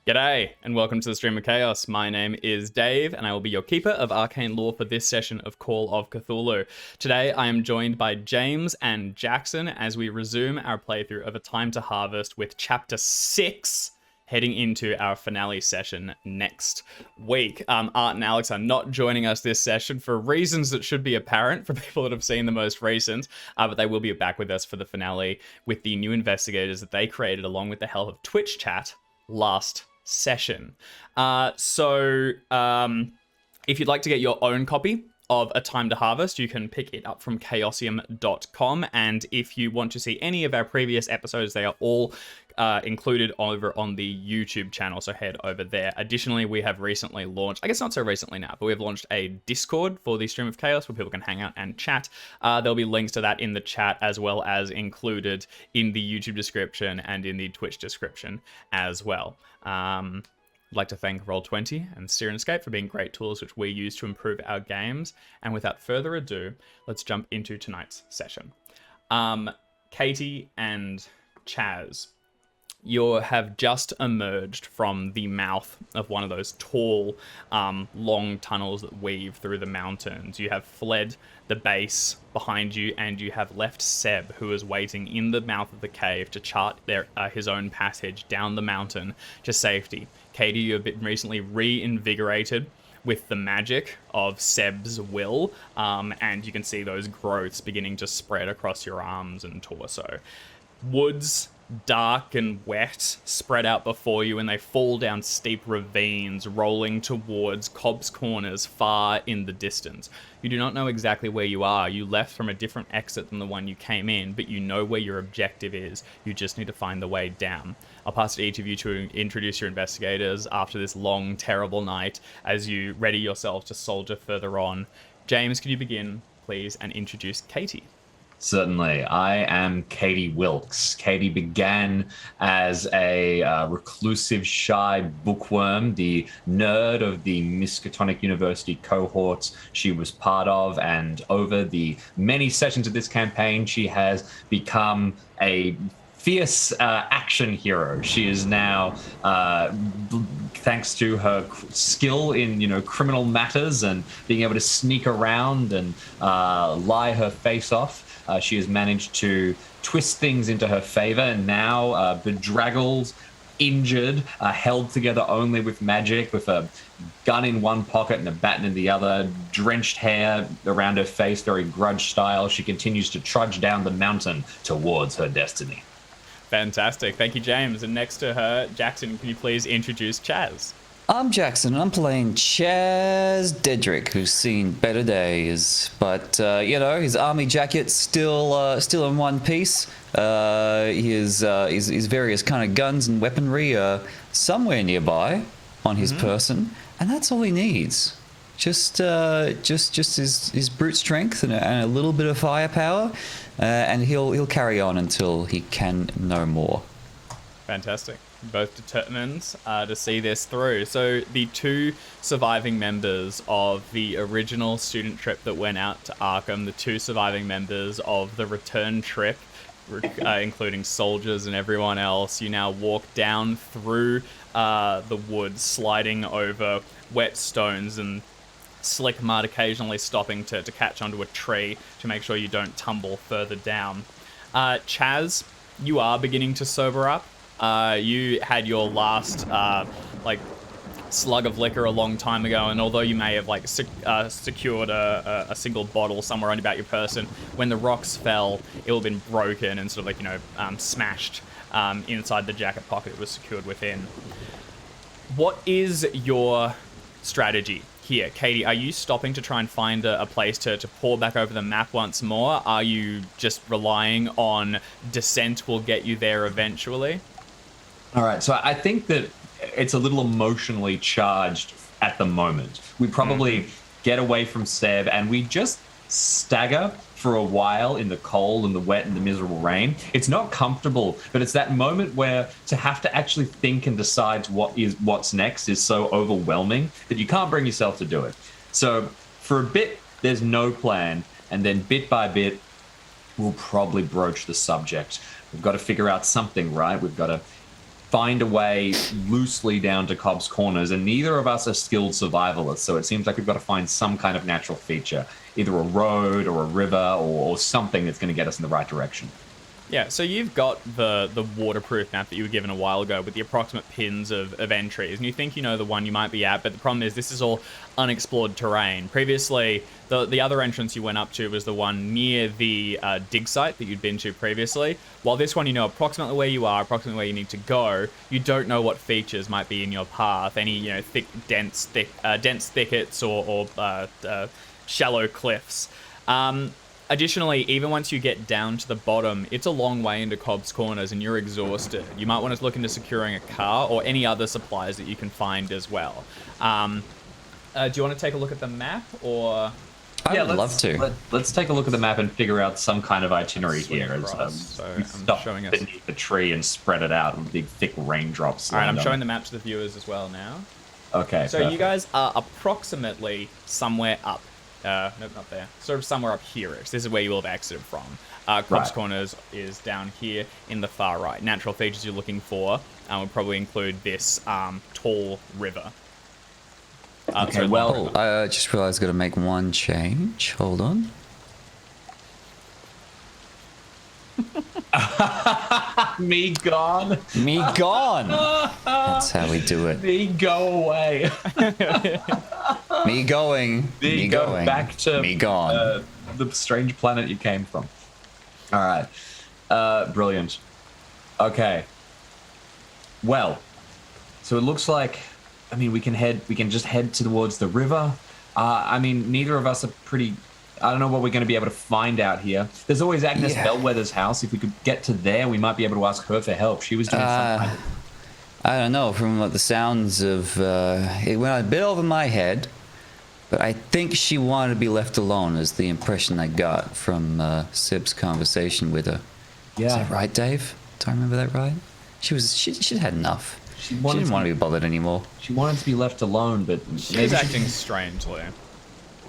G'day, and welcome to the Stream of Chaos. My name is Dave, and I will be your keeper of arcane lore for this session of Call of Cthulhu. Today, I am joined by James and Jackson as we resume our playthrough of A Time to Harvest with Chapter 6, heading into our finale session next week. Art and Alex are not joining us this session for reasons that should be apparent for people that have seen the most recent, but they will be back with us for the finale with the new investigators that they created along with the help of Twitch chat last session. So if you'd like to get your own copy of A Time to Harvest, you can pick it up from chaosium.com, and if you want to see any of our previous episodes, they are all included over on the YouTube channel, so head over there. Additionally, we have recently launched, I guess not so recently now, but we've launched a Discord for the Stream of Chaos where people can hang out and chat. There'll be links to that in the chat as well as included in the YouTube description and in the Twitch description as well. I'd like to thank Roll20 and Sirenscape for being great tools which we use to improve our games. And without further ado, let's jump into tonight's session. Katie and Chaz, you have just emerged from the mouth of one of those tall, long tunnels that weave through the mountains. You have fled the base behind you, and you have left Seb, who is waiting in the mouth of the cave to chart his own passage down the mountain to safety. Katie, you have been recently reinvigorated with the magic of Seb's will, and you can see those growths beginning to spread across your arms and torso. Woods, dark and wet, spread out before you, and they fall down steep ravines, rolling towards Cobb's Corners far in the distance. You do not know exactly where you are. You left from a different exit than the one you came in, but you know where your objective is. You just need to find the way down. I'll pass to each of you to introduce your investigators after this long, terrible night as you ready yourself to soldier further on. James, could you begin, please, and introduce Katie? Certainly. I am Katie Wilkes. Katie began as a reclusive, shy bookworm, the nerd of the Miskatonic University cohorts she was part of, and over the many sessions of this campaign, she has become a fierce action hero. She is now, thanks to her skill in criminal matters and being able to sneak around and lie her face off, she has managed to twist things into her favor, and now bedraggled, injured, held together only with magic, with a gun in one pocket and a baton in the other, drenched hair around her face, very grudge style. She continues to trudge down the mountain towards her destiny. Fantastic. Thank you, James. And next to her, Jackson, can you please introduce Chaz? I'm Jackson, and I'm playing Chaz Dedrick, who's seen better days. But, his army jacket's still in one piece. His various kind of guns and weaponry are somewhere nearby on his person, and that's all he needs. Just his brute strength and a little bit of firepower, and he'll carry on until he can no more. Fantastic. Both determined to see this through. So the two surviving members of the original student trip that went out to Arkham, the two surviving members of the return trip, including soldiers and everyone else, you now walk down through the woods, sliding over wet stones and slick mud, occasionally stopping to catch onto a tree to make sure you don't tumble further down. Chaz, you are beginning to sober up. You had your last slug of liquor a long time ago, and although you may have secured a single bottle somewhere on about your person, when the rocks fell, it will have been broken and smashed inside the jacket pocket it was secured within. What is your strategy here, Katie? Are you stopping to try and find a place to pour back over the map once more? Are you just relying on descent will get you there eventually? All right, so I think that it's a little emotionally charged at the moment. We probably get away from Seb and we just stagger for a while in the cold and the wet and the miserable rain. It's not comfortable, but it's that moment where to have to actually think and decide what's next is so overwhelming that you can't bring yourself to do it. So for a bit, there's no plan, and then bit by bit, we'll probably broach the subject. We've got to figure out something, right? We've got to find a way loosely down to Cobb's Corners, and neither of us are skilled survivalists, so it seems like we've got to find some kind of natural feature, either a road or a river or something that's going to get us in the right direction. Yeah, so you've got the waterproof map that you were given a while ago with the approximate pins of entries, and you think you know the one you might be at, but the problem is this is all unexplored terrain. Previously, the other entrance you went up to was the one near the dig site that you'd been to previously. While this one, you know approximately where you are, approximately where you need to go, you don't know what features might be in your path, any dense thickets or shallow cliffs. Additionally, even once you get down to the bottom, it's a long way into Cobb's Corners and you're exhausted. You might want to look into securing a car or any other supplies that you can find as well. Do you want to take a look at the map or... I would love to. Let's take a look at the map and figure out some kind of itinerary here. So we I'm stop showing us... beneath the tree and spread it out with big, thick raindrops. All right, I'm showing the map to the viewers as well now. Okay, so perfect. You guys are approximately somewhere up. Nope, not there. Sort of somewhere up here-ish. This is where you will have exited from. Cobb's Corners is down here in the far right. Natural features you're looking for would probably include this tall river. Okay, well... I just realized I've got to make one change. Hold on. Me gone. Me gone. That's how we do it. Me go away. Me going. Me go going. back to me gone. The strange planet you came from. All right. Brilliant. Okay. Well, so it looks like, I mean, we can just head towards the river. I mean, neither of us are pretty... I don't know what we're going to be able to find out here. There's always Agnes Bellweather's house. If we could get to there, we might be able to ask her for help. She was doing something. I don't know. From what the sounds of... it went a bit over my head. But I think she wanted to be left alone, is the impression I got from Sib's conversation with her. Yeah. Is that right, Dave? Do I remember that right? She'd had enough. She didn't want to be bothered anymore. She wanted to be left alone, but... She's acting strangely.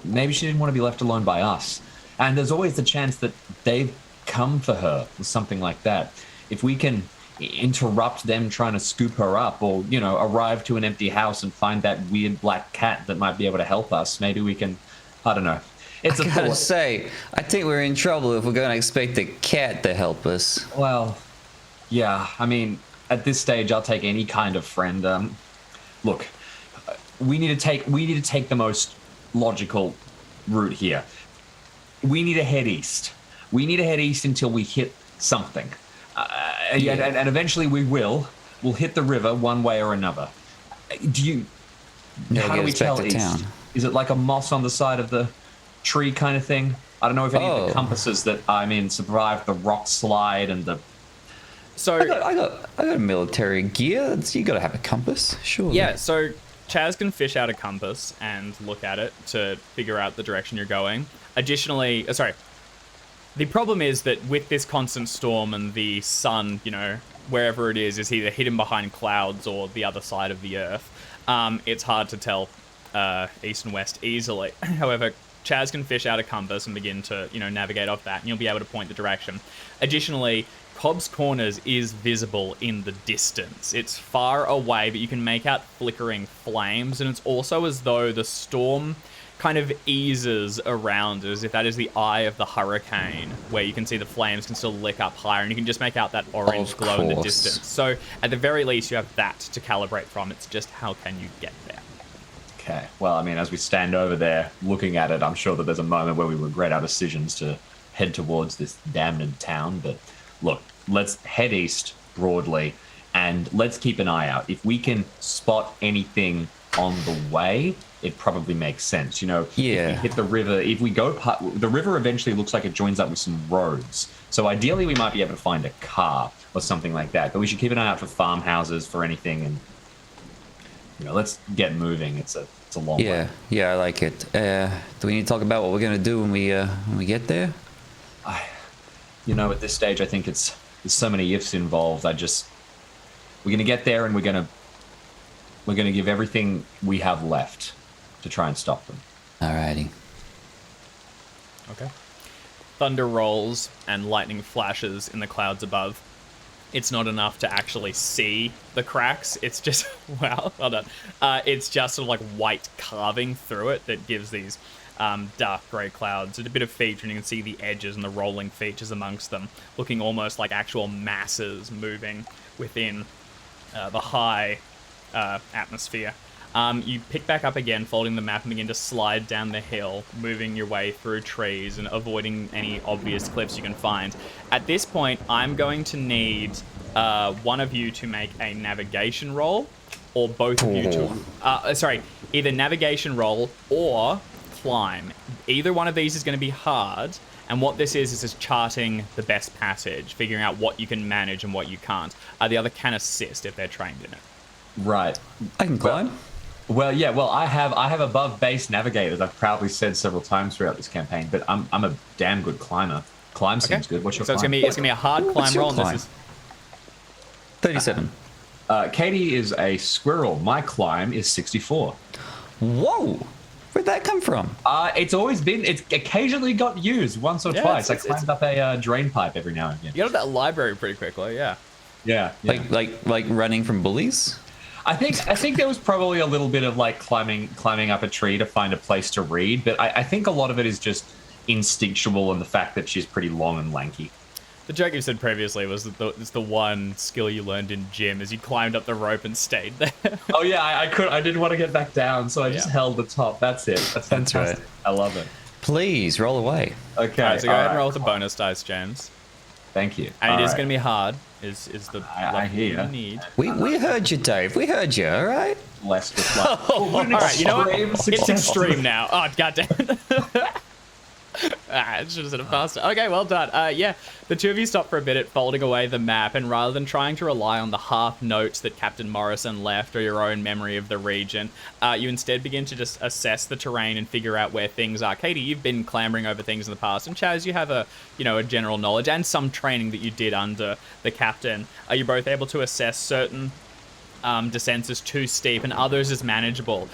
Maybe she didn't want to be left alone by us. And there's always the chance that they've come for her or something like that. If we can interrupt them trying to scoop her up or, arrive to an empty house and find that weird black cat that might be able to help us, maybe we can... I don't know. It's I gotta say, I think we're in trouble if we're going to expect the cat to help us. Well, yeah. I mean, at this stage, I'll take any kind of friend. Look, we need to take the most logical route here. We need to head east. We need to head east until we hit something. And eventually we'll hit the river one way or another. How do we tell east? Town. Is it like a moss on the side of the tree kind of thing? I don't know if any of the compasses that I'm in survived the rock slide and the... So I got a military gear. You got to have a compass, surely. Yeah, so Chaz can fish out a compass and look at it to figure out the direction you're going. Additionally, the problem is that with this constant storm and the sun, wherever it is either hidden behind clouds or the other side of the earth. It's hard to tell east and west easily. However, Chaz can fish out a compass and begin to, navigate off that, and you'll be able to point the direction. Additionally, Cobb's Corners is visible in the distance. It's far away, but you can make out flickering flames, and it's also as though the storm kind of eases around, as if that is the eye of the hurricane, where you can see the flames can still lick up higher, and you can just make out that orange glow in the distance. So, at the very least, you have that to calibrate from. It's just how can you get there? Okay, well, I mean, as we stand over there looking at it, I'm sure that there's a moment where we regret our decisions to head towards this damned town, but... Look, let's head east broadly, and let's keep an eye out. If we can spot anything on the way, it probably makes sense. If we hit the river, if we go... the river eventually looks like it joins up with some roads. So ideally, we might be able to find a car or something like that. But we should keep an eye out for farmhouses, for anything, and, let's get moving. It's a long way. Yeah, I like it. Do we need to talk about what we're going to do when we get there? At this stage, I think there's so many ifs involved. We're going to get there and we're going to give everything we have left to try and stop them. Alrighty. Okay. Thunder rolls and lightning flashes in the clouds above. It's not enough to actually see the cracks. It's just, wow, well done. It's just sort of like white carving through it that gives these dark grey clouds. It's a bit of feature, and you can see the edges and the rolling features amongst them, looking almost like actual masses moving within the high atmosphere. You pick back up again, folding the map, and begin to slide down the hill, moving your way through trees and avoiding any obvious cliffs you can find. At this point, I'm going to need one of you to make a navigation roll, or both of you to... either navigation roll or climb. Either one of these is going to be hard, and what this is just charting the best passage, figuring out what you can manage and what you can't. The other can assist if they're trained in it. Right. I can climb. Well, I have above base navigators. I've proudly said several times throughout this campaign, but I'm a damn good climber. Climb seems good. What's your climb? It's gonna be a hard climb roll. And this is 37. Katie is a squirrel. My climb is 64. Whoa! Where'd that come from? It's occasionally got used once or twice. I climbed up a drain pipe every now and again. You got up that library pretty quickly, yeah. Yeah. Like running from bullies? I think there was probably a little bit of like climbing up a tree to find a place to read, but I think a lot of it is just instinctual and the fact that she's pretty long and lanky. The joke you said previously was that it's the one skill you learned in gym as you climbed up the rope and stayed there. Oh yeah, I didn't want to get back down, so I just held the top. That's it. That's fantastic. Right. I love it. Please roll away. Okay. All right, so go ahead and roll with the bonus dice, James. Thank you. And it is going to be hard. Is the I hear you need. We heard you, Dave. We heard you, all right? Less with luck. All right, you know what? It's extreme now. Oh, goddamn. I should have said it faster. Okay, well done. The two of you stop for a bit, folding away the map, and rather than trying to rely on the half notes that Captain Morrison left or your own memory of the region, you instead begin to just assess the terrain and figure out where things are. Katie, you've been clambering over things in the past, and Chaz, you have a general knowledge and some training that you did under the captain. Are you both able to assess certain descents as too steep and others as manageable?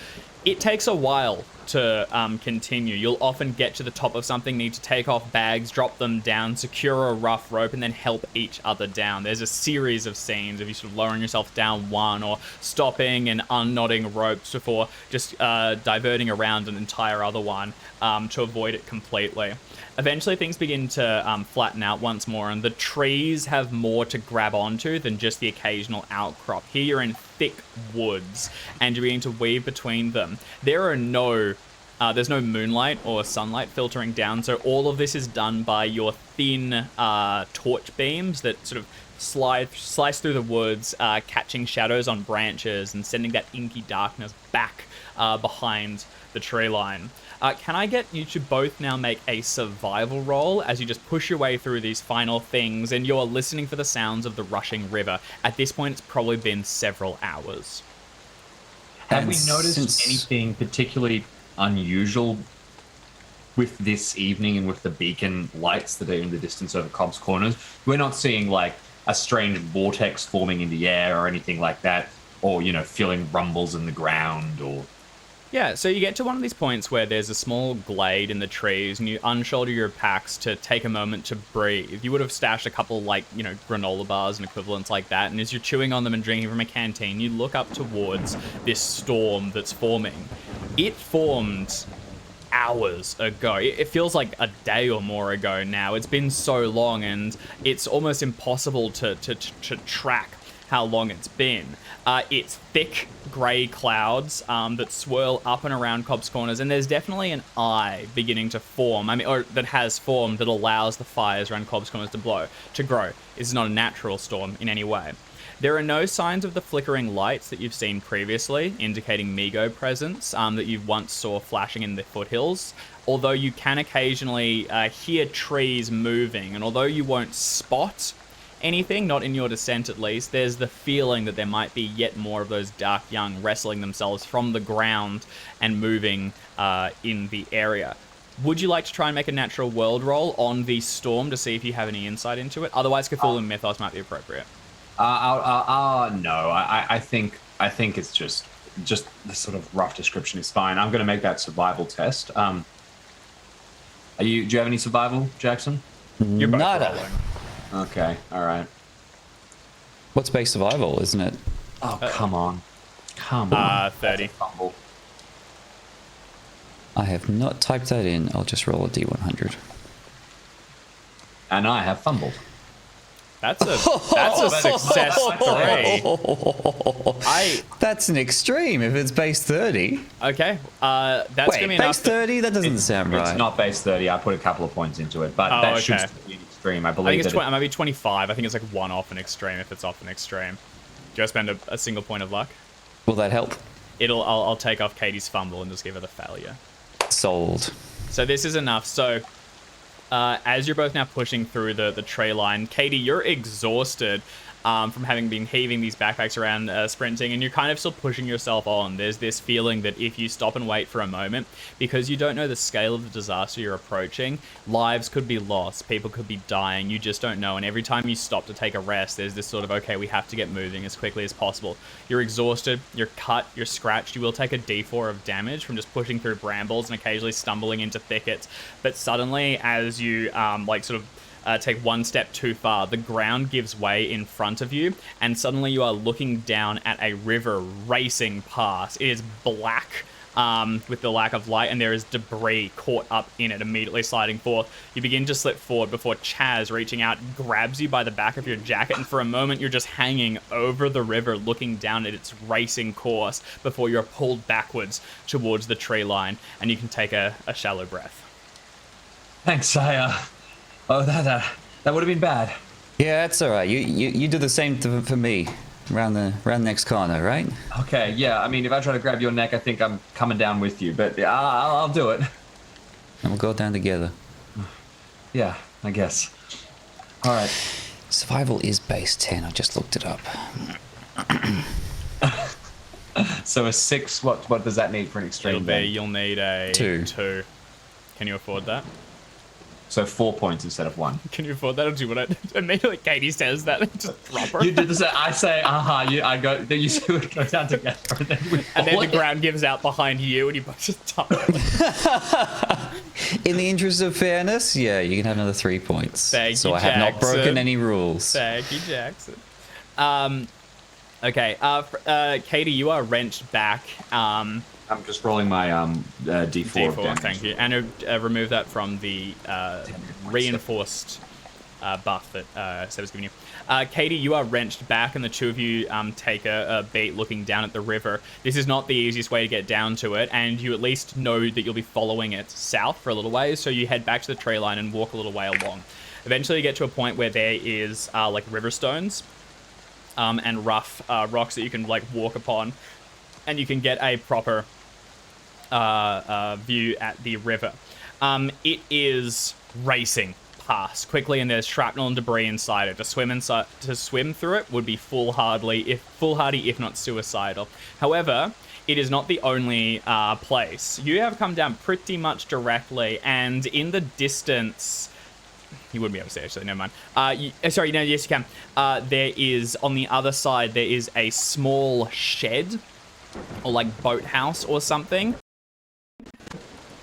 It takes a while to continue. You'll often get to the top of something, need to take off bags, drop them down, secure a rough rope, and then help each other down. There's a series of scenes of you sort of lowering yourself down one, or stopping and unknotting ropes before just diverting around an entire other one to avoid it completely. Eventually things begin to flatten out once more, and the trees have more to grab onto than just the occasional outcrop. Here you're in thick woods, and you're beginning to weave between them. There's no moonlight or sunlight filtering down, so all of this is done by your thin torch beams that sort of slice through the woods, catching shadows on branches and sending that inky darkness back behind the tree line. Can I get you to both now make a survival roll as you just push your way through these final things, and you're listening for the sounds of the rushing river? At this point, it's probably been several hours. Have we noticed anything particularly unusual with this evening and with the beacon lights that are in the distance over Cobb's Corners? We're not seeing like a strange vortex forming in the air or anything like that, or, feeling rumbles in the ground or... Yeah, so you get to one of these points where there's a small glade in the trees, and you unshoulder your packs to take a moment to breathe. You would have stashed a couple, granola bars and equivalents like that, and as you're chewing on them and drinking from a canteen, you look up towards this storm that's forming. It formed hours ago. It feels like a day or more ago now. It's been so long, and it's almost impossible to track how long it's been. It's thick grey clouds that swirl up and around Cobb's Corners, and there's definitely an eye beginning to form. Or that has formed, that allows the fires around Cobb's Corners to grow. It's not a natural storm in any way. There are no signs of the flickering lights that you've seen previously, indicating Migo presence that you once saw flashing in the foothills, although you can occasionally hear trees moving, and although you won't spot anything, not in your descent at least, there's the feeling that there might be yet more of those dark young wrestling themselves from the ground and moving in the area. Would you like to try and make a natural world roll on the storm to see if you have any insight into it? Otherwise, Cthulhu Mythos might be appropriate. No. I think it's just the sort of rough description is fine. I'm going to make that survival test. Do you have any survival, Jackson? You're both Nada. rolling. Okay, all right. What's base survival, isn't it? Oh, come on. Come on. 30. Fumble. I have not typed that in. I'll just roll a D100. And I have fumbled. That's a success 3. That's an extreme if it's base 30. Okay. That's Wait, gonna be enough. base 30? That doesn't sound right. It's not base 30. I put a couple of points into it, but that should okay. still be an extreme. I I think believe it's that. maybe 25. I think it's like 1 off an extreme if it's off an extreme. Do you spend a single point of luck? Will that help? I'll take off Katie's fumble and just give her the failure. Sold. So this is enough. So as you're both now pushing through the tree line, Katie, you're exhausted from having been heaving these backpacks around, sprinting, and you're kind of still pushing yourself on. There's this feeling that if you stop and wait for a moment, because you don't know the scale of the disaster you're approaching, lives could be lost, people could be dying, you just don't know. And every time you stop to take a rest, there's this sort of, okay, we have to get moving as quickly as possible. You're exhausted, you're cut, you're scratched, you will take a D4 of damage from just pushing through brambles and occasionally stumbling into thickets. But suddenly, as you take one step too far, the ground gives way in front of you, and suddenly you are looking down at a river racing past. It is black with the lack of light, and there is debris caught up in it, immediately sliding forth. You begin to slip forward before Chaz, reaching out, grabs you by the back of your jacket, and for a moment you're just hanging over the river, looking down at its racing course before you're pulled backwards towards the tree line, and you can take a shallow breath. Thanks, Saya. Oh, that would have been bad. Yeah, that's all right. You do the same for me. Around the next corner, right? Okay, yeah. I mean, if I try to grab your neck, I think I'm coming down with you. But yeah, I'll do it. And we'll go down together. Yeah, I guess. All right. Survival is base 10. I just looked it up. So a 6. What does that need for an extreme? You'll need a 2. Can you afford that? So 4 points instead of 1. Can you afford that? Or do you want to immediately Katie says that and just drop her? You did the same. I say, I go. Then you two would go down together, and then the ground gives out behind you, and you both just tumble. In the interest of fairness, yeah, you can have another 3 points. Thank you, I have not broken any rules. Thank you, Jackson. Okay, Katie, you are wrenched back. I'm just rolling my D4 of damage. Thank you. And remove that from the reinforced buff that Seb was giving you. Katie, you are wrenched back, and the two of you take a beat looking down at the river. This is not the easiest way to get down to it, and you at least know that you'll be following it south for a little ways, so you head back to the tree line and walk a little way along. Eventually you get to a point where there is like river stones and rough rocks that you can like walk upon, and you can get a proper view at the river. It is racing past quickly, and there's shrapnel and debris inside it. To swim through it would be foolhardy, if not suicidal. However, it is not the only place. You have come down pretty much directly, and in the distance, you wouldn't be able to see, actually, never mind. Yes, you can. There is, on the other side, there is a small shed, or like boathouse or something,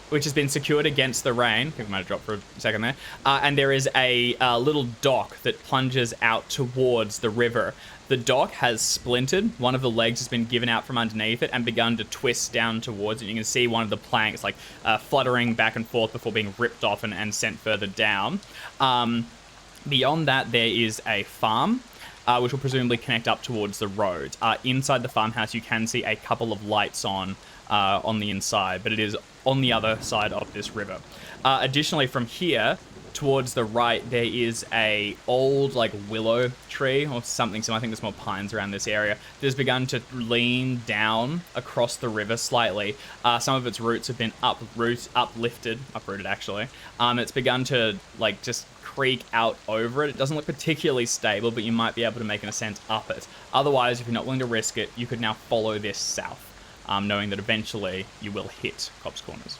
which has been secured against the rain. I think we might have dropped for a second there. And there is a little dock that plunges out towards the river. The dock has splintered. One of the legs has been given out from underneath it and begun to twist down towards it. You can see one of the planks like fluttering back and forth before being ripped off and sent further down. Beyond that, there is a farm, which will presumably connect up towards the road. Inside the farmhouse, you can see a couple of lights on the inside, but it is on the other side of this river. Additionally, from here towards the right, there is a old like willow tree or something. So I think there's more pines around this area. That's begun to lean down across the river slightly. Some of its roots have been uprooted actually. It's begun to like just creek out over it. It doesn't look particularly stable, but you might be able to make an ascent up it. Otherwise, if you're not willing to risk it, you could now follow this south, knowing that eventually you will hit Cobb's Corners.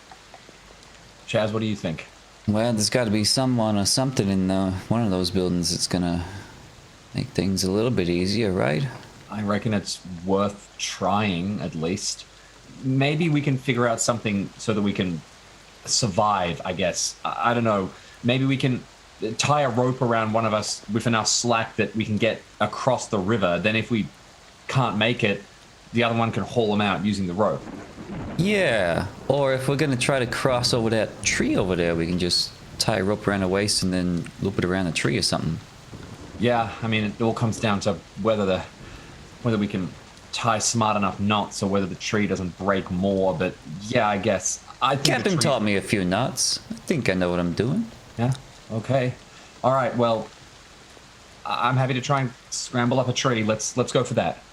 Chaz, what do you think? Well, there's got to be someone or something in one of those buildings that's gonna make things a little bit easier, right? I reckon it's worth trying, at least. Maybe we can figure out something so that we can survive, I guess. I don't know. Maybe we can tie a rope around one of us with enough slack that we can get across the river. Then if we can't make it, the other one can haul them out using the rope. Yeah, or if we're going to try to cross over that tree over there, we can just tie a rope around the waist and then loop it around the tree or something. Yeah, I mean, it all comes down to whether we can tie smart enough knots or whether the tree doesn't break more. But yeah, I guess I think Captain taught me a few knots. I think I know what I'm doing. Yeah. Okay. All right. Well, I'm happy to try and scramble up a tree. Let's go for that.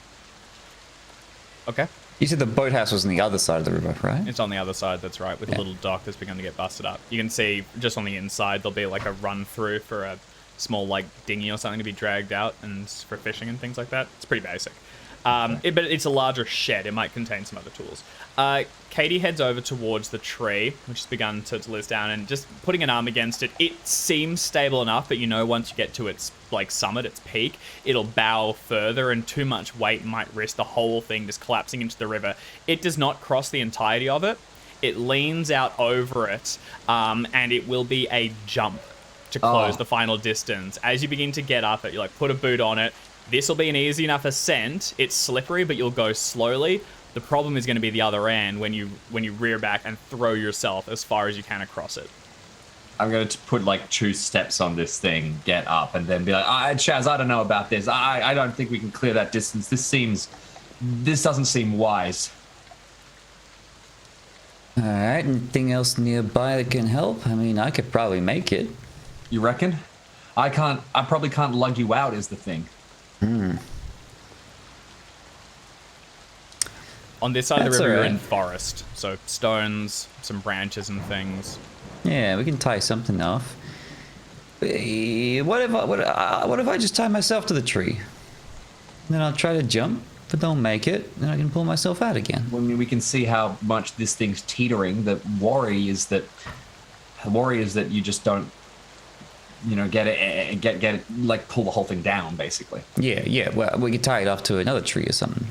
Okay. You said the boathouse was on the other side of the river, right? It's on the other side, that's right, with a little dock that's begun to get busted up. You can see just on the inside there'll be like a run through for a small like dinghy or something to be dragged out and for fishing and things like that. It's pretty basic. But it's a larger shed. It might contain some other tools. Katie heads over towards the tree, which has begun to liz down, and just putting an arm against it. It seems stable enough, but you know once you get to its like summit, its peak, it'll bow further, and too much weight might risk the whole thing just collapsing into the river. It does not cross the entirety of it. It leans out over it, and it will be a jump to close the final distance. As you begin to get up it, you like put a boot on it. This will be an easy enough ascent. It's slippery, but you'll go slowly. The problem is going to be the other end when you rear back and throw yourself as far as you can across it. I'm going to put like 2 steps on this thing, get up, and then be like, Chaz, I don't know about this. I don't think we can clear that distance. This doesn't seem wise. All right, anything else nearby that can help? I mean, I could probably make it. You reckon? I probably can't lug you out is the thing. On this side of the That's river, you're alright. in forest, so stones, some branches and things. Yeah, we can tie something off. What if I just tie myself to the tree? Then I'll try to jump, but don't make it. Then I can pull myself out again. I mean, we can see how much this thing's teetering. The worry is that you just don't, get it, like pull the whole thing down, basically. Yeah. Well, we could tie it off to another tree or something.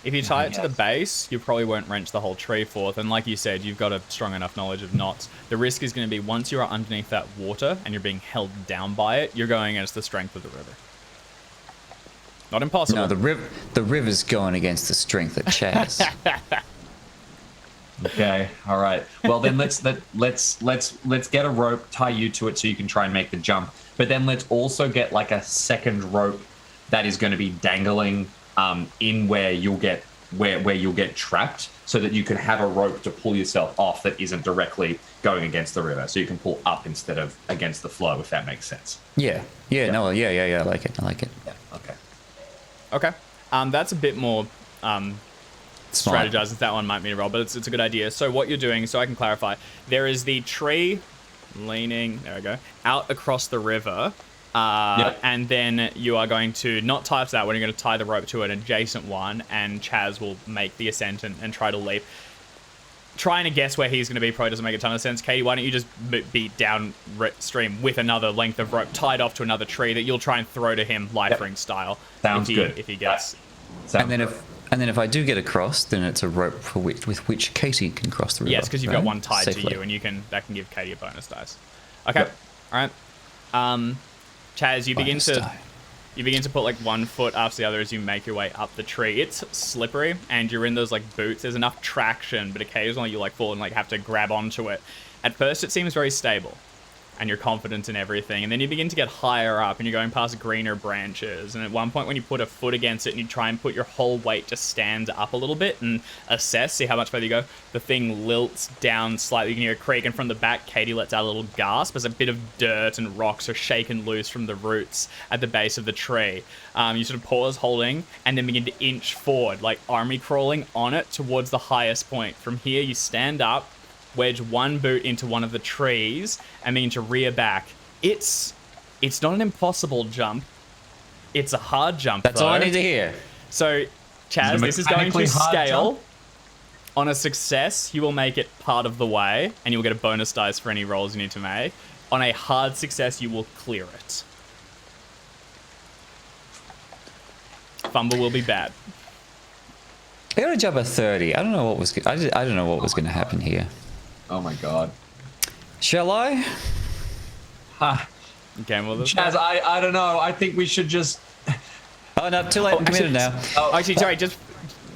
If you tie it to the base, you probably won't wrench the whole tree forth. And like you said, you've got a strong enough knowledge of knots. The risk is going to be once you are underneath that water and you're being held down by it, you're going against the strength of the river. Not impossible. No, the river's going against the strength of Chaz. Okay, all right. Well, then let's get a rope, tie you to it so you can try and make the jump. But then let's also get like a second rope that is going to be dangling in where you'll get trapped, so that you can have a rope to pull yourself off that isn't directly going against the river, so you can pull up instead of against the flow, if that makes sense. Yeah. No, yeah. I like it. Yeah. Okay. Okay. That's a bit more strategized as that one might mean roll, but it's a good idea. So what you're doing, so I can clarify, there is the tree leaning, there we go, out across the river. And then you are going to not tie to that one, you're going to tie the rope to an adjacent one, and Chaz will make the ascent and try to leap. Trying to guess where he's going to be probably doesn't make a ton of sense. Katie, why don't you just beat downstream with another length of rope tied off to another tree that you'll try and throw to him, life ring style. Sounds good. If he gets. And then if I do get across, then it's a rope with which Katie can cross the river. Yes, because you've got one tied Safely. to you, and that can give Katie a bonus dice. Okay. All right. Chaz, you begin to put like one foot after the other as you make your way up the tree. It's slippery, and you're in those like boots. There's enough traction, but occasionally you like fall and like have to grab onto it. At first, it seems very stable, and you're confident in everything. And then you begin to get higher up, and you're going past greener branches. And at one point, when you put a foot against it and you try and put your whole weight to stand up a little bit and assess, see how much further you go, the thing lilts down slightly. You can hear a creak, and from the back, Katie lets out a little gasp as a bit of dirt and rocks are shaken loose from the roots at the base of the tree. You sort of pause, holding, and then begin to inch forward, like army crawling on it towards the highest point. From here, you stand up, wedge one boot into one of the trees, and begin to rear back. It's not an impossible jump. It's a hard jump, That's though. all I need to hear. So, Chaz, this is going to mechanically hard scale. jump? On a success, you will make it part of the way, and you'll get a bonus dice for any rolls you need to make. On a hard success, you will clear it. Fumble will be bad. I got a jump of 30. I don't know what was. I don't know what was going to happen here. Oh my god. Shall I? You came with us. Chaz, I don't know. I think we should just. Oh no, too late. I'm committed now. Actually, sorry, just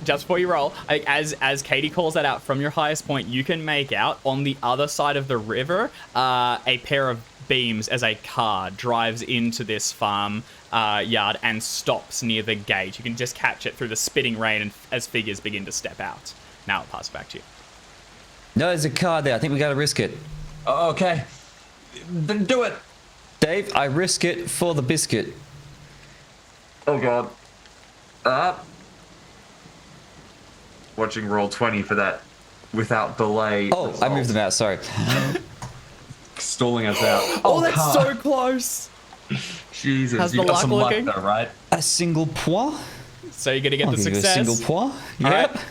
before you roll, as Katie calls that out from your highest point, you can make out on the other side of the river a pair of beams as a car drives into this farm yard and stops near the gate. You can just catch it through the spitting rain and as figures begin to step out. Now I'll pass it back to you. No, there's a car there. I think we got to risk it. Oh, okay. Then do it. Dave, I risk it for the biscuit. Oh god. Watching roll 20 for that without delay. Oh, I moved them out. Sorry. Stalling us out. Oh, that's so close. Jesus, How's you the got luck some looking? luck though, right? A single point. So you're gonna get I'll the give you success. a single point. All Yep. right.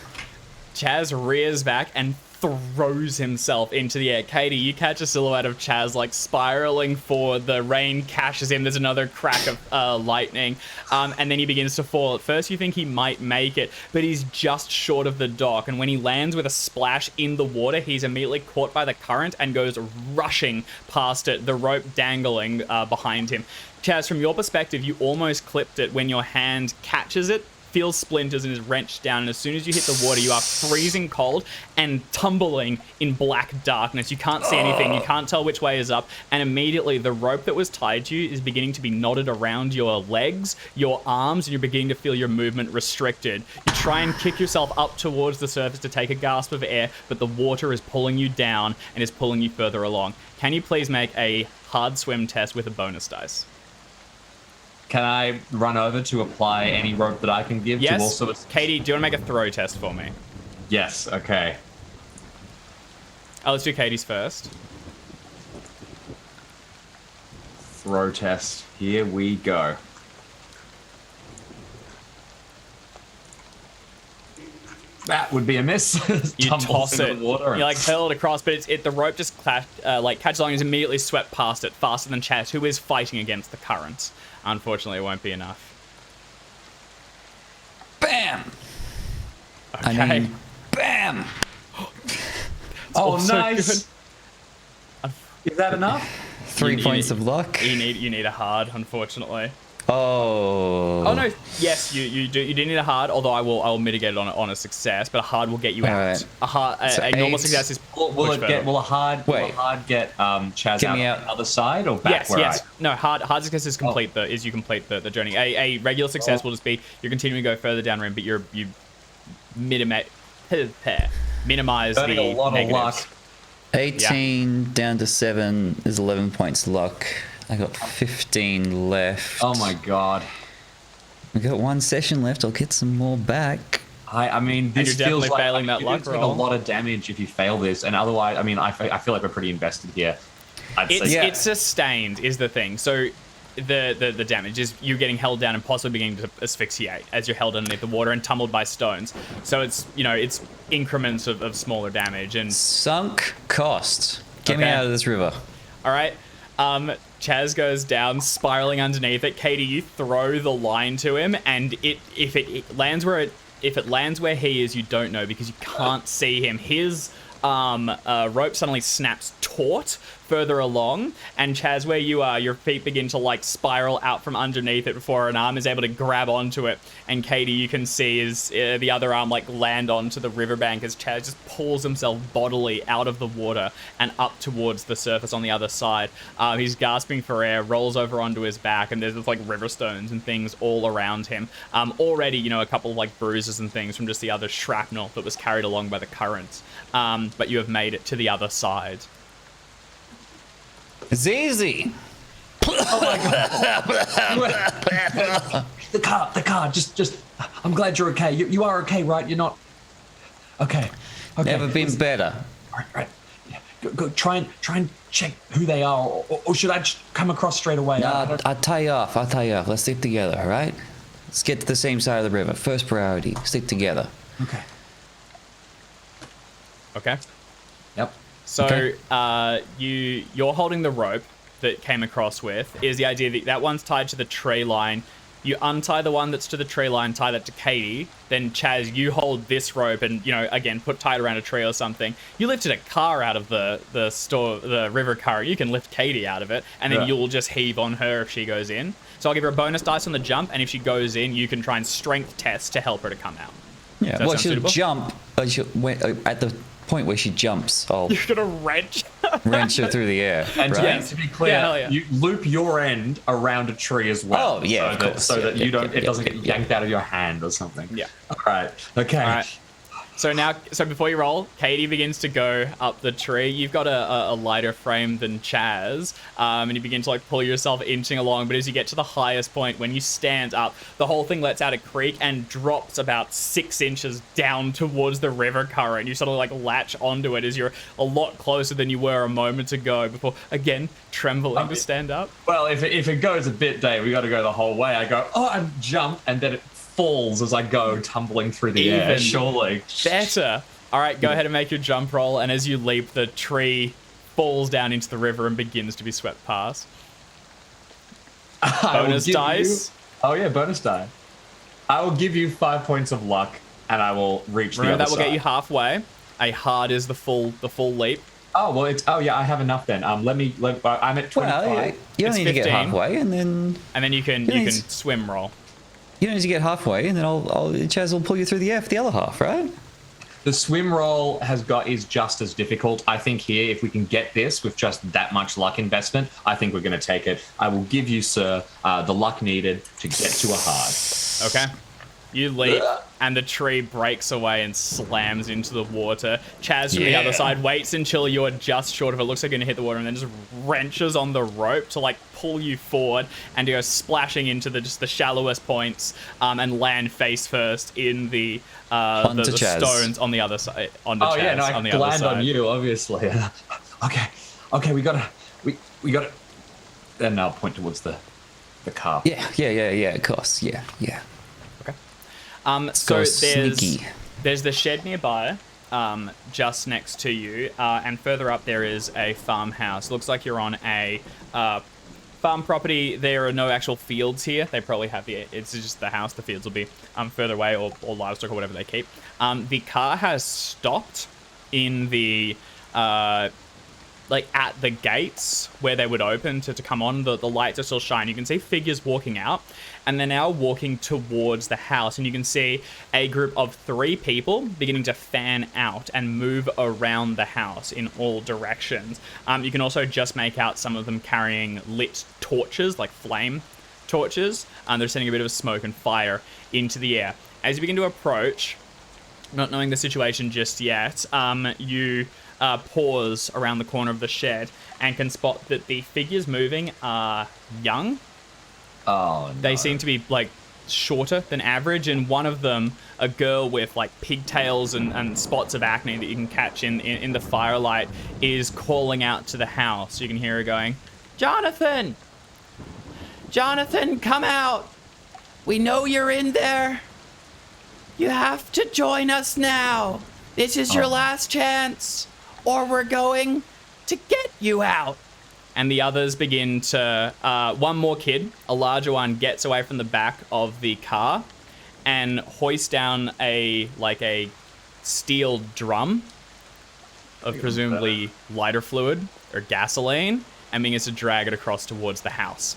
Chaz rears back and throws himself into the air. Katie, you catch a silhouette of Chaz like spiraling forward. The rain catches him. There's another crack of lightning, and then he begins to fall. At first, you think he might make it, but he's just short of the dock. And when he lands with a splash in the water, he's immediately caught by the current and goes rushing past it, the rope dangling behind him. Chaz, from your perspective, you almost clipped it when your hand catches it, feels splinters and is wrenched down, and as soon as you hit the water you are freezing cold and tumbling in black darkness. You can't see anything, you can't tell which way is up, and immediately the rope that was tied to you is beginning to be knotted around your legs, your arms, and you're beginning to feel your movement restricted. You try and kick yourself up towards the surface to take a gasp of air, but the water is pulling you down and is pulling you further along. Can you please make a hard swim test with a bonus dice? Can I run over to apply any rope that I can give Yes. to also... Katie, do you want to make a throw test for me? Yes, okay. Oh, let's do Katie's first. Throw test. Here we go. That would be a miss. You Tumbles toss into it. the water and- You like hurl it across, but the rope just catches along and is immediately swept past it faster than Chaz, who is fighting against the current. Unfortunately, it won't be enough. Bam. Okay. I mean, bam. Oh, also nice. Is that enough? 3 points of luck. You need a hard, unfortunately. Oh. Oh no, yes, you do need a hard. Although I will mitigate it on a success, but a hard will get you out. Alright. A normal 8. success is Will a hard get Chaz Get out me on out. the other side or back Yes. No, hard success is you complete the journey. A regular success will just be you're continuing to go further downwind, but you minimize Burning the a lot of negatives. luck. 18 down to 7 is 11 points luck. I got 15 left. Oh my god. We got 1 session left. I'll get some more back. I mean, this you're feels definitely like failing that you're luck doing roll. a lot of damage if you fail this, and otherwise, I mean, I feel like we're pretty invested here. I'd say. Yeah. It's sustained is the thing. So the damage is you getting held down and possibly beginning to asphyxiate as you're held underneath the water and tumbled by stones. So it's it's increments of smaller damage and Sunk cost. Get me Okay. out of this river. all right. Chaz goes down, spiraling underneath it. Katie, you throw the line to him, and if it lands where he is, you don't know because you can't see him. His rope suddenly snaps taut further along, and Chaz, where you are, your feet begin to spiral out from underneath it before an arm is able to grab onto it. And Katie, you can see is the other arm land onto the riverbank as Chaz just pulls himself bodily out of the water and up towards the surface on the other side. He's gasping for air, rolls over onto his back, and there's river stones and things all around him. Already, a couple of bruises and things from just the other shrapnel that was carried along by the currents. But you have made it to the other side. It's easy. The car. Just. I'm glad you're okay. You are okay, right? You're not. Okay. Never been better. Right. Yeah. Go. Try and check who they are, or should I just come across straight away? No, I'll tie you off. Let's stick together, all right? Let's get to the same side of the river. First priority, stick together. Okay. Okay. Yep. So Okay. you're holding the rope that came across with is the idea that one's tied to the tree line. You untie the one that's to the tree line, tie that to Katie. Then Chaz, you hold this rope and, again, tie it around a tree or something. You lifted a car out of the river current. You can lift Katie out of it, and then you'll just heave on her if she goes in. So I'll give her a bonus dice on the jump, and if she goes in, you can try and strength test to help her to come out. Yeah, well, she'll jump, but at the point where she jumps, I'll... You're going to wrench her through the air. And right? to be clear, you loop your end around a tree as well. Oh, yeah, of course. So that it doesn't get yanked out of your hand or something. Yeah. All right. Okay. All right. So before you roll, Katie begins to go up the tree. You've got a lighter frame than Chaz, and you begin to pull yourself inching along. But as you get to the highest point, when you stand up, the whole thing lets out a creak and drops about 6 inches down towards the river current. You sort of latch onto it as you're a lot closer than you were a moment ago before, again, trembling to stand up. Well, if it goes a bit, Dave, we got to go the whole way. I go, and jump, and then it falls as I go tumbling through the air. Surely. Better. All right, go ahead and make your jump roll. And as you leap, the tree falls down into the river and begins to be swept past. Bonus dice. Bonus die. I will give you 5 points of luck, and I will reach the other side. That will get you halfway. A hard is the full leap. Oh well, I have enough then. I'm at 25. Well, you only need to get halfway, and then you can swim roll. You don't need to get halfway, and then Chaz will pull you through the air for the other half, right? The swim roll is just as difficult. I think here, if we can get this with just that much luck investment, I think we're going to take it. I will give you, sir, the luck needed to get to a hard. Okay. You leap, and the tree breaks away and slams into the water. Chaz from the other side waits until you're just short of it. Looks like you're going to hit the water, and then just wrenches on the rope to pull you forward and to go splashing into the shallowest points and land face first in the stones on the other side. I can land on you, obviously. Okay, we gotta. And I'll point towards the car. Yeah, of course, yeah. So sneaky. There's the shed nearby, just next to you, and further up there is a farmhouse. Looks like you're on a farm property. There are no actual fields here. They probably have it's just the house. The fields will be further away, or livestock or whatever they keep. The car has stopped in the at the gates where they would open to come on. The lights are still shining. You can see figures walking out, and they're now walking towards the house, and you can see a group of 3 people beginning to fan out and move around the house in all directions. You can also just make out some of them carrying lit torches, like flame torches. They're sending a bit of smoke and fire into the air. As you begin to approach, not knowing the situation just yet, you pause around the corner of the shed and can spot that the figures moving are young. Oh, no. They seem to be shorter than average, and one of them, a girl with pigtails and spots of acne that you can catch in the firelight, is calling out to the house. You can hear her going, Jonathan, come out. We know you're in there. You have to join us now. This is your last chance, or we're going to get you out. And the others begin to... one more kid, a larger one, gets away from the back of the car and hoists down a steel drum of presumably lighter fluid or gasoline and begins to drag it across towards the house.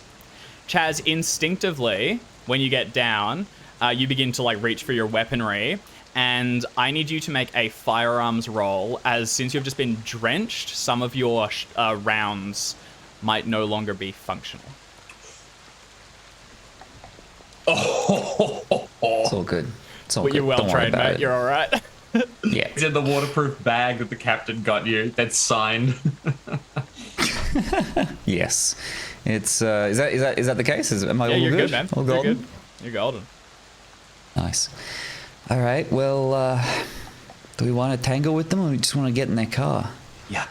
Chaz, instinctively, when you get down, you begin to reach for your weaponry, and I need you to make a firearms roll, as since you've just been drenched, some of your rounds might no longer be functional. It's all good. It's all good. You're well trained, mate. You're all right. Yeah. It's in the waterproof bag that the captain got you. That's signed. Yes. It's is that the case? Am I all you're good? Good, man. All golden? You're good. You're golden. Nice. All right. Well, do we want to tangle with them, or we just want to get in their car? Yeah.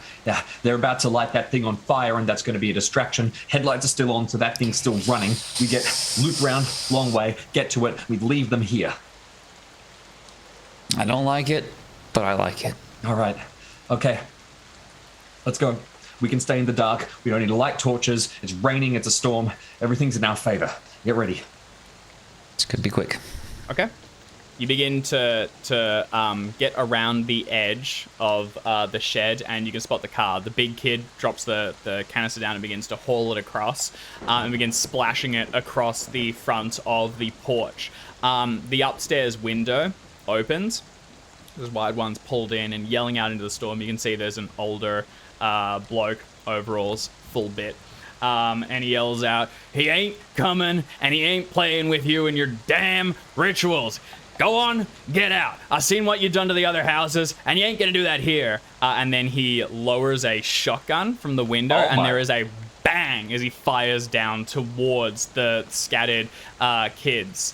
They're about to light that thing on fire, and that's going to be a distraction. Headlights are still on, so that thing's still running. We loop round, long way, get to it. We leave them here. I don't like it, but I like it. All right. Okay. Let's go. We can stay in the dark. We don't need to light torches. It's raining. It's a storm. Everything's in our favor. Get ready. It's gonna be quick. Okay. You begin to get around the edge of the shed, and you can spot the car. The big kid drops the canister down and begins to haul it across, and begins splashing it across the front of the porch. The upstairs window opens. There's wide ones pulled in and yelling out into the storm. You can see there's an older bloke, overalls, full bit. And he yells out, "He ain't coming, and he ain't playing with you and your damn rituals. Go on, get out. I seen what you done to the other houses, and you ain't gonna do that here." And then he lowers a shotgun from the window, and there is a bang as he fires down towards the scattered kids.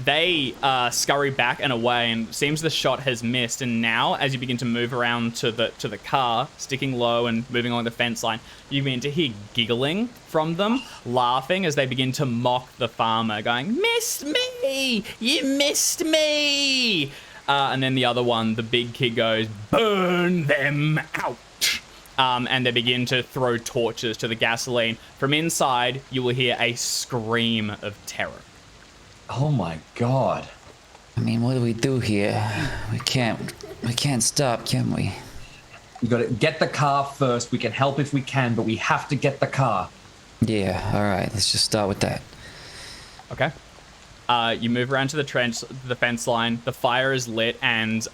They scurry back and away, and it seems the shot has missed. And now, as you begin to move around to the car, sticking low and moving along the fence line, you begin to hear giggling from them, laughing as they begin to mock the farmer, going, "Missed me! You missed me!" And then the other one, the big kid, goes, "Burn them out!" And they begin to throw torches to the gasoline. From inside, you will hear a scream of terror. Oh my god. I mean, what do we do here? We can't stop, can we? We gotta get the car first. We can help if we can, but we have to get the car. Yeah, all right. Let's just start with that. Okay. You move around to the fence line. The fire is lit and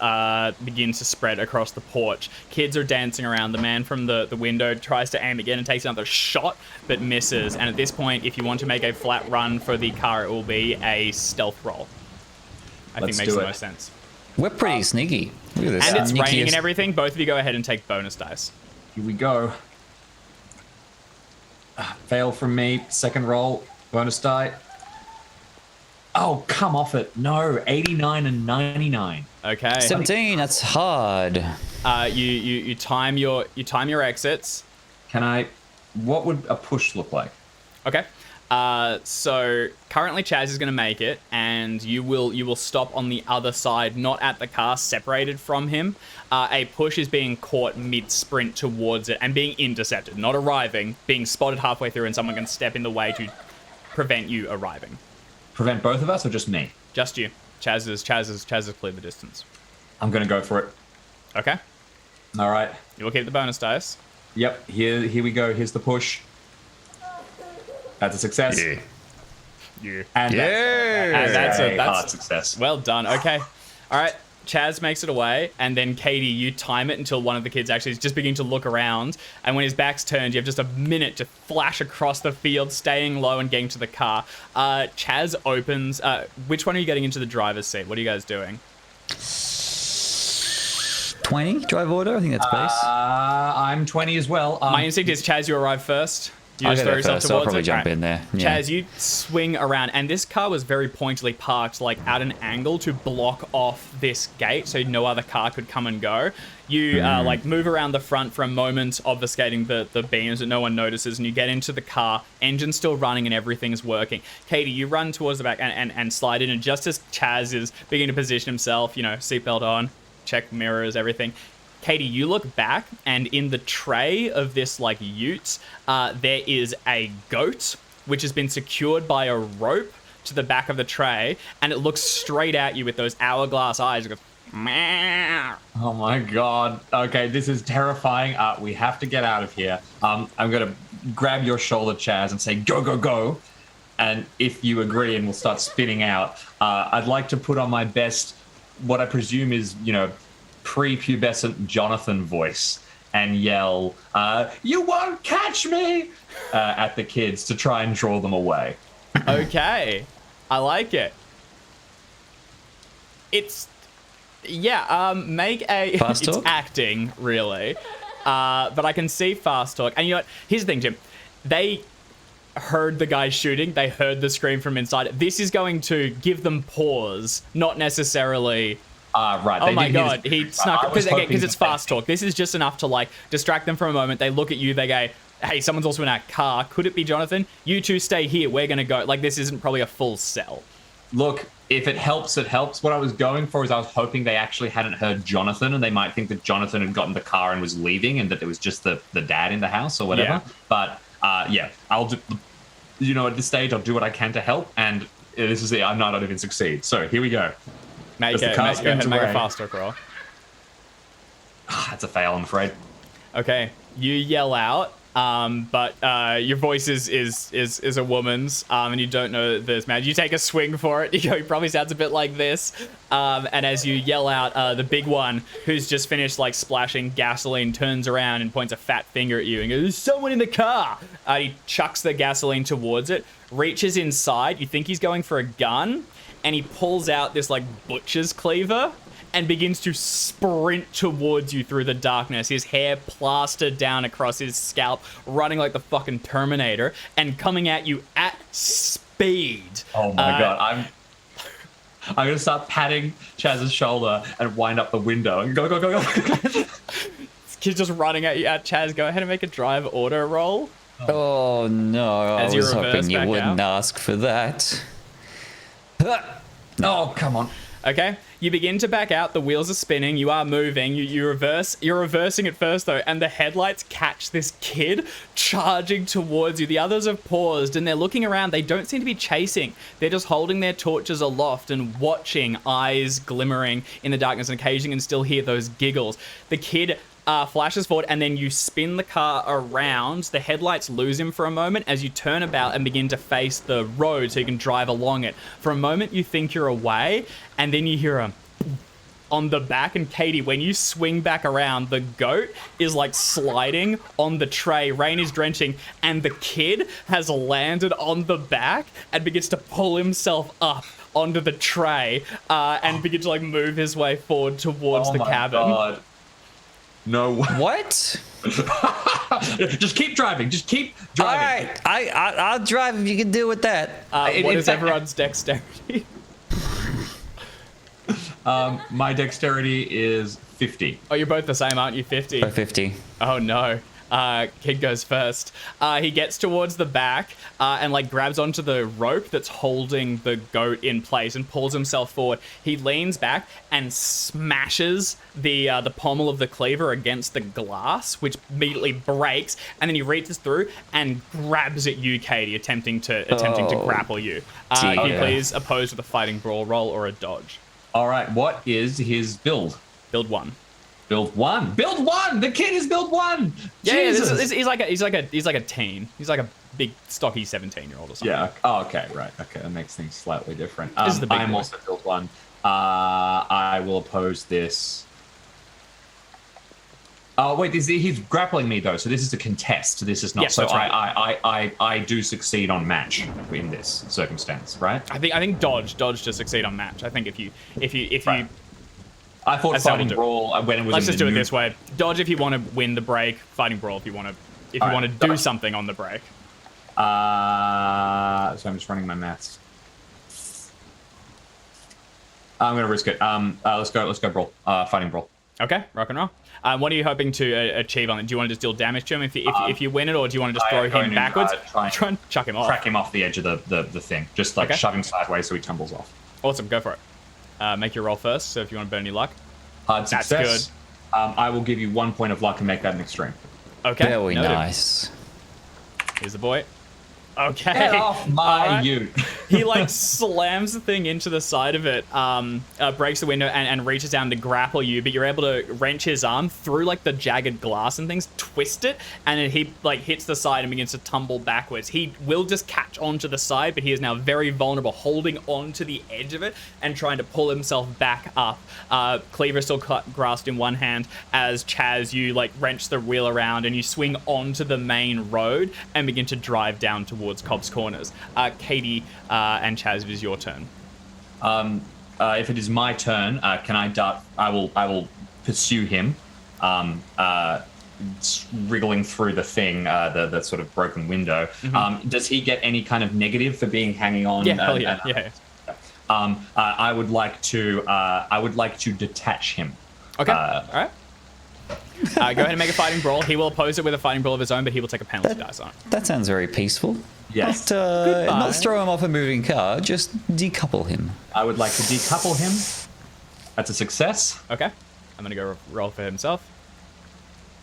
begins to spread across the porch. Kids are dancing around. The man from the window tries to aim again and takes another shot, but misses. And at this point, if you want to make a flat run for the car, it will be a stealth roll. I think makes the most sense. We're pretty sneaky. Look at this. And it's raining and everything. Both of you go ahead and take bonus dice. Here we go. Fail from me. Second roll. Bonus die. Oh, come off it. No, 89 and 99. Okay. 17, that's hard. You time your exits. What would a push look like? Okay. So currently Chaz is going to make it, and you will stop on the other side, not at the car, separated from him. A push is being caught mid-sprint towards it and being intercepted, not arriving, being spotted halfway through, and someone can step in the way to prevent you arriving. Prevent both of us or just me? Just you. Chaz has cleared the distance. I'm going to go for it. Okay. All right. You will keep the bonus dice. Yep. Here we go. Here's the push. That's a success. Yeah. And that's a hard success. Well done. Okay. All right. Chaz makes it away, and then Katie, you time it until one of the kids actually is just beginning to look around, and when his back's turned, you have just a minute to flash across the field, staying low and getting to the car. Chaz opens... which one are you getting into the driver's seat? What are you guys doing? 20 drive order? I think that's base. I'm 20 as well. My instinct is, Chaz, you arrive first. You I'll just go throw there yourself first. towards I'll probably it. jump in there. Yeah. Chaz, you swing around, and this car was very pointedly parked, like at an angle to block off this gate, so no other car could come and go. You move around the front for a moment, obfuscating the beams that no one notices, and you get into the car. Engine's still running and everything's working. Katie, you run towards the back and slide in, and just as Chaz is beginning to position himself, seatbelt on, check mirrors, everything. Katie, you look back, and in the tray of this, ute, there is a goat, which has been secured by a rope to the back of the tray, and it looks straight at you with those hourglass eyes. It goes, meow. Oh my god. Okay, this is terrifying. We have to get out of here. I'm going to grab your shoulder, Chaz, and say, go, go, go. And if you agree, and we'll start spinning out, I'd like to put on my best, what I presume is, prepubescent Jonathan voice and yell, "You won't catch me!" At the kids to try and draw them away. Okay. I like it. Make a... Fast talk? It's acting, really. But I can see fast talk. And you know what? Here's the thing, Jim. They heard the guy shooting. They heard the scream from inside. This is going to give them pause, not necessarily... Right. Oh my god, he snuck... Because it's fast talk. This is just enough to, distract them for a moment. They look at you, they go, hey, someone's also in our car. Could it be Jonathan? You two stay here. We're going to go. This isn't probably a full sell. Look, if it helps, it helps. What I was going for is I was hoping they actually hadn't heard Jonathan, and they might think that Jonathan had gotten the car and was leaving, and that it was just the dad in the house or whatever. Yeah. But, I'll do... at this stage, I'll do what I can to help, and this is it. I might not even succeed. So here we go. Go ahead and make a fast talk roll. That's a fail, I'm afraid. Okay, you yell out, but your voice is a woman's, and you don't know this man. You take a swing for it. He probably sounds a bit like this. And as you yell out, the big one, who's just finished like splashing gasoline, turns around and points a fat finger at you and goes, "There's someone in the car." He chucks the gasoline towards it, reaches inside. You think he's going for a gun, and he pulls out this like butcher's cleaver and begins to sprint towards you through the darkness, his hair plastered down across his scalp, running like the fucking Terminator, and coming at you at speed. Oh my god, I'm gonna start patting Chaz's shoulder and wind up the window and go. This kid's just running at you at Chaz. Go ahead and make a drive auto roll. Oh no, As I you was reverse hoping you back wouldn't out. ask for that. Oh, come on. Okay, you begin to back out. The wheels are spinning. You are moving. You reverse. You're reversing at first though, and the headlights catch this kid charging towards you. The others have paused and they're looking around. They don't seem to be chasing. They're just holding their torches aloft and watching, eyes glimmering in the darkness, and occasionally you can still hear those giggles. The kid flashes forward, and then you spin the car around. The headlights lose him for a moment as you turn about and begin to face the road so you can drive along it. For a moment, you think you're away, and then you hear a on the back. And Katie, when you swing back around, the goat is like sliding on the tray. Rain is drenching, and the kid has landed on the back and begins to pull himself up onto the tray and begin to like move his way forward towards the cabin. God. No. What? Just keep driving. Just keep driving. All right, I'll drive if you can deal with that. What is everyone's dexterity? My dexterity is 50. Oh, you're both the same, aren't you? 50. 50. Oh no. Kid goes first. He gets towards the back and like grabs onto the rope that's holding the goat in place and pulls himself forward. He leans back and smashes the pommel of the cleaver against the glass, which immediately breaks. And then he reaches through and grabs at you, Katie, attempting to grapple you. Can you please oppose with a fighting brawl roll or a dodge? All right. What is his build? Build 1. Build 1. Build 1. The kid is build 1. Yeah, Jesus. he's like a teen. He's like a big, stocky 17-year-old or something. Yeah. Oh, okay. Right. Okay. That makes things slightly different. This is the big I'm boy. also build 1. I will oppose this. Oh wait, he's grappling me though, so this is a contest. This is not. Yes, so that's right. I do succeed on match in this circumstance, right? I think dodge to succeed on match. I think if you Right. I thought That's how fighting we'll do it. brawl when it was. let's in just the do it new- this way. Dodge if you want to win the break. Fighting brawl if you want to All right, do dodge. something on the break. So I'm just running my maths. I'm gonna risk it. Let's go brawl. Fighting brawl. Okay, rock and roll. What are you hoping to achieve on it? Do you want to just deal damage to him if you win it, or do you want to just I throw am going him to, backwards? try and and chuck him off. Crack him off the edge of the thing, just like Okay. shove him sideways so he tumbles off. Awesome, go for it. Make your roll first. So if you want to burn any luck. Hard That's success. good. I will give you 1 point of luck and make that an extreme. Okay. Very noted. nice. Here's the boy. Okay. Get off my Alright. ute. He like slams the thing into the side of it, breaks the window and reaches down to grapple you, but you're able to wrench his arm through like the jagged glass and things, twist it, and then he like hits the side and begins to tumble backwards. He will just catch onto the side, but he is now very vulnerable, holding onto the edge of it and trying to pull himself back up. Cleaver still grasped in one hand as Chaz, you like wrench the wheel around and you swing onto the main road and begin to drive down towards Cobb's Corners. Katie and Chaz, it is your turn. If it is my turn, can I dart? I will pursue him, wriggling through the thing, the sort of broken window. Does he get any kind of negative for being hanging on? Yeah, hell yeah, yeah. I would like to detach him. Okay, all right. Go ahead and make a fighting brawl. He will oppose it with a fighting brawl of his own, but he will take a penalty dice on it. That sounds very peaceful. Yes. Not throw him off a moving car, just decouple him. I would like to decouple him. That's a success. Okay, I'm gonna go roll for himself.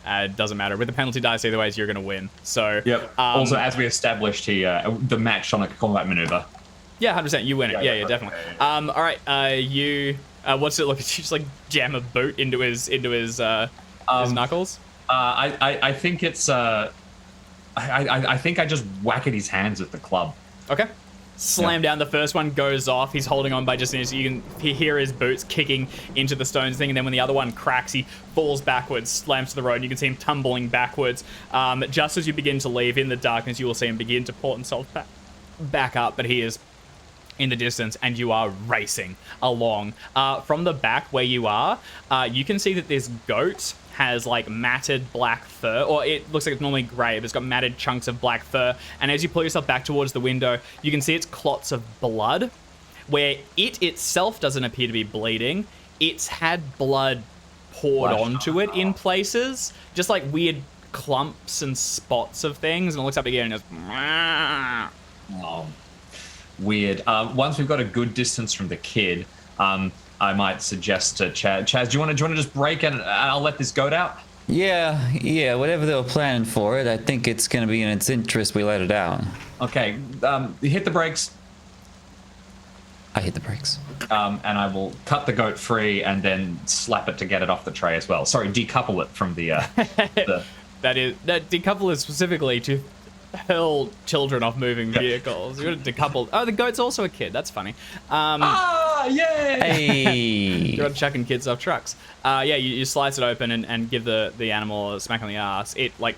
It doesn't matter. With the penalty dice, either ways, you're gonna win. So Yep. Also, as we established here, the match on a combat maneuver. Yeah, 100%. You win it. Yeah, okay, definitely. yeah. All right. You. What's it look? You just like jam a boot into his knuckles. I think it's I think I just whack at his hands with the club. Okay. Slam down. The first one goes off. He's holding on by just an inch. You can hear his boots kicking into the stones thing, and then when the other one cracks, he falls backwards, slams to the road, and you can see him tumbling backwards. Just as you begin to leave in the darkness, you will see him begin to pull himself back up, but he is in the distance, and you are racing along. From the back where you are, you can see that this goat has like matted black fur, or it looks like it's normally grey, but it's got matted chunks of black fur. And as you pull yourself back towards the window, you can see its clots of blood, where it itself doesn't appear to be bleeding. It's had blood poured onto it in places, just like weird clumps and spots of things. And it looks up again and goes, Oh, weird. Once we've got a good distance from the kid, I might suggest to Chaz, do you want to just break and I'll let this goat out? Yeah, whatever they were planning for it, I think it's going to be in its interest we let it out. Okay, hit the brakes. I hit the brakes. And I will cut the goat free and then slap it to get it off the tray as well. Sorry, decouple it from the... that decouple is specifically to hurl children off moving vehicles. You're going to decouple... Oh, the goat's also a kid. That's funny. Yay! Hey! You're chucking kids off trucks. You slice it open and give the animal a smack on the ass. It, like...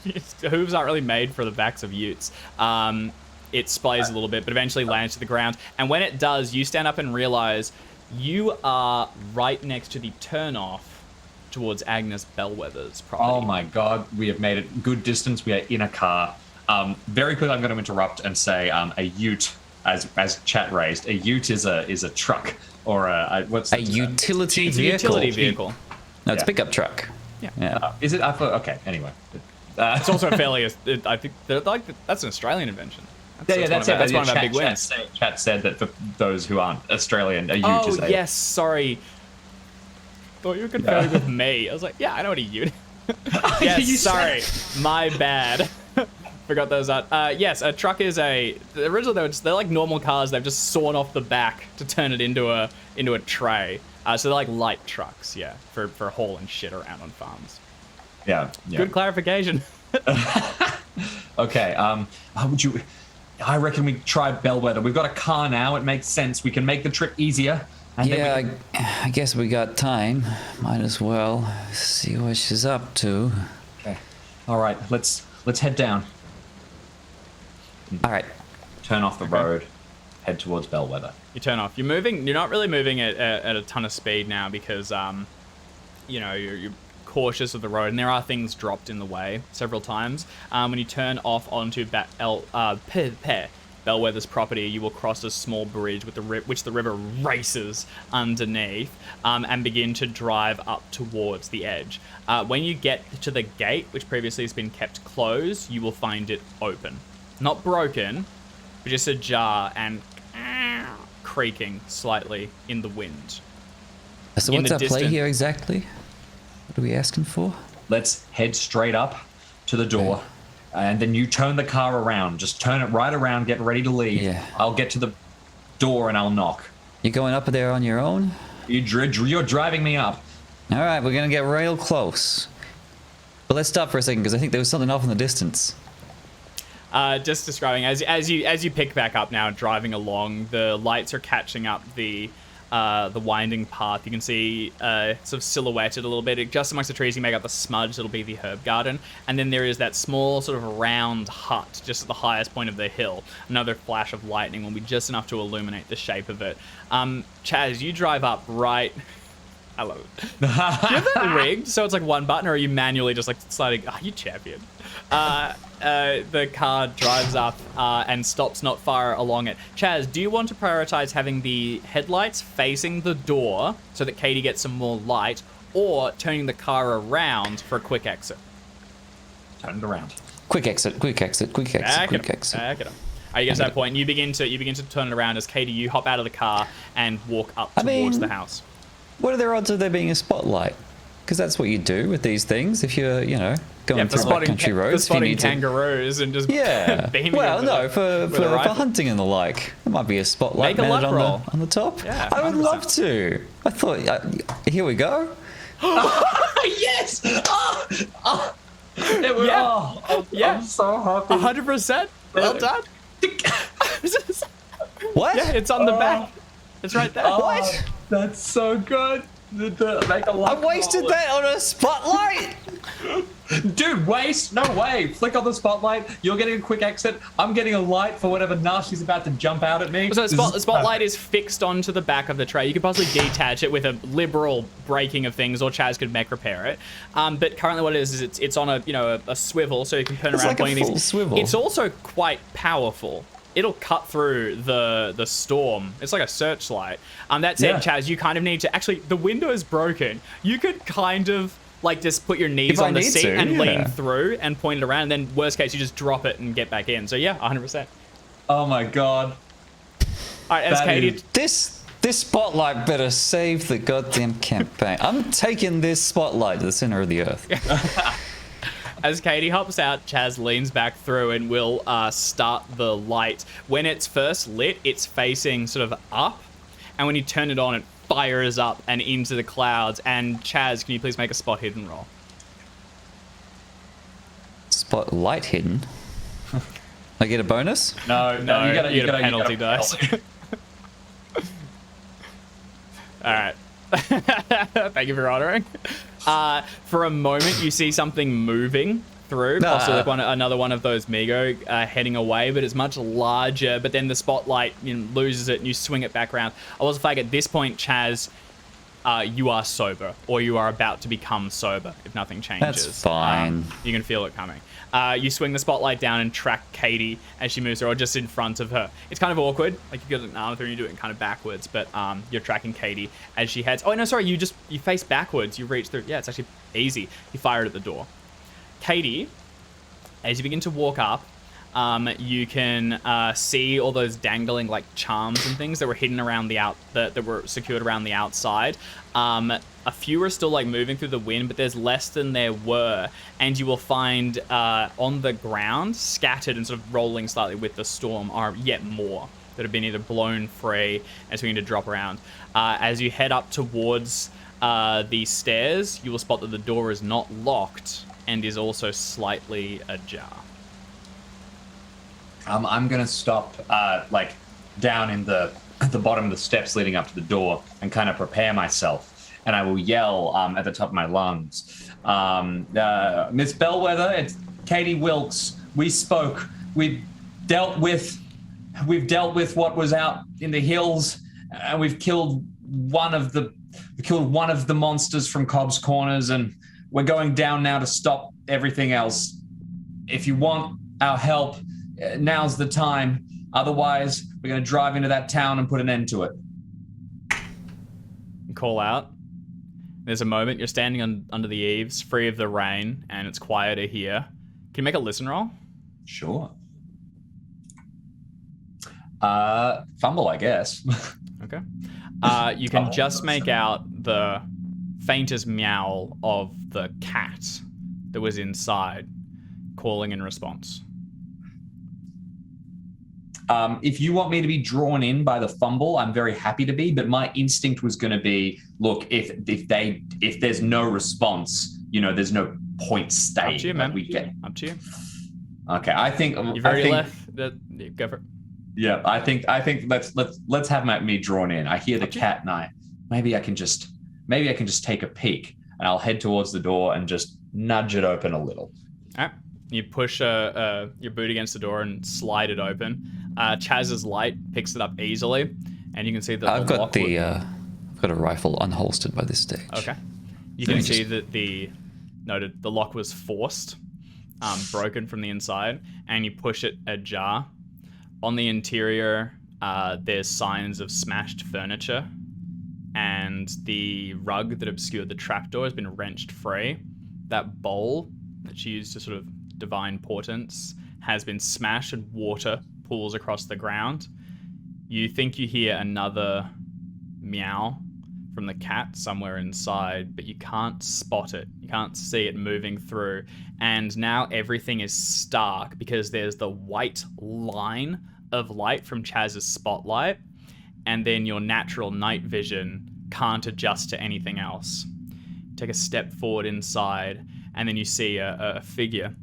Its hooves aren't really made for the backs of utes. It splays a little bit, but eventually lands to the ground. And when it does, you stand up and realize you are right next to the turnoff towards Agnes Bellweather's property. Oh my god, we have made it good distance. We are in a car. Very quickly, I'm going to interrupt and say a ute, as chat raised, a ute is a truck or what's a utility vehicle. Utility vehicle. No, it's a pickup truck. Yeah. Is it? I thought, okay. Anyway, it's also a fairly. I think that's an Australian invention. That's one of our big wins. Chat said that for those who aren't Australian, a ute is a... yes, sorry. Thought you were comparing with me. I was like, yeah, I know what a ute. Yes, sorry, my bad. Forgot those out. Yes, a truck is originally they're like normal cars. They've just sawn off the back to turn it into a tray. So they're like light trucks, yeah, for hauling shit around on farms. Yeah. Good clarification. Okay. How would you? I reckon we try Bellweather. We've got a car now. It makes sense. We can make the trip easier. And I guess we got time. Might as well see what she's up to. Okay. All right. Let's head down. All right. Turn off the road. Head towards Bellweather. You turn off. You're moving. You're not really moving at a ton of speed now because you're cautious of the road, and there are things dropped in the way several times. When you turn off onto Bellweather's property, you will cross a small bridge with which the river races underneath, and begin to drive up towards the edge. When you get to the gate, which previously has been kept closed, you will find it open. Not broken, but just ajar and creaking slightly in the wind. So what's our play here exactly? What are we asking for? Let's head straight up to the door, and then you turn the car around. Just turn it right around, get ready to leave. Yeah. I'll get to the door and I'll knock. You going up there on your own? You're driving me up. All right, we're going to get real close. But let's stop for a second, because I think there was something off in the distance. Just describing, as you pick back up now, driving along, the lights are catching up the winding path. You can see sort of silhouetted a little bit. Just amongst the trees, you make out the smudge that'll be the herb garden. And then there is that small sort of round hut just at the highest point of the hill. Another flash of lightning will be just enough to illuminate the shape of it. Chaz, you drive up right... I love it. Do you have that rigged so it's like one button, or are you manually just like sliding? Oh, you champion. The car drives up and stops not far along it. Chaz, do you want to prioritize having the headlights facing the door so that Katie gets some more light, or turning the car around for a quick exit? Turn it around. Quick exit. Back it up. You get to that point, and you begin to turn it around as Katie, you hop out of the car and walk up towards the house. What are the odds of there being a spotlight? Because that's what you do with these things. If you're, going through backcountry roads. For if you spotting need to- kangaroos and just Yeah. beaming Well, them no, with for a rifle. hunting and the like. There might be a spotlight Make a mounted luck roll. on the top. Yeah, I would 100%. love to. I thought, here we go. Yes! It was, Yeah. I'm so happy. 100%. Well done. What? Yeah, it's on the back. It's right there. What? That's so good. Make a I luck wasted roll. that on a spotlight. Dude, waste? No way. Flick on the spotlight. You're getting a quick exit. I'm getting a light for whatever nasty's about to jump out at me. So the spotlight is fixed onto the back of the tray. You could possibly detach it with a liberal breaking of things, or Chaz could mech repair it. But currently, what it is it's on a swivel, so you can turn It's around like a pointing full things. swivel. It's also quite powerful. It'll cut through the storm. It's like a searchlight. That said, Yeah. Chaz, you kind of need to actually. The window is broken. You could kind of like just put your knees If I on the need seat to, and yeah. lean through and point it around. And then worst case, you just drop it and get back in. So yeah, 100%. Oh my god. All right, as That Katie. is- This spotlight better save the goddamn campaign. I'm taking this spotlight to the center of the earth. As Katie hops out, Chaz leans back through and will start the light. When it's first lit, it's facing sort of up, and when you turn it on, it fires up and into the clouds. And Chaz, can you please make a spot hidden roll? Spotlight hidden. I get a bonus? No, No, you gotta, you get a gotta- penalty you gotta- dice. All right. Thank you for ordering. For a moment, you see something moving through, possibly like another one of those Migo heading away, but it's much larger. But then the spotlight loses it, and you swing it back around. I was flag at this point, Chaz, you are sober, or you are about to become sober if nothing changes. That's fine. You can feel it coming. You swing the spotlight down and track Katie as she moves through, or just in front of her. It's kind of awkward. Like, you got an arm through and you do it kind of backwards, but you're tracking Katie as she heads. Oh, no, sorry. You face backwards. You reach through. Yeah, it's actually easy. You fire it at the door. Katie, as you begin to walk up, you can see all those dangling like charms and things that were hidden around that were secured around the outside. A few are still like moving through the wind, but there's less than there were, and you will find on the ground, scattered and sort of rolling slightly with the storm, are yet more that have been either blown free and swinging to drop around. As you head up towards the stairs, you will spot that the door is not locked and is also slightly ajar. I'm gonna stop, like, down in the bottom of the steps leading up to the door and kind of prepare myself. And I will yell at the top of my lungs, Miss Bellweather, it's Katie Wilkes. We spoke. We've dealt with what was out in the hills, and we've killed one of the monsters from Cobb's Corners, and we're going down now to stop everything else. If you want our help, now's the time. Otherwise, we're going to drive into that town and put an end to it. Call out. There's a moment you're standing under the eaves, free of the rain, and it's quieter here. Can you make a listen roll? Sure. Fumble, I guess. Okay. You can just make out the faintest meow of the cat that was inside, calling in response. If you want me to be drawn in by the fumble, I'm very happy to be. But my instinct was going to be, look, if there's no response, there's no point staying. Up to you, man. Up to you. Okay, I think You've already left. Go for it. Yeah, I think let's have me drawn in. I hear the cat and maybe I can just take a peek, and I'll head towards the door and just nudge it open a little. All right. You push your boot against the door and slide it open. Chaz's light picks it up easily, and you can see that I've got a rifle unholstered by this stage. Okay. You can see that the lock was forced, broken from the inside, and you push it ajar. On the interior, there's signs of smashed furniture, and the rug that obscured the trapdoor has been wrenched free. That bowl that she used to sort of divine portents has been smashed, and water pools across the ground. You think you hear another meow from the cat somewhere inside, but you can't spot it. You can't see it moving through. And now everything is stark because there's the white line of light from Chaz's spotlight, and then your natural night vision can't adjust to anything else. Take a step forward inside, and then you see a figure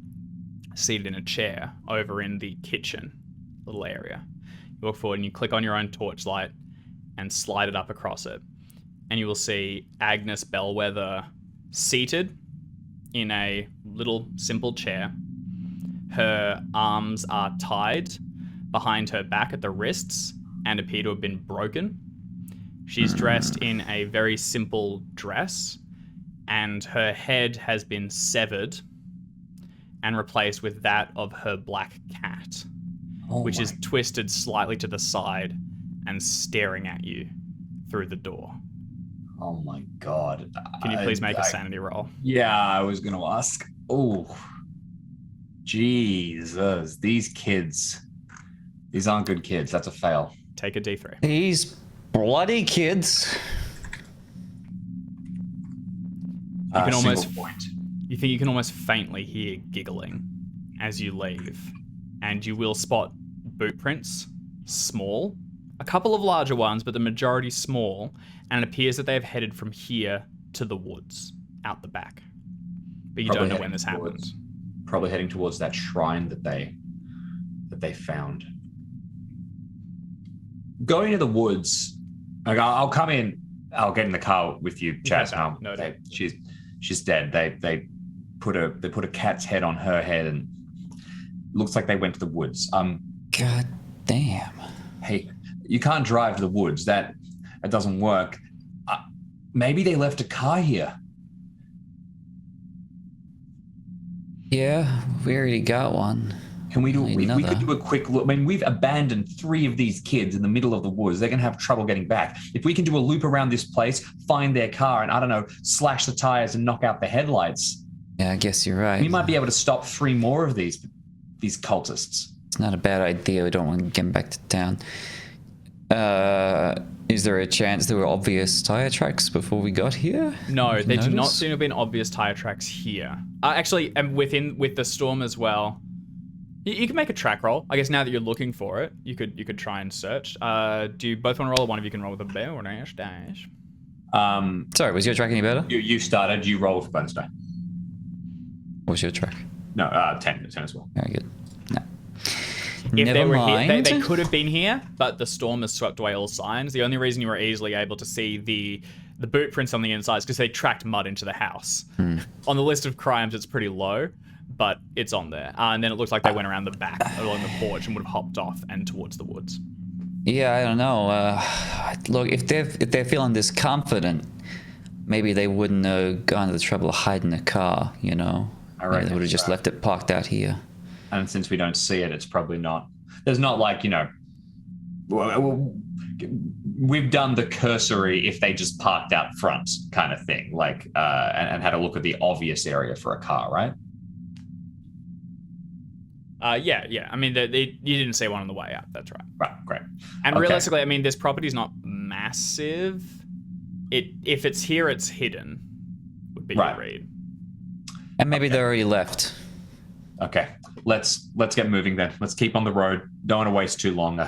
seated in a chair over in the kitchen little area. You walk forward and you click on your own torchlight and slide it up across it. And you will see Agnes Bellweather seated in a little simple chair. Her arms are tied behind her back at the wrists and appear to have been broken. She's dressed in a very simple dress, and her head has been severed and replaced with that of her black cat, which is twisted slightly to the side and staring at you through the door. Oh my god. Can you please make a sanity roll? Yeah, I was going to ask. Oh, Jesus. These kids. These aren't good kids. That's a fail. Take a d3. These bloody kids. You can almost single point. You think you can almost faintly hear giggling as you leave, and you will spot boot prints, small, a couple of larger ones, but the majority small, and it appears that they have headed from here to the woods out the back. But you don't know when this happens. Probably heading towards that shrine that they found. Going to the woods. Like, I'll come in. I'll get in the car with you, Chaz. She's dead. They put a cat's head on her head, and looks like they went to the woods. God damn. Hey, you can't drive to the woods. That doesn't work. Maybe they left a car here. Yeah, we already got one. Can we do? We could do a quick look. I mean, we've abandoned 3 of these kids in the middle of the woods. They're gonna have trouble getting back. If we can do a loop around this place, find their car, and I don't know, slash the tires and knock out the headlights. Yeah, I guess you're right. We might be able to stop 3 more of these cultists. It's not a bad idea. We don't want to get them back to town. Is there a chance there were obvious tire tracks before we got here? No, they do not seem to have been obvious tire tracks here. Actually, and with the storm as well. You can make a track roll. I guess now that you're looking for it, you could try and search. Do you both want to roll, or one of you can roll with a bear or dash? Sorry, was your track any better? You started. You rolled for bonus die. What was your track? No, 10 as well. Very good. No. If Never they were mind. here, they could have been here, but the storm has swept away all signs. The only reason you were easily able to see the boot prints on the inside is because they tracked mud into the house. On the list of crimes, it's pretty low, but it's on there. And then it looks like they went around the back along the porch and would have hopped off and towards the woods. Yeah, I don't know. Look, if they're feeling this confident, maybe they wouldn't have gone to the trouble of hiding a car, you know? I reckon They would have just left it parked out here. And since we don't see it, it's probably not. There's not like, we've done the cursory if they just parked out front kind of thing, like, and had a look at the obvious area for a car, right? Yeah. I mean, you didn't see one on the way out. That's right. Right, great. And realistically, I mean, this property's not massive. If it's here, it's hidden, would be your read. And maybe they already left. Okay, let's get moving then. Let's keep on the road. Don't want to waste too long.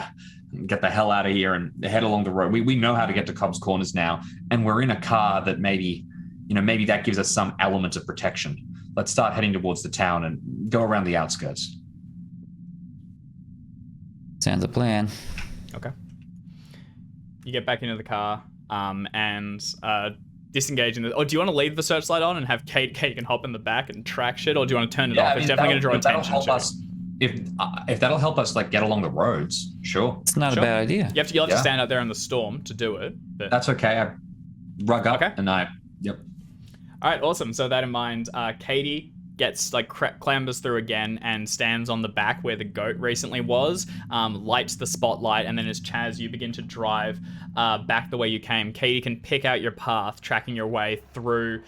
Get the hell out of here and head along the road. We know how to get to Cobb's Corners now, and we're in a car that maybe that gives us some element of protection. Let's start heading towards the town and go around the outskirts. Sounds a plan. Okay. You get back into the car and disengage. Or do you want to leave the searchlight on and have Kate can hop in the back and track shit, or do you want to turn it off? It's definitely going to draw attention to it. If that'll help us like get along the roads, sure. It's not a bad idea. You'll have to stand out there in the storm to do it. But... That's okay. I rug up and yep. All right, awesome. So that in mind, Katie gets clambers through again and stands on the back where the goat recently was, lights the spotlight, and then as Chaz, you begin to drive back the way you came. Katie can pick out your path, tracking your way through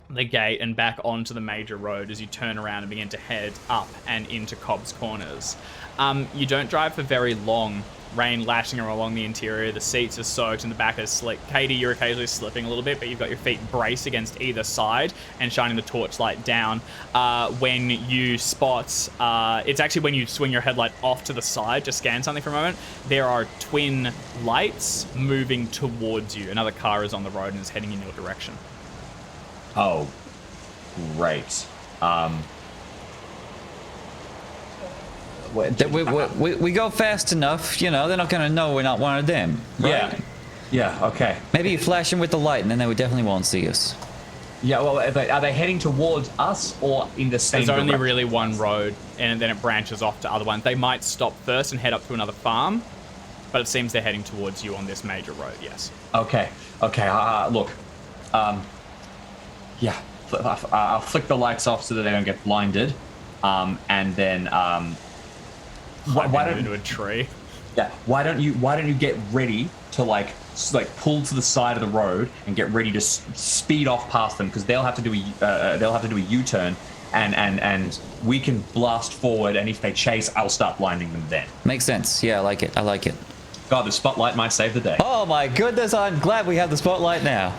the gate and back onto the major road as you turn around and begin to head up and into Cobb's Corners. You don't drive for very long. Rain lashing along the interior, the seats are soaked and the back is slick. Katie, you're occasionally slipping a little bit, but you've got your feet braced against either side and shining the torchlight down. When you spot, it's actually when you swing your headlight off to the side to scan something for a moment, there are twin lights moving towards you. Another car is on the road and is heading in your direction. Oh, great. We go fast enough, they're not going to know we're not one of them. Right? Yeah, okay. Maybe you flash them with the light and then they definitely won't see us. Yeah, well, are they heading towards us or in the same There's only direction? really one road, and then it branches off to other ones. They might stop first and head up to another farm, but it seems they're heading towards you on this major road, yes. Okay, look. Yeah, I'll flick the lights off so that they don't get blinded. And then... why don't into a tree? Yeah. Why don't you get ready to like pull to the side of the road and get ready to speed off past them, because they'll have to do a U-turn, and we can blast forward, and if they chase, I'll start blinding them then. Makes sense. Yeah, I like it. God, the spotlight might save the day. Oh my goodness, I'm glad we have the spotlight now.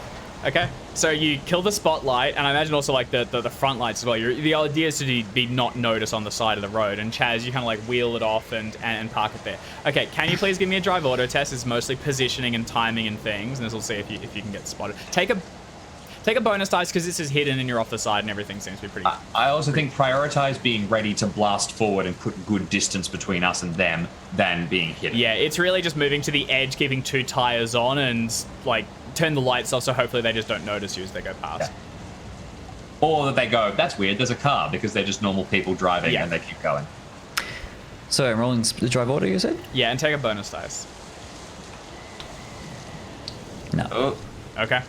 Okay, so you kill the spotlight, and I imagine also like the front lights as well. The idea is to be not noticed on the side of the road. And Chaz, you kind of like wheel it off and park it there. Okay, can you please give me a drive auto test? It's mostly positioning and timing and things, and this will see if you can get spotted. Take a bonus dice because this is hidden and you're off the side and everything seems to be pretty. I also think prioritize being ready to blast forward and put good distance between us and them than being hidden. Yeah, it's really just moving to the edge, keeping 2 tires on, and like turn the lights off so hopefully they just don't notice you as they go past. Yeah. Or that they go, that's weird, there's a car, because they're just normal people driving and they keep going. So I'm rolling the drive order, you said? Yeah, and take a bonus dice. No. Oh. Okay.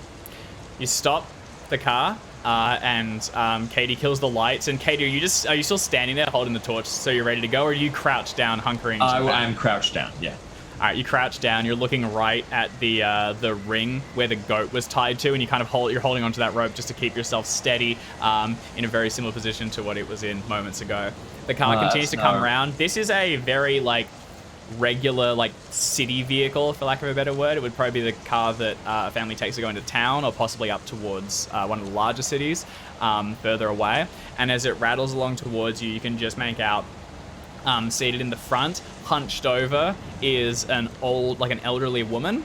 You stop the car, and Katie kills the lights. And Katie, are you still standing there holding the torch so you're ready to go, or are you crouched down, hunkering? I'm crouched down, yeah. All right, you crouch down. You're looking right at the ring where the goat was tied to, and you kind of you're holding onto that rope just to keep yourself steady, in a very similar position to what it was in moments ago. The car continues to come around. This is a very regular city vehicle, for lack of a better word. It would probably be the car that a family takes to go into town, or possibly up towards one of the larger cities further away. And as it rattles along towards you, you can just make out, seated in the front, hunched over, is an elderly woman,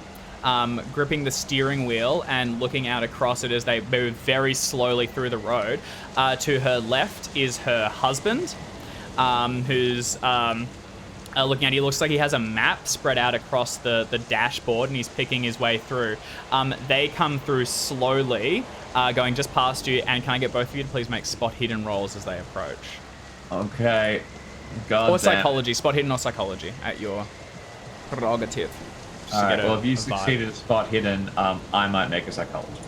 gripping the steering wheel and looking out across it as they move very slowly through the road. To her left is her husband, who's looking at you. Looks like he has a map spread out across the dashboard, and he's picking his way through. They come through slowly, going just past you, and can I get both of you to please make spot hidden rolls as they approach? Okay. God or damn. psychology, spot hidden or psychology at your prerogative. All right, well, if you succeeded at spot hidden, I might make a psychology.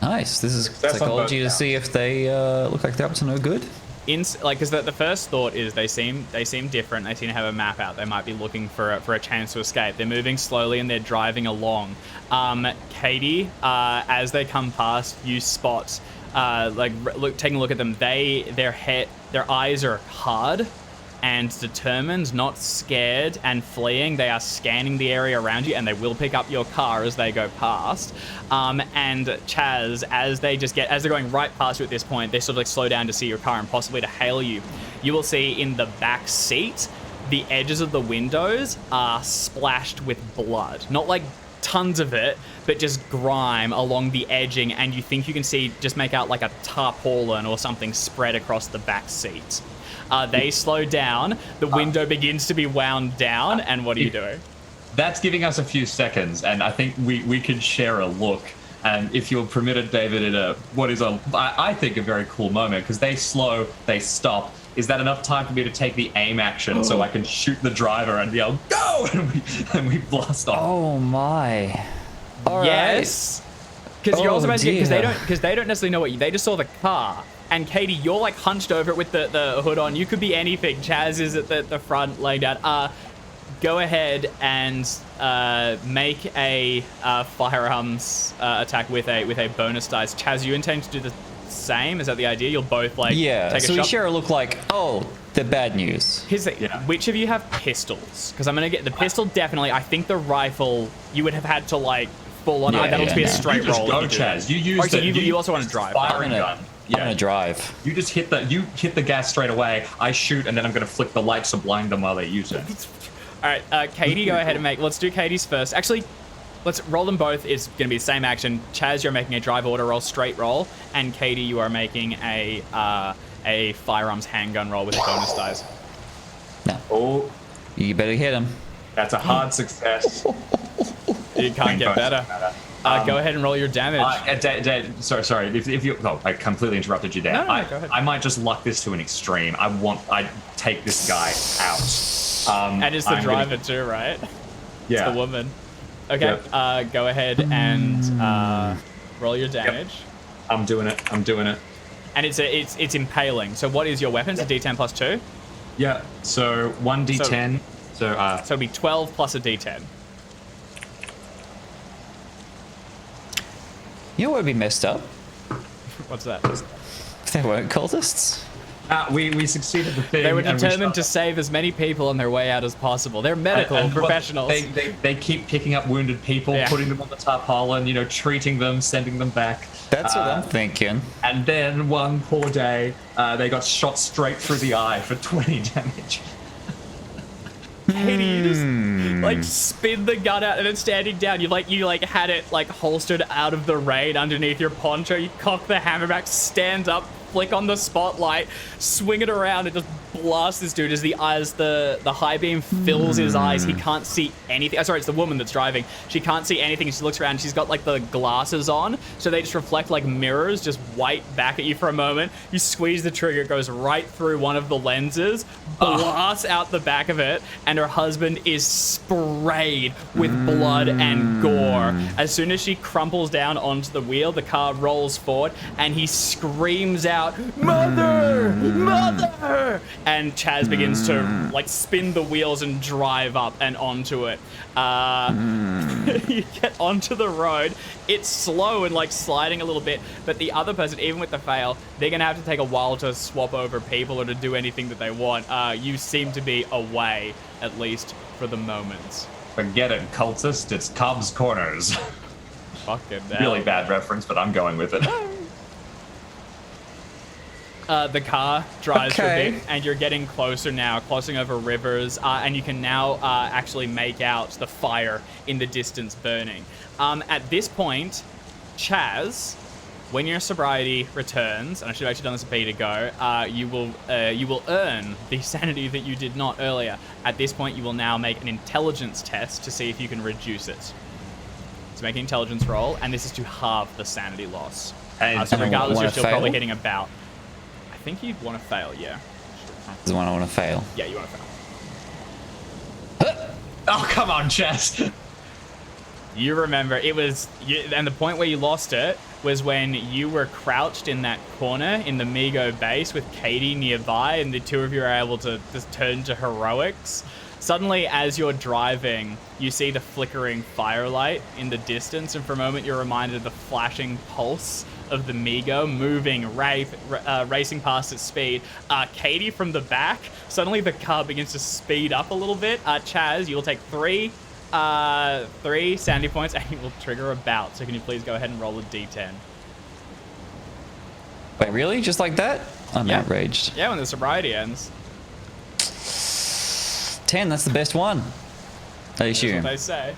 Nice. This is psychology to see if they look like they're up to no good. Because the first thought is they seem different. They seem to have a map out. They might be looking for a chance to escape. They're moving slowly and they're driving along. Katie, as they come past, you spot, taking a look at them. Their eyes are hard and determined, not scared and fleeing. They are scanning the area around you, and they will pick up your car as they go past. And Chaz, as they're going right past you at this point, they sort of slow down to see your car and possibly to hail you. You will see in the back seat, the edges of the windows are splashed with blood. Not tons of it, but just grime along the edging, and you think you can make out a tarpaulin or something spread across the back seat. They slow down, the window begins to be wound down, and what are you doing? That's giving us a few seconds, and I think we can share a look. And if you're permitted, David, in what is I think a very cool moment, because they slow, they stop. Is that enough time for me to take the aim action so I can shoot the driver and yell, go! And we blast off. Oh my. All yes. Because you're also because they don't necessarily know they just saw the car. And Katie, you're hunched over it with the hood on. You could be anything. Chaz is at the front laying down. go ahead and make a firearms attack with a bonus dice. Chaz, you intend to do the same? Is that the idea? You'll both take a so we shot? share a look like, oh, the bad news. Here's the, which of you have pistols? Because I'm going to get the pistol, definitely. I think the rifle, you would have had to, full on. That'll just be a straight roll. Go, Chaz. You use you also want to drive. Firing gun. I'm gonna drive. You just hit the gas straight away. I shoot, and then I'm gonna flick the lights to blind them while they use it. All right, Katie, go ahead and let's do Katie's first. Actually, let's roll them both. It's going to be the same action. Chaz, you're making a drive order roll, straight roll, and Katie, you are making a firearms handgun roll with a bonus dice. No. Oh, you better hit him. that's a hard success. You can't get better. Go ahead and roll your damage. Sorry. If you, I completely interrupted you there. No, go ahead. I might just luck this to an extreme. I take this guy out. And it's the driver too, right? Yeah. It's the woman. Okay. Yep. Go ahead and roll your damage. Yep. I'm doing it. And it's impaling. So what is your weapon? It's a D10 plus 2? Yeah. So 1d10. So it'll be 12 plus a D10. You know what would be messed up? What's that? If they weren't cultists. we succeeded the thing. They were determined to save as many people on their way out as possible. They're medical professionals. They keep picking up wounded people, putting them on the tarpaulin, treating them, sending them back. That's what I'm thinking. And then one poor day, they got shot straight through the eye for 20 damage. Katie, you just spin the gun out and then standing down. You had it holstered out of the rain underneath your poncho. You cock the hammer back, stand up, flick on the spotlight, swing it around, and just blast this dude as the high beam fills his eyes. He can't see anything. Oh, sorry, it's the woman that's driving. She can't see anything. She looks around. She's got the glasses on, so they just reflect like mirrors, just white back at you for a moment. You squeeze the trigger, it goes right through one of the lenses, blasts out the back of it, and her husband is sprayed with blood and gore. As soon as she crumples down onto the wheel, the car rolls forward, and he screams out, "Mother! Mother!" And Chaz begins to spin the wheels and drive up and onto it. You get onto the road. It's slow and sliding a little bit, but the other person, even with the fail, they're gonna have to take a while to swap over people or to do anything that they want. You seem to be away, at least for the moment. Forget it, cultist. It's Cobb's Corners. Fucking hell. Really bad reference, but I'm going with it. The car drives for a bit, and you're getting closer now, crossing over rivers, and you can now actually make out the fire in the distance burning. At this point, Chaz, when your sobriety returns, and I should have actually done this a beat ago, you will earn the sanity that you did not earlier. At this point, you will now make an intelligence test to see if you can reduce it. So make an intelligence roll, and this is to halve the sanity loss. So regardless, you're still probably hitting about... I think you'd want to fail, yeah. Is the one I want to fail. Yeah, you want to fail. Oh, come on, Chaz. You remember, and the point where you lost it was when you were crouched in that corner in the Migo base with Katie nearby, and the two of you are able to just turn to heroics. Suddenly, as you're driving, you see the flickering firelight in the distance, and for a moment you're reminded of the flashing pulse of the Migo moving, racing past its speed. Katie from the back, suddenly the car begins to speed up a little bit. Chaz, you will take three sanity points, and you will trigger a bout. So can you please go ahead and roll a d10? Wait, really? Just like that? I'm outraged. Yeah, when the sobriety ends. 10, that's the best one. I assume. That's what they say.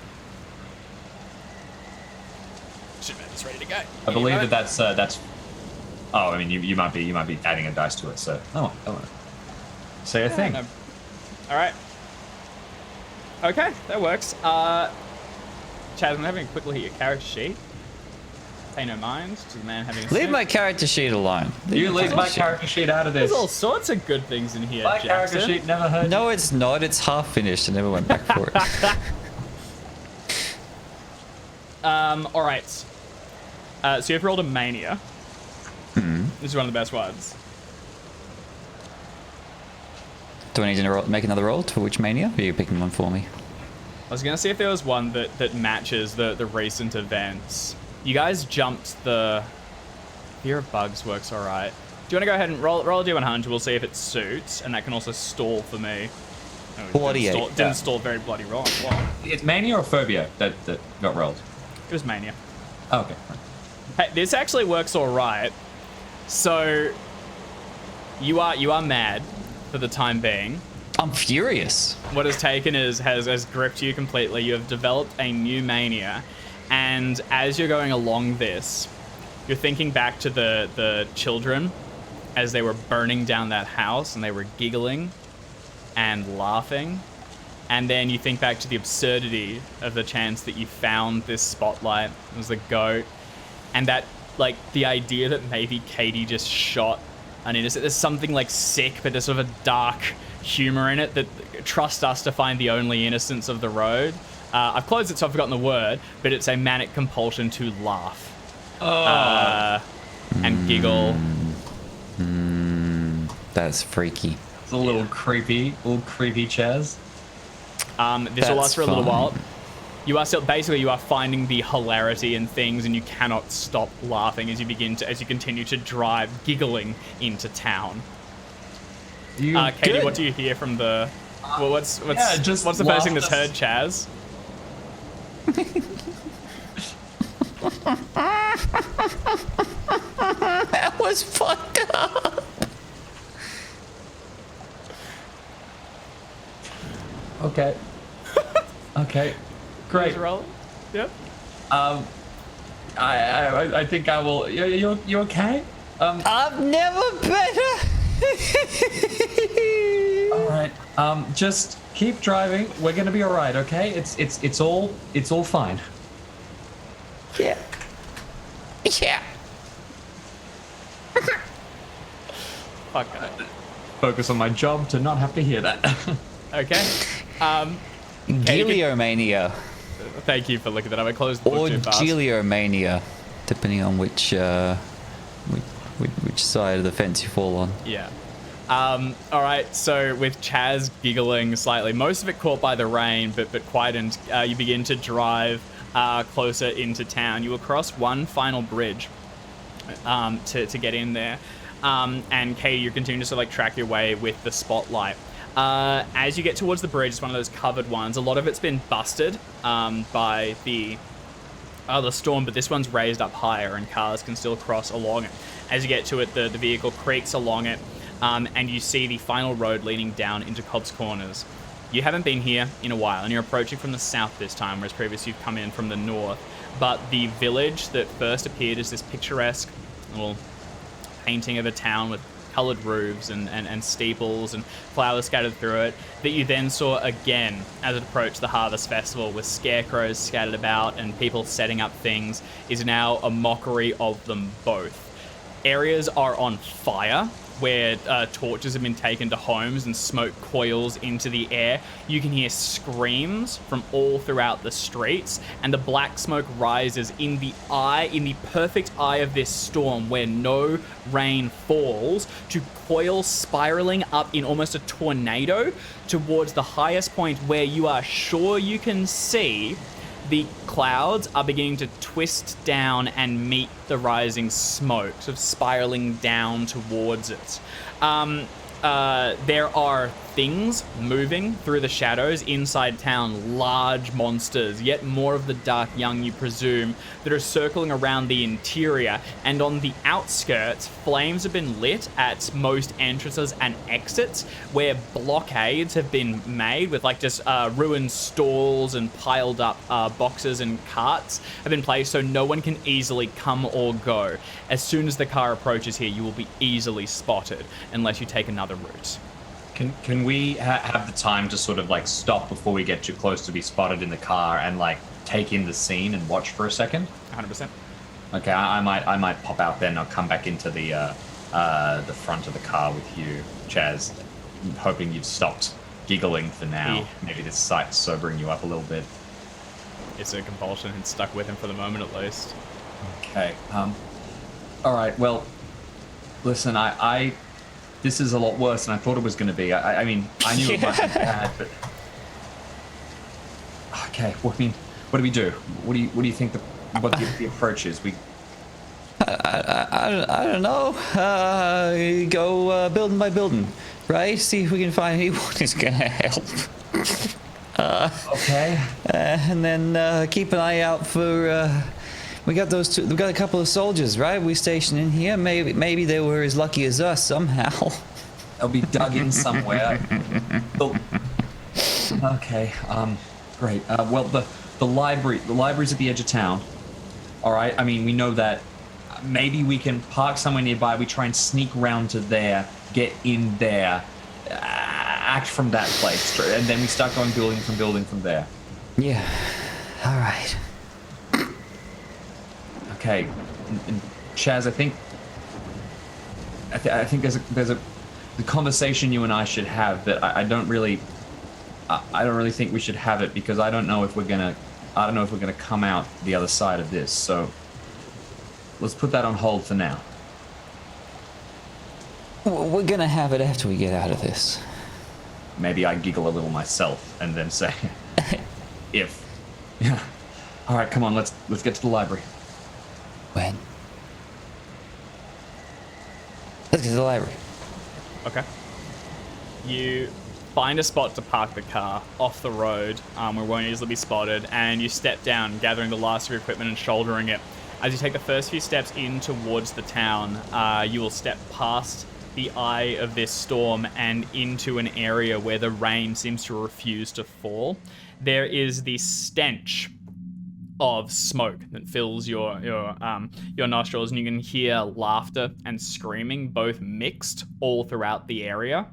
Should have this ready to go. I believe that's. Oh, I mean, you might be adding a dice to it. So, say a thing. No. All right. Okay, that works. Chaz, I'm having a quick look at your character sheet. Pay no mind to the man having a Leave my character sheet alone. You leave my character sheet out of this. There's all sorts of good things in here, My Jackson. character sheet never heard. No, it's not. It's half finished. I never went back for it. All right. So you've rolled a mania. This is one of the best ones. Do I need to make another roll for which mania? Or are you picking one for me? I was going to see if there was one that matches the recent events. You guys jumped the... Fear of bugs works all right. Do you want to go ahead and roll a D100? We'll see if it suits, and that can also stall for me. Oh, Bloody didn't stall very bloody wrong. Wow. It's mania or phobia that got rolled? It was mania. Oh, okay. Hey, this actually works all right. So you are mad for the time being. I'm furious. What has taken has gripped you completely. You have developed a new mania, and as you're going along this, you're thinking back to the children as they were burning down that house and they were giggling and laughing. And then you think back to the absurdity of the chance that you found this spotlight. It was a goat. And that, like, the idea that maybe Katie just shot an innocent. There's something, like, sick, but there's sort of a dark humor in it that trust us to find the only innocence of the road. I've closed it, so I've forgotten the word, but it's a manic compulsion to laugh. And giggle. That's freaky. It's a little creepy, Chaz. This will last for a little while. You are still basically you are finding the hilarity in things, and you cannot stop laughing as you continue to drive, giggling into town. Katie, what do you hear from the? Well, what's the first thing that's heard, Chaz? That was fucked up. Okay. Okay. Great. Roll. Yep. I think I will. You okay? I've never better. All right. Just keep driving. We're gonna be all right. Okay. It's all fine. Yeah. Yeah. Fuck. Focus on my job to not have to hear that. Okay. Giliomania. Thank you for looking that up. I closed the book Or too fast. Giliomania, depending on which side of the fence you fall on. Yeah. All right. So with Chaz giggling slightly, most of it caught by the rain, but quietened, you begin to drive closer into town. You will cross one final bridge to get in there. And Katie, you're continuing to sort of like track your way with the spotlight. As you get towards the bridge, it's one of those covered ones. A lot of it's been busted by the storm, but this one's raised up higher and cars can still cross along it. As you get to it, the vehicle creaks along it, and you see the final road leading down into Cobb's Corners. You haven't been here in a while, and you're approaching from the south this time, whereas previously you've come in from the north. But the village that first appeared as this picturesque little painting of a town with coloured roofs and steeples and flowers scattered through it, that you then saw again as it approached the Harvest Festival with scarecrows scattered about and people setting up things, is now a mockery of them both. Areas are on fire, where torches have been taken to homes and smoke coils into the air. You can hear screams from all throughout the streets, and the black smoke rises in the perfect eye of this storm where no rain falls, to coil spiraling up in almost a tornado towards the highest point where you are sure you can see the clouds are beginning to twist down and meet the rising smoke, sort of spiraling down towards it. There are things moving through the shadows inside town, large monsters, yet more of the dark young, you presume, that are circling around the interior. And on the outskirts, flames have been lit at most entrances and exits, where blockades have been made with like just ruined stalls and piled up boxes and carts have been placed so no one can easily come or go. As soon as the car approaches here, you will be easily spotted unless you take another route. Can we have the time to sort of like stop before we get too close to be spotted in the car and like take in the scene and watch for a second? 100%. Okay, I might pop out then. I'll come back into the front of the car with you, Chaz, hoping you've stopped giggling for now. Yeah. Maybe this sight's sobering you up a little bit. It's a compulsion and stuck with him for the moment at least. Okay. All right. Well, listen, this is a lot worse than I thought it was going to be. I mean, I knew it might be bad, but okay. What do we do? What do you think what the approach is? I don't know. Go building by building, right? See if we can find anyone who's gonna help. Okay. And then keep an eye out for. We got those two. We got a couple of soldiers, right? We stationed in here. Maybe they were as lucky as us somehow. They'll be dug in somewhere. Okay. Great. Well, the library's at the edge of town. All right. I mean, we know that. Maybe we can park somewhere nearby. We try and sneak round to there, get in there, act from that place, and then we start going building from there. Yeah. All right. Okay. And Chaz, I think there's the conversation you and I should have that I don't really think we should have it because I don't know if we're gonna come out the other side of this. So let's put that on hold for now. We're gonna have it after we get out of this. Maybe I giggle a little myself and then say, if. Yeah. All right, come on, let's get to the library. When? Let's get to the library. Okay. You find a spot to park the car off the road where it won't easily be spotted, and you step down, gathering the last of your equipment and shouldering it. As you take the first few steps in towards the town, you will step past the eye of this storm and into an area where the rain seems to refuse to fall. There is the stench of smoke that fills your nostrils, and you can hear laughter and screaming, both mixed all throughout the area.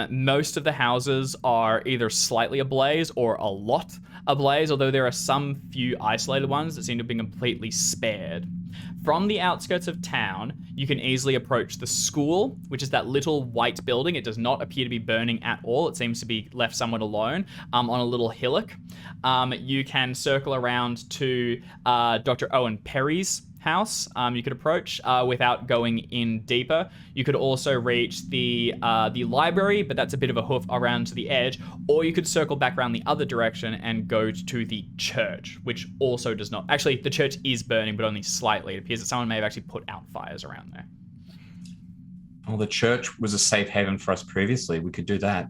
Most of the houses are either slightly ablaze or a lot ablaze, although there are some few isolated ones that seem to have been completely spared. From the outskirts of town, you can easily approach the school, which is that little white building. It does not appear to be burning at all. It seems to be left somewhat alone on a little hillock. You can circle around to Dr. Owen Perry's house. You could approach without going in deeper. You could also reach the library, but that's a bit of a hoof around to the edge. Or you could circle back around the other direction and go to the church, which also does not... Actually, the church is burning, but only slightly. It appears that someone may have actually put out fires around there. Well, the church was a safe haven for us previously. We could do that.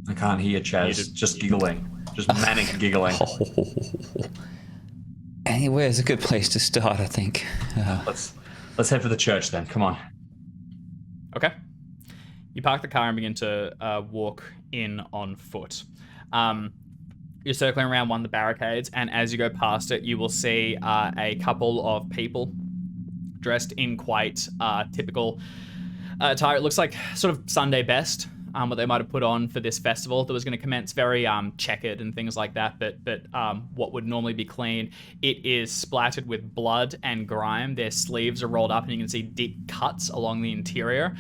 I can't hear Chaz. Just giggling. Just manic giggling. Anywhere is a good place to start, I think. Let's head for the church then. Come on. Okay. You park the car and begin to walk in on foot. You're circling around one of the barricades, and as you go past it, you will see a couple of people dressed in quite typical attire. It looks like sort of Sunday best. What they might have put on for this festival that was going to commence, very checkered and things like that, but what would normally be clean, it is splattered with blood and grime. Their sleeves are rolled up and you can see deep cuts along the interior.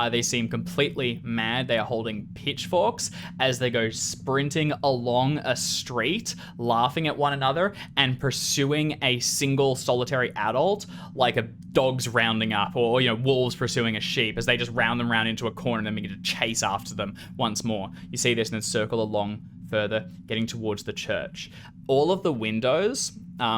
They seem completely mad. They are holding pitchforks as they go sprinting along a street, laughing at one another and pursuing a single solitary adult like a dog's rounding up, or wolves pursuing a sheep, as they just round them round into a corner and then begin to chase after them once more. You see this and then circle along further, getting towards the church. All of the windows,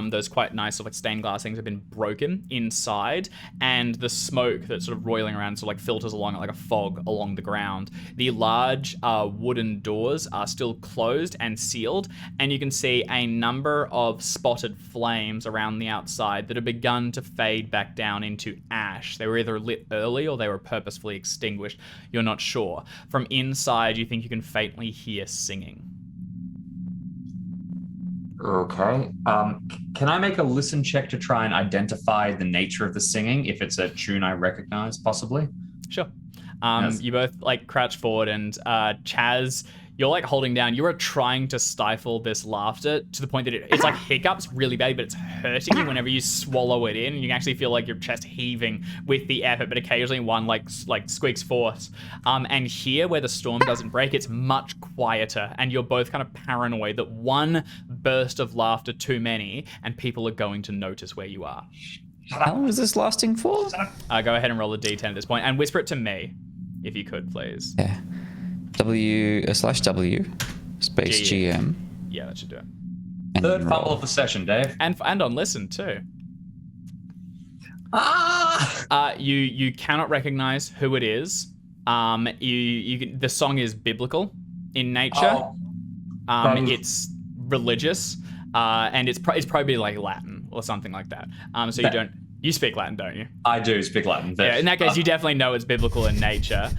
those quite nice sort of like stained glass things, have been broken inside, and the smoke that's sort of roiling around sort of like filters along it like a fog along the ground. The large wooden doors are still closed and sealed, and you can see a number of spotted flames around the outside that have begun to fade back down into ash. They were either lit early or they were purposefully extinguished. You're not sure. From inside, you think you can faintly hear singing. Okay. Can I make a listen check to try and identify the nature of the singing, if it's a tune I recognize, possibly? Sure. Yes. You both crouch forward, and Chaz, you're holding down. You are trying to stifle this laughter to the point that it's like hiccups really bad, but it's hurting you whenever you swallow it in. And you can actually feel like your chest heaving with the effort, but occasionally one squeaks forth. And here, where the storm doesn't break, it's much quieter, and you're both kind of paranoid that one burst of laughter too many, and people are going to notice where you are. How long is this lasting for? Go ahead and roll a d10 at this point, and whisper it to me, if you could, please. Yeah. W/W space GM. Yeah, that should do it. And Third roll. fumble of the session, Dave. And on listen too. Ah! You cannot recognize who it is. The song is biblical in nature. It's religious, and it's probably like Latin or something like that. So you speak Latin, don't you? I do speak Latin. But, Yeah, in that case, you definitely know it's biblical in nature.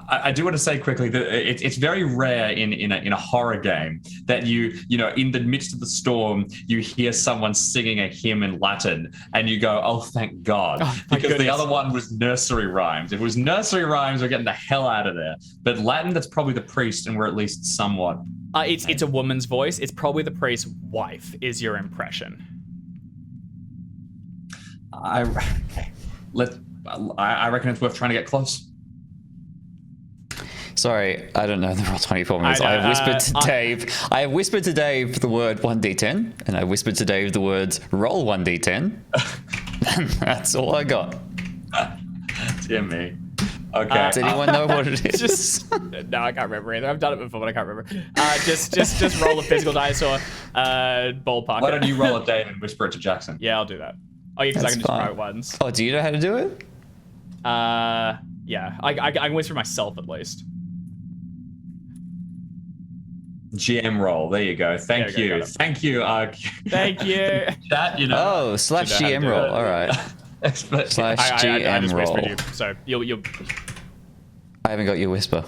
I do want to say quickly that it's very rare in a horror game that you in the midst of the storm you hear someone singing a hymn in Latin and you go, oh thank God, because the other one was nursery rhymes. If it was nursery rhymes, we're getting the hell out of there. But Latin, that's probably the priest, and we're at least somewhat. It's a woman's voice. It's probably the priest's wife. Is your impression? I reckon it's worth trying to get close. Sorry, I don't know the Roll20 formulas. I know, I have whispered to Dave the word 1d10, and I whispered to Dave the words roll 1d10. That's all I got. Dear me. Okay. Does anyone know what it is? No, I can't remember either. I've done it before, but I can't remember. Just roll a physical dice or ballpark. Why don't you roll it, Dave, and whisper it to Jackson? Yeah, I'll do that. Oh, yeah, because I can just write ones. Oh, do you know how to do it? Yeah, I can whisper myself at least. GM roll. There you go. Thank you. Thank you. Chat, Oh, slash GM roll. All right. Slash GM I just roll. whispered you, so you'll. I haven't got your whisper.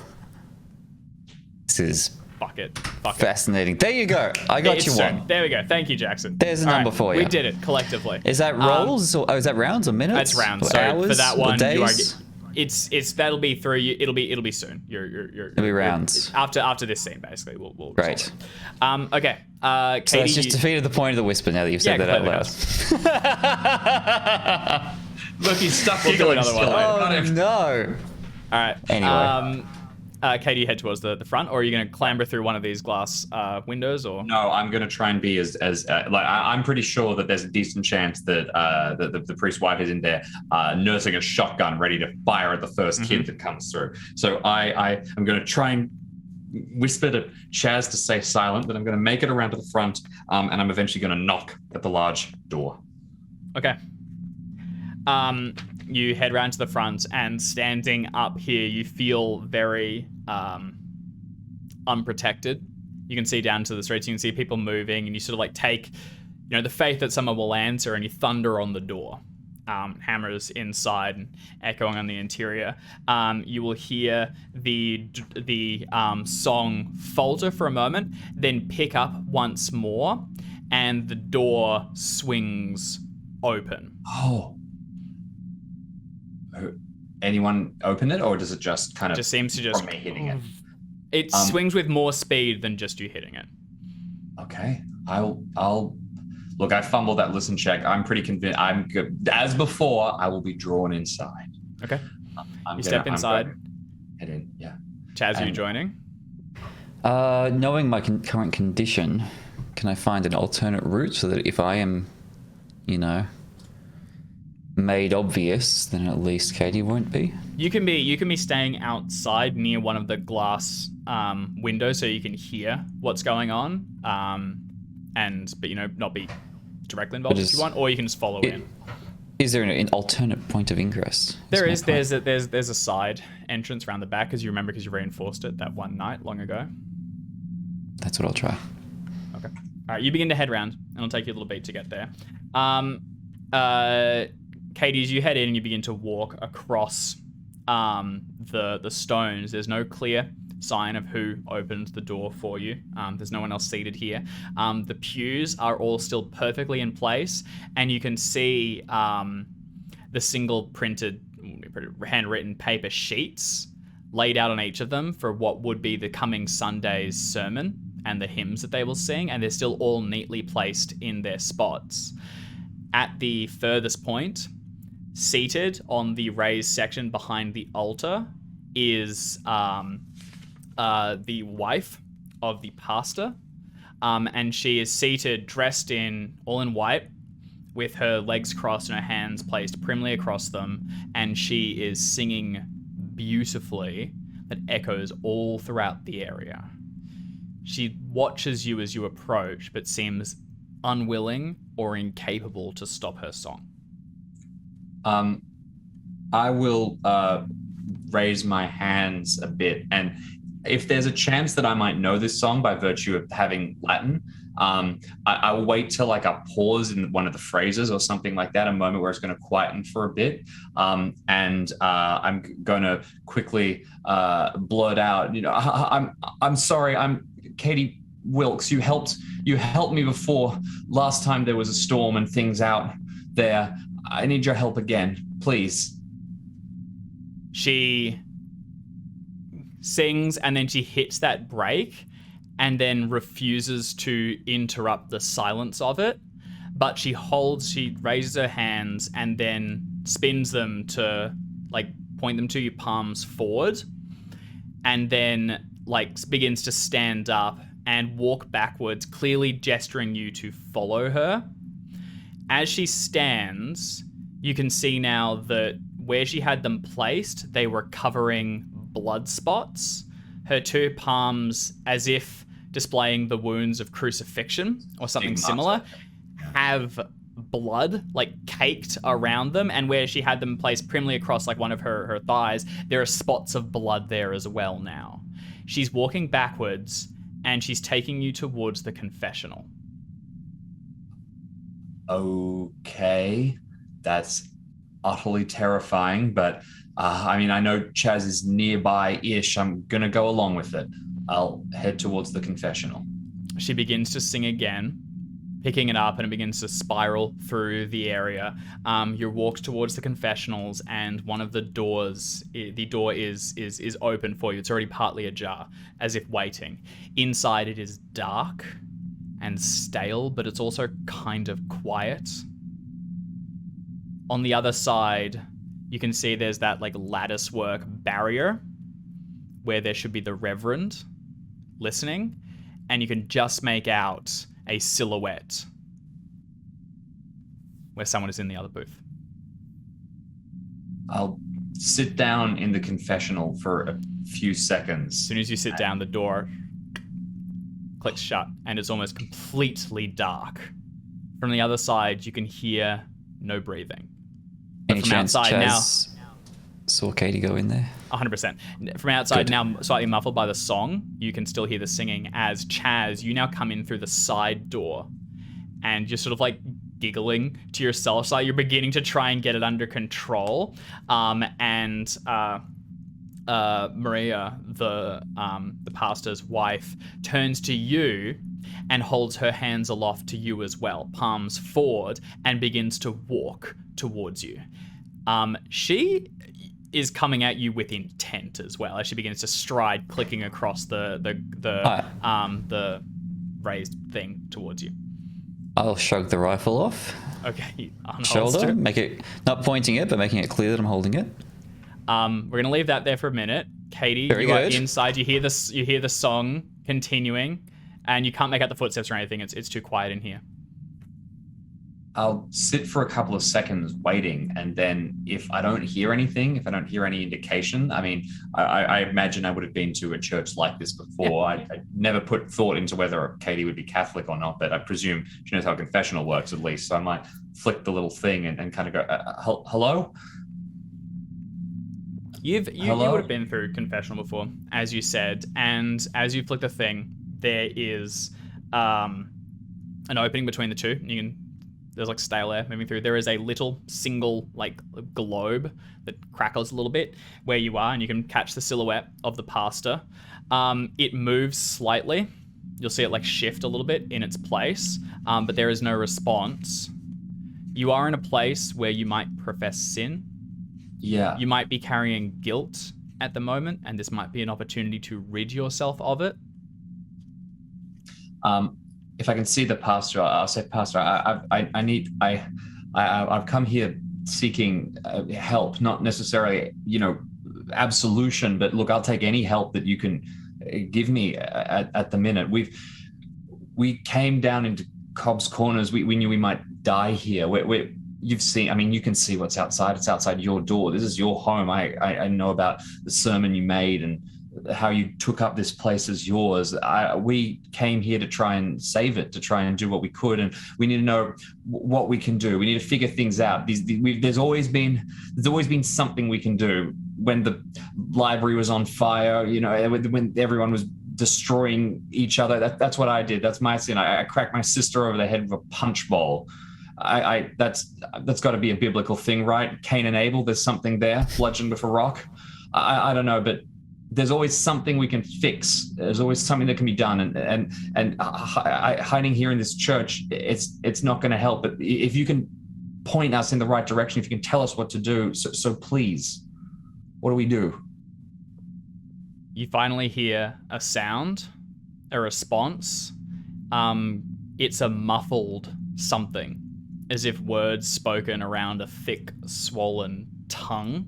This is Fuck it. fascinating. There you go. I got you one. There we go. Thank you, Jackson. There's a number for you. We did it collectively. Is that rolls or is that rounds or minutes? That's rounds. Or So hours for that or one, days? it's that'll be through you. It'll be soon. It'll be rounds. After this scene, basically. We'll Great. resolve it. Okay. Katie, So that's just defeated the point of the whisper now that you've said that out loud. Look, he's stuck. We'll do another one. Oh no. All right. Anyway. Katie, you head towards the front, or are you going to clamber through one of these glass windows? Or No, I'm going to try and be as I'm pretty sure that there's a decent chance that the priest's wife is in there nursing a shotgun, ready to fire at the first kid that comes through. So I'm going to try and whisper to Chaz to stay silent, but I'm going to make it around to the front, and I'm eventually going to knock at the large door. Okay. You head round to the front, and standing up here, you feel very unprotected. You can see down to the streets, you can see people moving, and you sort of like take, the faith that someone will answer, and you thunder on the door. Hammers inside and echoing on the interior. You will hear the song falter for a moment, then pick up once more, and the door swings open. Oh. Anyone open it, or does it just kind of just seems to just from me hitting it? It swings with more speed than just you hitting it. Okay, I'll look. I fumbled that listen check. I'm pretty convinced. I'm good. As before, I will be drawn inside. Okay. You step inside. Head in. Yeah. Chaz, are you joining? Knowing my current condition, can I find an alternate route so that if I am, made obvious, then at least Katie won't be? You can be staying outside near one of the glass windows so you can hear what's going on, but not be directly involved if you want, or you can just follow in. Is there an alternate point of ingress? There's a side entrance around the back, as you remember, because you reinforced it that one night long ago. That's what I'll try. Okay. All right, you begin to head round, and it'll take you a little bit to get there. Katie, as you head in and you begin to walk across the stones, there's no clear sign of who opened the door for you. There's no one else seated here. The pews are all still perfectly in place, and you can see the single printed, handwritten paper sheets laid out on each of them for what would be the coming Sunday's sermon and the hymns that they will sing, and they're still all neatly placed in their spots. At the furthest point, seated on the raised section behind the altar, is the wife of the pastor, and she is seated, dressed all in white, with her legs crossed and her hands placed primly across them, and she is singing beautifully that echoes all throughout the area. She watches you as you approach, but seems unwilling or incapable to stop her song. I will raise my hands a bit, and if there's a chance that I might know this song by virtue of having Latin, I'll wait till like a pause in one of the phrases or something like that, a moment where it's going to quieten for a bit, and I'm going to quickly blurt out, I'm sorry, I'm Katie Wilkes. You helped me before. Last time there was a storm and things out there. I need your help again, please. She sings and then she hits that break and then refuses to interrupt the silence of it. But she raises her hands and then spins them to like point them to your palms forward, and then like begins to stand up and walk backwards, clearly gesturing you to follow her. As she stands, you can see now that where she had them placed, they were covering blood spots. Her two palms, as if displaying the wounds of crucifixion or something similar, have blood like caked around them, and where she had them placed primly across like one of her thighs, there are spots of blood there as well now. She's walking backwards and she's taking you towards the confessional. Okay, that's utterly terrifying, but I know Chaz is nearby-ish. I'm gonna go along with it. I'll head towards the confessional. She begins to sing again, picking it up, and it begins to spiral through the area. You walk towards the confessionals, and one of the doors, the door is open for you. It's already partly ajar, as if waiting. Inside it is dark and stale, but it's also kind of quiet. On the other side, you can see there's that like lattice work barrier where there should be the Reverend listening, and you can just make out a silhouette where someone is in the other booth. I'll sit down in the confessional for a few seconds. As soon as you sit down, the door clicks shut and it's almost completely dark. From the other side, you can hear no breathing. But Any from chance outside Chaz saw Katie go in there? 100%. From outside, Good. now slightly muffled by the song, you can still hear the singing as Chaz, you now come in through the side door and you're sort of like giggling to yourself. So you're beginning to try and get it under control. And Maria, the pastor's wife, turns to you and holds her hands aloft to you as well, palms forward, and begins to walk towards you. She is coming at you with intent as well as she begins to stride, clicking across the raised thing towards you. I'll shrug the rifle off. Okay, Shoulder, make it not pointing it, but making it clear that I'm holding it. We're gonna leave that there for a minute. Katie, Very you are good. inside. You hear this. You hear the song continuing, and you can't make out the footsteps or anything. It's too quiet in here. I'll sit for a couple of seconds waiting, and then if I don't hear anything, if I don't hear any indication, I imagine I would have been to a church like this before. Yeah. I never put thought into whether Katie would be Catholic or not, but I presume she knows how a confessional works at least. So I might flick the little thing and kind of go, hello? You would have been through confessional before, as you said, and as you flick the thing, there is an opening between the two. There's like stale air moving through. There is a little single like globe that crackles a little bit where you are, and you can catch the silhouette of the pastor. It moves slightly. You'll see it like shift a little bit in its place, but there is no response. You are in a place where you might profess sin. Yeah. You might be carrying guilt at the moment, and this might be an opportunity to rid yourself of it. If I can see the pastor, I'll say, Pastor, I've come here seeking help, not necessarily, absolution, but look, I'll take any help that you can give me at the minute. We came down into Cobb's Corners. We knew we might die here. You've seen, I mean, you can see what's outside. It's outside your door. This is your home. I know about the sermon you made and how you took up this place as yours. We came here to try and save it, to try and do what we could, and we need to know what we can do. We need to figure things out. There's always been something we can do. When the library was on fire, when everyone was destroying each other, that's what I did. That's my sin. I cracked my sister over the head with a punch bowl. That's got to be a biblical thing, right? Cain and Abel, there's something there, bludgeoned with a rock. I don't know, but there's always something we can fix. There's always something that can be done, and hiding here in this church, it's not going to help. But if you can point us in the right direction, if you can tell us what to do, so please, what do we do? You finally hear a sound, a response. It's a muffled something, as if words spoken around a thick, swollen tongue.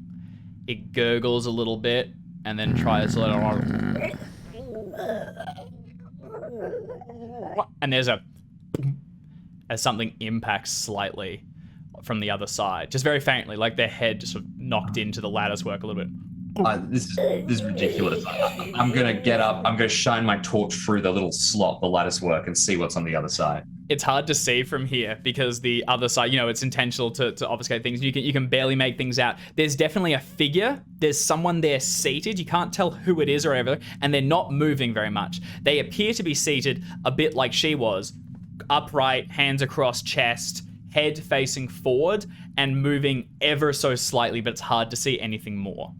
It gurgles a little bit and then tries to and there's as something impacts slightly from the other side, just very faintly, like their head just sort of knocked into the lattice work a little bit. This is ridiculous. I'm gonna get up. I'm gonna shine my torch through the little slot, the lattice work, and see what's on the other side. It's hard to see from here because the other side, it's intentional to obfuscate things. You can barely make things out. There's definitely a figure. There's someone there seated. You can't tell who it is or whatever, and they're not moving very much. They appear to be seated a bit like she was, upright, hands across chest, head facing forward, and moving ever so slightly, but it's hard to see anything more.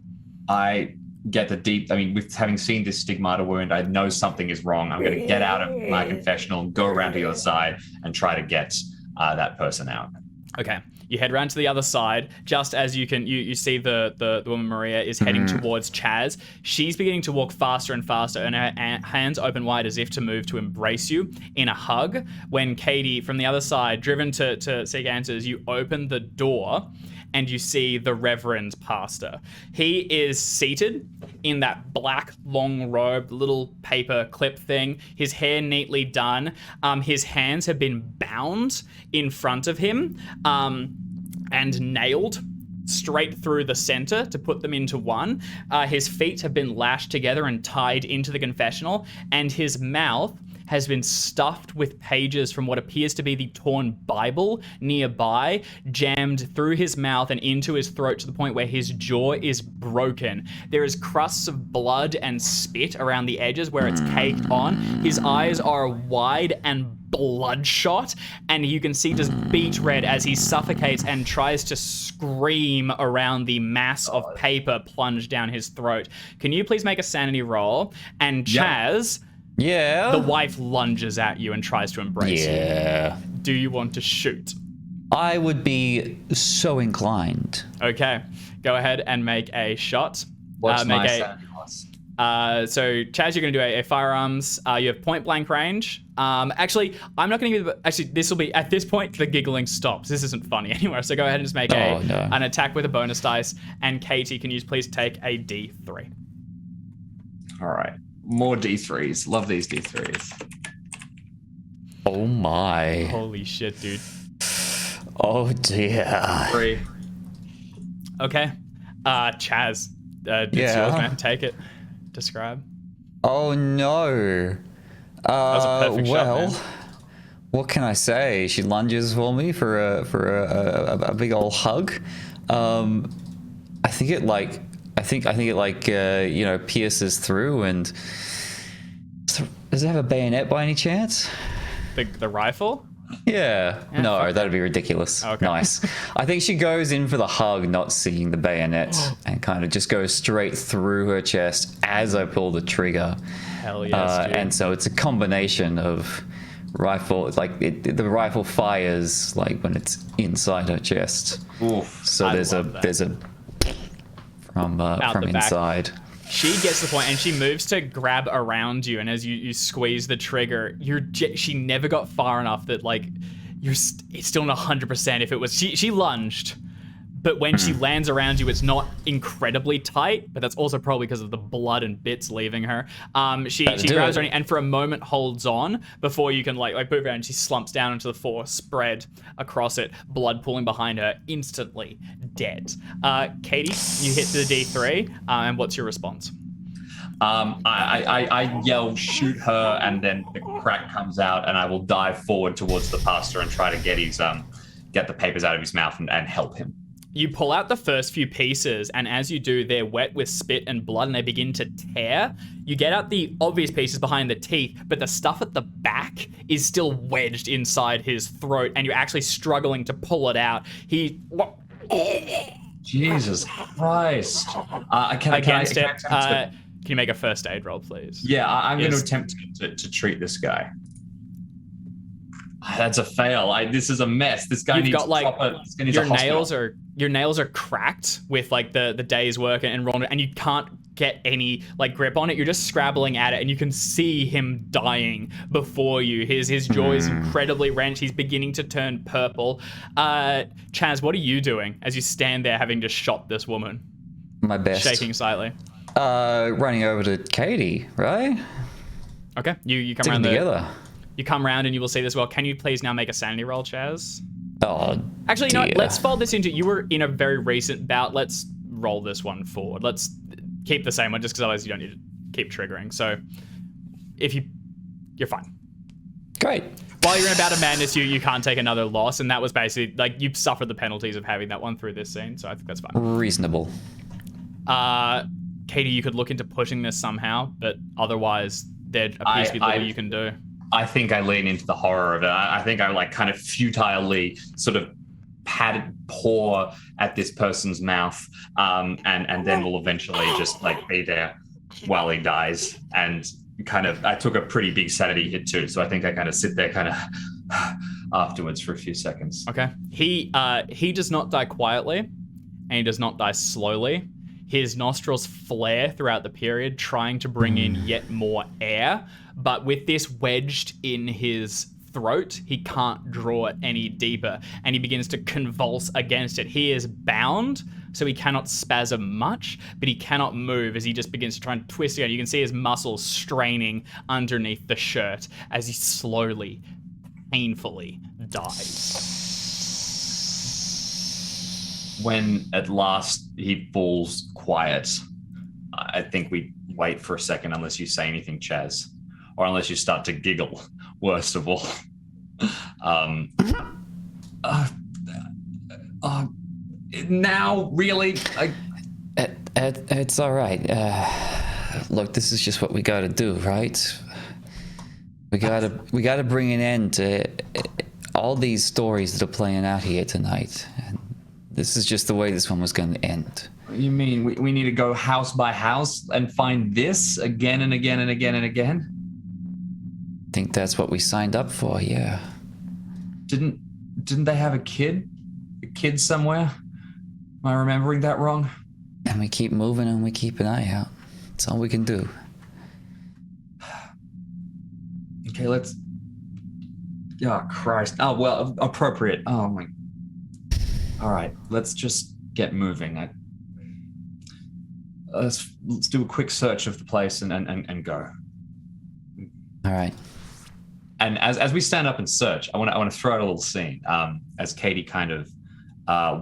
I get with having seen this stigmata wound, I know something is wrong. I'm going to get out of my confessional and go around to the other side and try to get that person out. Okay. You head around to the other side, just as you see the woman Maria is heading towards Chaz. She's beginning to walk faster and faster, and her hands open wide as if to move to embrace you in a hug. When Katie, from the other side, driven to seek answers, you open the door and you see the Reverend Pastor. He is seated in that black, long robe, little paper clip thing, his hair neatly done. His hands have been bound in front of him and nailed straight through the center to put them into one. His feet have been lashed together and tied into the confessional, and his mouth has been stuffed with pages from what appears to be the torn Bible nearby, jammed through his mouth and into his throat to the point where his jaw is broken. There is crusts of blood and spit around the edges where it's caked on. His eyes are wide and bloodshot, and you can see just beet red as he suffocates and tries to scream around the mass of paper plunged down his throat. Can you please make a sanity roll? And Chaz... Yeah. The wife lunges at you and tries to embrace you. Do you want to shoot? I would be so inclined. Okay. Go ahead and make a shot. What's my sanity plus? So, Chaz, you're going to do a firearms. You have point blank range. Actually, I'm not going to give you... Actually, this will be... At this point, the giggling stops. This isn't funny anymore. So go ahead and just make an attack with a bonus dice. And Katie, can you please take a D3? All right. More D3s. Love these D3s. Oh my. Holy shit, dude. Oh dear. 3. Okay. Chaz, it's yours, man. Take it. Describe. Oh no. That was a perfect shot, man. What can I say? She lunges for me for a big old hug. I think it pierces through and... Does it have a bayonet by any chance? The rifle? Yeah. No, that'd be ridiculous. Okay. Nice. I think she goes in for the hug, not seeing the bayonet, and kind of just goes straight through her chest as I pull the trigger. Hell yes, dude. And so it's a combination of rifle, the rifle fires like when it's inside her chest. Oof. So there's a from inside. She gets the point, and she moves to grab around you, and as you squeeze the trigger, she never got far enough that it's still not 100%. If it was she lunged, but when she lands around you, it's not incredibly tight, but that's also probably because of the blood and bits leaving her. She grabs her and for a moment holds on before you can like move around. She slumps down into the floor, spread across it, blood pooling behind her, instantly dead. Katie, you hit the D3, and what's your response? I yell, shoot her, and then the crack comes out, and I will dive forward towards the pastor and try to get the papers out of his mouth and help him. You pull out the first few pieces, and as you do, they're wet with spit and blood, and they begin to tear. You get out the obvious pieces behind the teeth, but the stuff at the back is still wedged inside his throat, and you're actually struggling to pull it out. Jesus Christ. Can you make a first aid roll, please? Yeah, I'm going to attempt to treat this guy. That's a fail. This is a mess. This guy needs your nails are cracked with like the day's work and rolling, and you can't get any like grip on it. You're just scrabbling at it, and you can see him dying before you. His jaw is incredibly wrenched. He's beginning to turn purple. Chaz, what are you doing as you stand there having just shot this woman? My best. Shaking slightly. Running over to Katie, right? Okay, you come Stick around together. You come around and you will see this well. Can you please now make a sanity roll, Chaz? Oh, actually, you know what? Let's fold this into. You were in a very recent bout. Let's roll this one forward. Let's keep the same one, just because otherwise you don't need to keep triggering. So, you're fine. Great. While you're in a bout of madness, you can't take another loss, and that was basically like you've suffered the penalties of having that one through this scene. So I think that's fine. Reasonable. Katie, you could look into pushing this somehow, but otherwise there appears to be little you can do. I think I lean into the horror of it. I think I like kind of futilely sort of paw at this person's mouth, and then we'll eventually just like be there while he dies. And kind of, I took a pretty big sanity hit too, so I think I kind of sit there kind of afterwards for a few seconds. Okay. He does not die quietly, and he does not die slowly. His nostrils flare throughout the period, trying to bring in yet more air. But with this wedged in his throat, he can't draw it any deeper, and he begins to convulse against it. He is bound, so he cannot spasm much, but he cannot move as he just begins to try and twist again. You can see his muscles straining underneath the shirt as he slowly, painfully dies. When at last he falls quiet, I think we wait for a second unless you say anything, Chaz, or unless you start to giggle, worst of all. Now, really? It's all right. Look, this is just what we got to do, right? We gotta bring an end to all these stories that are playing out here tonight. And this is just the way this one was going to end. You mean we need to go house by house and find this again and again and again and again? I think that's what we signed up for, yeah. Didn't they have a kid? A kid somewhere? Am I remembering that wrong? And we keep moving and we keep an eye out. That's all we can do. Okay, let's... Oh, Christ. Oh, well, appropriate. Oh, my... All right, let's just get moving. Let's do a quick search of the place and go. All right. And as we stand up and search, I want to throw out a little scene. As Katie kind of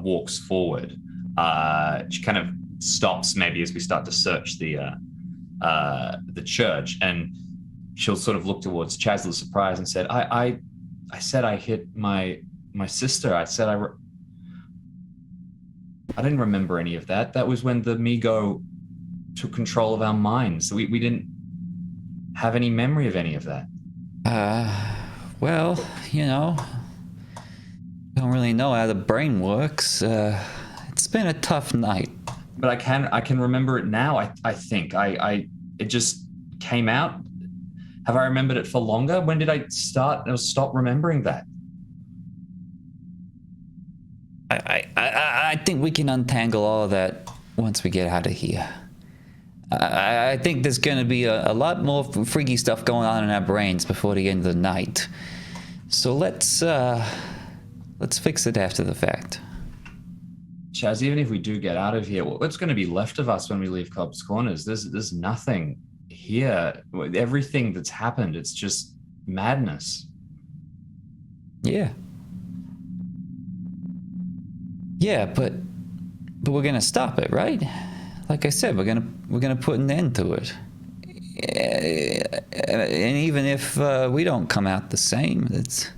walks forward, she kind of stops maybe as we start to search the church, and she'll sort of look towards Chaz with surprise and said, "I said I hit my sister. I said I didn't remember any of that. That was when the Migo took control of our minds. We didn't have any memory of any of that." Well, you know, don't really know how the brain works. It's been a tough night. But I can remember it now. I think it just came out. Have I remembered it for longer? When did I stop remembering that? I think we can untangle all of that once we get out of here. I think there's going to be a lot more freaky stuff going on in our brains before the end of the night. So let's fix it after the fact. Chaz, even if we do get out of here, what's going to be left of us when we leave Cobb's Corners? There's nothing here. Everything that's happened, it's just madness. Yeah. Yeah, but we're gonna stop it, right? Like I said, we're gonna put an end to it. And even if we don't come out the same, it's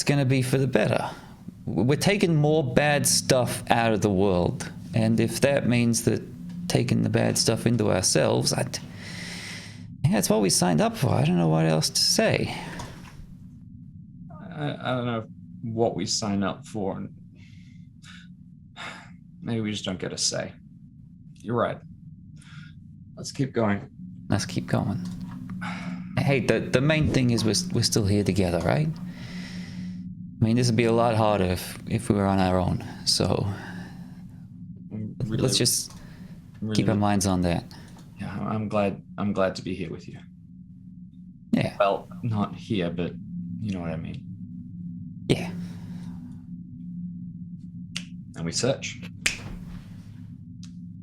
gonna be for the better. We're taking more bad stuff out of the world, and if that means that taking the bad stuff into ourselves, that's what we signed up for. I don't know what else to say. I don't know what we sign up for. And maybe we just don't get a say. You're right. Let's keep going. Let's keep going. Hey, the main thing is we're still here together, right? I mean, this would be a lot harder if we were on our own. So let's just keep our minds on that. Yeah, I'm glad to be here with you. Yeah. Well, not here, but you know what I mean. Yeah. And we search.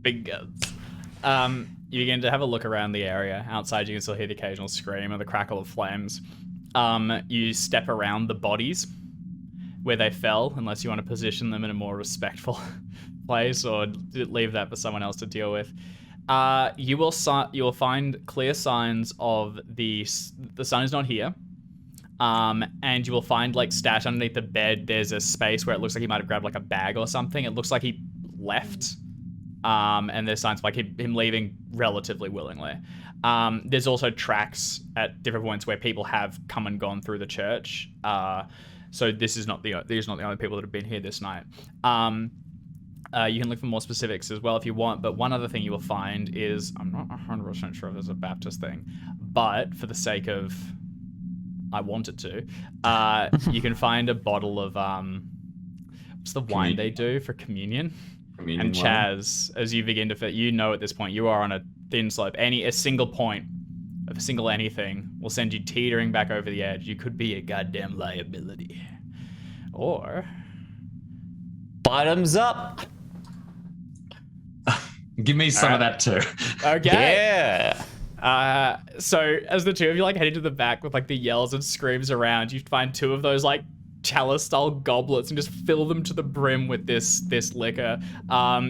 Big guns. You begin to have a look around the area. Outside, you can still hear the occasional scream or the crackle of flames. You step around the bodies where they fell, unless you want to position them in a more respectful place or leave that for someone else to deal with. You will find clear signs of the sun is not here. And you will find, like, stashed underneath the bed, there's a space where it looks like he might have grabbed, like, a bag or something. It looks like he left. And there's signs of, like, him leaving relatively willingly. There's also tracks at different points where people have come and gone through the church. So these are not the only people that have been here this night. You can look for more specifics as well if you want, but one other thing you will find is, I'm not 100% sure if there's a Baptist thing, but for the sake of I wanted to, you can find a bottle of what's the wine they do for communion? And Chaz, as you begin to fit, you know at this point you are on a thin slope. A single point of a single anything will send you teetering back over the edge. You could be a goddamn liability, or bottoms up. Give me some of that too. Okay. Yeah. So as the two of you, like, head into the back with, like, the yells and screams around, you find two of those, like, chalice-style goblets and just fill them to the brim with this liquor.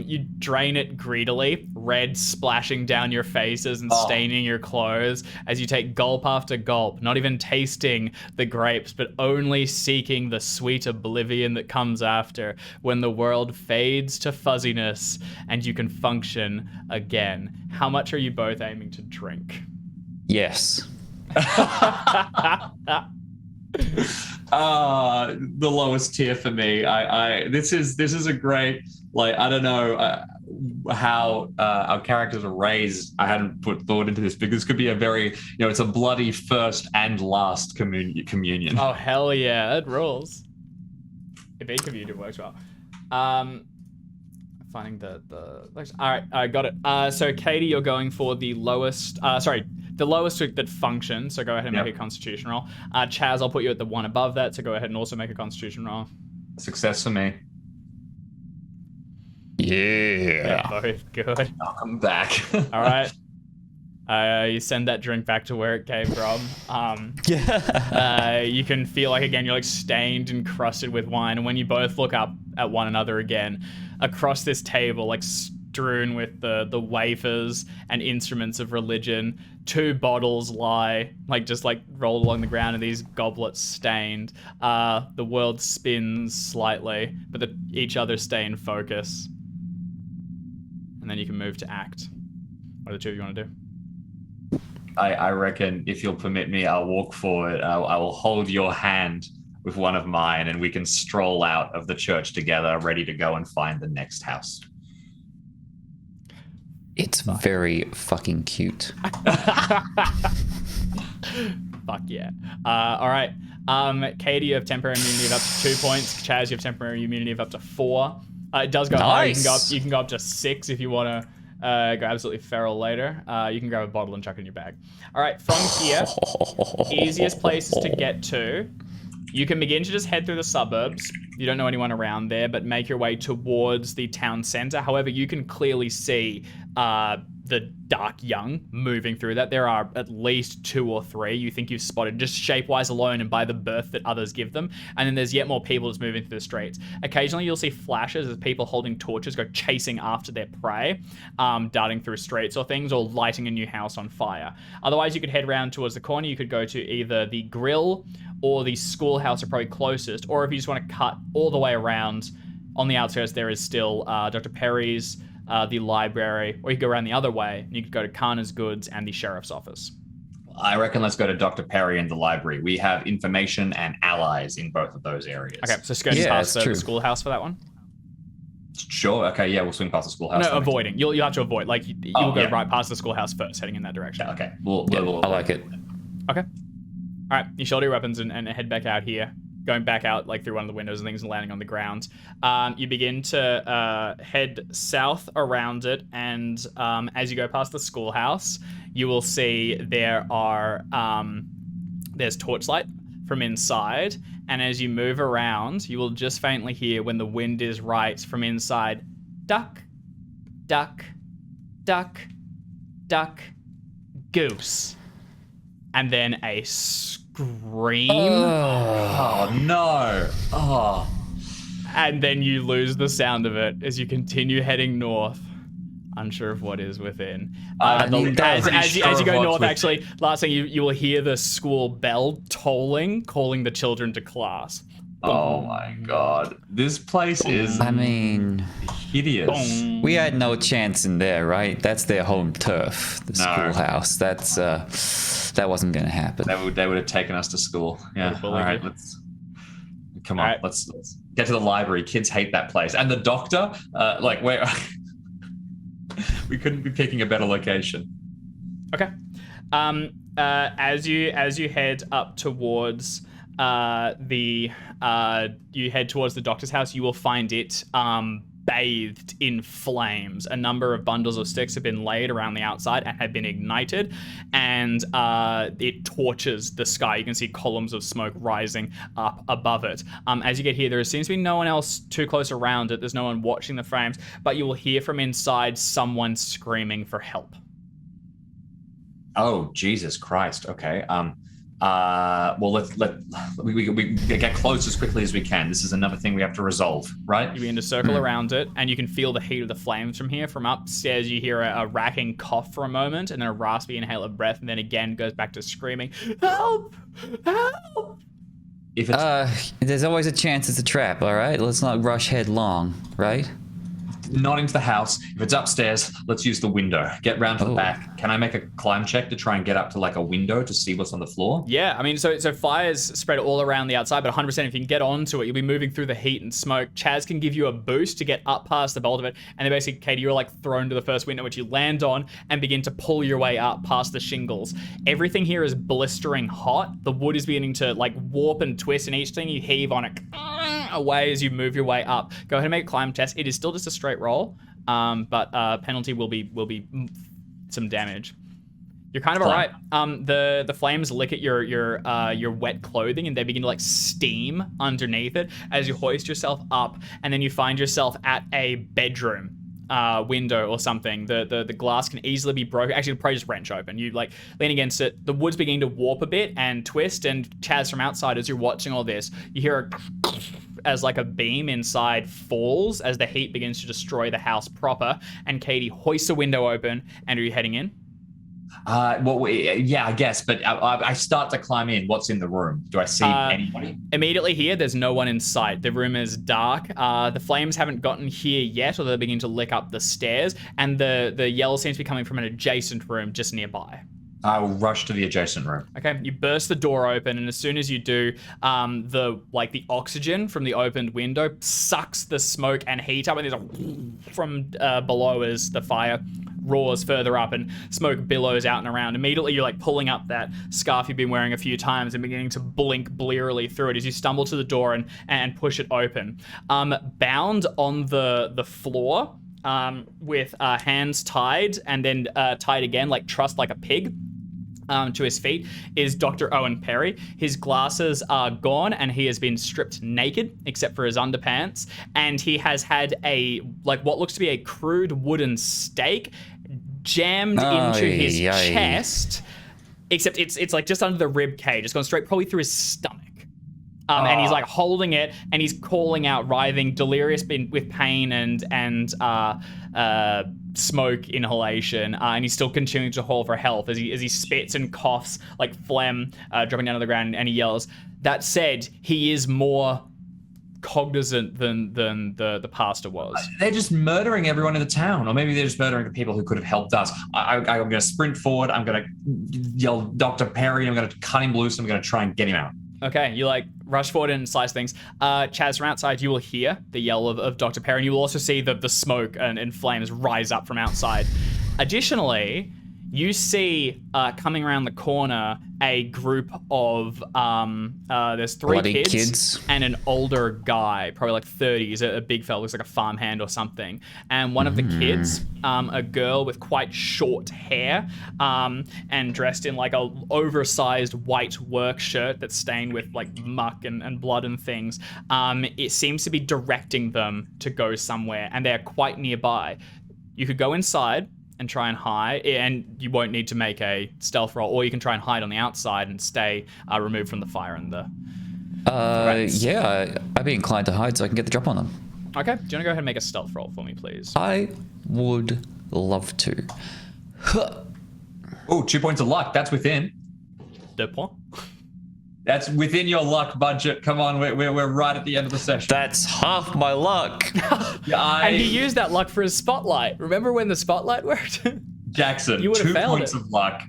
You drain it greedily, red splashing down your faces and staining your clothes as you take gulp after gulp, not even tasting the grapes, but only seeking the sweet oblivion that comes after when the world fades to fuzziness and you can function again. How much are you both aiming to drink? Yes. The lowest tier for me. This is a great, like, I don't know how our characters are raised. I hadn't put thought into this, because this could be a very, it's a bloody first and last communion. Oh, hell yeah, that rules. If each of you do works well. Finding the all right, I got it. So Katie, you're going for the lowest. The lowest that functions. So go ahead and make a Constitution roll. Chaz, I'll put you at the one above that. So go ahead and also make a Constitution roll. Success for me. Yeah. Both good. I'll come back. All right. You send that drink back to where it came from. You can feel like, again, you're, like, stained and crusted with wine. And when you both look up at one another again, across this table, like, strewn with the wafers and instruments of religion, two bottles lie, like, just, like, rolled along the ground, and these goblets stained. The world spins slightly, but each other stay in focus. And then you can move to act. What do the two of you want to do? I reckon, if you'll permit me, I'll walk forward. I will hold your hand with one of mine, and we can stroll out of the church together, ready to go and find the next house. It's very fucking cute. Fuck yeah. All right. Katie, you have temporary immunity of up to 2 points. Chaz, you have temporary immunity of up to 4. It does go higher. You can go up to 6 if you want to go absolutely feral later. You can grab a bottle and chuck it in your bag. All right, from here, easiest places to get to You can begin to just head through the suburbs. You don't know anyone around there, but make your way towards the town center. However, you can clearly see the dark young moving through that. There are at least 2 or 3 you think you've spotted just shape-wise alone and by the birth that others give them. And then there's yet more people just moving through the streets. Occasionally you'll see flashes as people holding torches go chasing after their prey, darting through streets or things, or lighting a new house on fire. Otherwise, you could head round towards the corner. You could go to either the grill or the schoolhouse are probably closest. Or if you just want to cut all the way around, on the outskirts there is still Dr. Perry's, the library, or you could go around the other way and you could go to Kana's Goods and the sheriff's office. I reckon let's go to Dr. Perry and the library. We have information and allies in both of those areas. Okay, so skirting past the schoolhouse for that one? Sure, okay, yeah, we'll swing past the schoolhouse. No, avoiding. You'll have to avoid. Like, you'll go right past the schoolhouse first, heading in that direction. Yeah, okay. I like it. Okay. All right, you shoulder your weapons and head back out here. Going back out like through one of the windows and things and landing on the ground. You begin to head south around it, and as you go past the schoolhouse, you will see there are there's torchlight from inside, and as you move around, you will just faintly hear, when the wind is right, from inside, duck, duck, duck, duck, goose, and then a scream. Oh no. Oh. And then you lose the sound of it as you continue heading north, unsure of what is within. As you go north, actually, last thing you will hear the school bell tolling, calling the children to class. Oh my god. This place is hideous. Boom. We had no chance in there, right? That's their home turf, the schoolhouse. That's that wasn't going to happen. They would have taken us to school. Yeah. All right, let's get to the library. Kids hate that place. And the doctor, we couldn't be picking a better location. Okay. As you head up towards you head towards the doctor's house, you will find it bathed in flames. A number of bundles of sticks have been laid around the outside and have been ignited, and it torches the sky. You can see columns of smoke rising up above it. As you get here, there seems to be no one else too close around it. There's no one watching the flames, but you will hear from inside someone screaming for help. Oh, Jesus Christ. Okay. Well, we get close as quickly as we can. This is another thing we have to resolve, right? You begin to circle around it, and you can feel the heat of the flames from here. From upstairs, you hear a racking cough for a moment, and then a raspy inhale of breath, and then again goes back to screaming, "Help! Help!" If it's There's always a chance it's a trap, all right? Let's not rush headlong, right? not into the house, if it's upstairs, let's use the window. Get round to the back. Can I make a climb check to try and get up to like a window to see what's on the floor? Yeah, I mean, so fires spread all around the outside, but 100% if you can get onto it, you'll be moving through the heat and smoke. Chaz can give you a boost to get up past the bolt of it, and then basically, Katie, you're like thrown to the first window, which you land on and begin to pull your way up past the shingles. Everything here is blistering hot. The wood is beginning to like warp and twist, and each thing you heave on it away as you move your way up. Go ahead and make a climb test. It is still just a straight roll, but penalty will be some damage. You're kind of all right. The flames lick at your wet clothing, and they begin to like steam underneath it as you hoist yourself up, and then you find yourself at a bedroom window or something. The glass can easily be broken. Actually, probably just wrench open. You like lean against it. The wood's beginning to warp a bit and twist. And Chaz, from outside, as you're watching all this, you hear as like a beam inside falls as the heat begins to destroy the house proper. And Katie hoists a window open. And are you heading in? Yeah, I guess, but I start to climb in. What's in the room? Do I see anybody? Immediately here, there's no one in sight. The room is dark. The flames haven't gotten here yet, or they're beginning to lick up the stairs, and the yell seems to be coming from an adjacent room just nearby. I will rush to the adjacent room. Okay, you burst the door open, and as soon as you do, the oxygen from the opened window sucks the smoke and heat up, and there's a from below as the fire roars further up and smoke billows out and around. Immediately, you're like pulling up that scarf you've been wearing a few times and beginning to blink blearily through it as you stumble to the door and push it open. Bound on the floor, with hands tied and then tied again, like trussed like a pig, to his feet is Dr. Owen Perry. His glasses are gone and he has been stripped naked except for his underpants. And he has had what looks to be a crude wooden stake jammed into his chest. Except it's like just under the rib cage. It's gone straight probably through his stomach. And he's like holding it, and he's calling out, writhing, delirious with pain and smoke inhalation, and he's still continuing to haul for help as he spits and coughs like phlegm dropping down to the ground, and he yells. That said, he is more cognizant than the pastor was. They're just murdering everyone in the town, or maybe they're just murdering the people who could have helped us. I'm going to sprint forward. I'm going to yell Dr. Perry. I'm going to cut him loose. I'm going to try and get him out. Okay, you rush forward and slice things. Chaz, from outside, you will hear the yell of Dr. Perry, and you will also see the smoke and flames rise up from outside. Additionally, you see coming around the corner a group of there's three kids and an older guy, probably like 30s, a big fella, looks like a farmhand or something. And one of the kids, a girl with quite short hair and dressed in like a oversized white work shirt that's stained with like muck and blood and things, it seems to be directing them to go somewhere, and they're quite nearby. You could go inside and try and hide, and you won't need to make a stealth roll, or you can try and hide on the outside and stay removed from the fire and the threats. Yeah, I'd be inclined to hide so I can get the drop on them. Okay, do you want to go ahead and make a stealth roll for me, please? I would love to. Oh, 2 points of luck. That's within. 2 points. That's within your luck budget. Come on, we're right at the end of the session. That's half my luck. And he used that luck for his spotlight. Remember when the spotlight worked? Jackson, you 2 points of luck.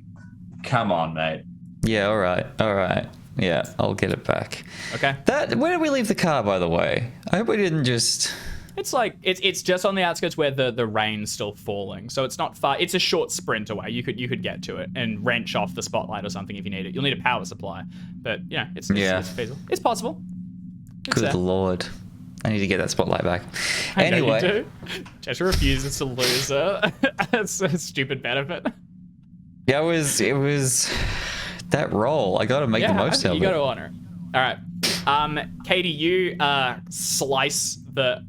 Come on, mate. Yeah, all right. Yeah, I'll get it back. Okay. Where did we leave the car, by the way? I hope we didn't just... It's like it's just on the outskirts where the rain's still falling, so it's not far. It's a short sprint away. You could get to it and wrench off the spotlight or something if you need it. You'll need a power supply, but it's feasible. It's possible. It's Good Lord, I need to get that spotlight back. Anyway, I know you do. Cheshire refuses to lose it's a stupid benefit. Yeah, it was that roll. I got to make the most of it. You got to honor. All right, Katie, you slice the.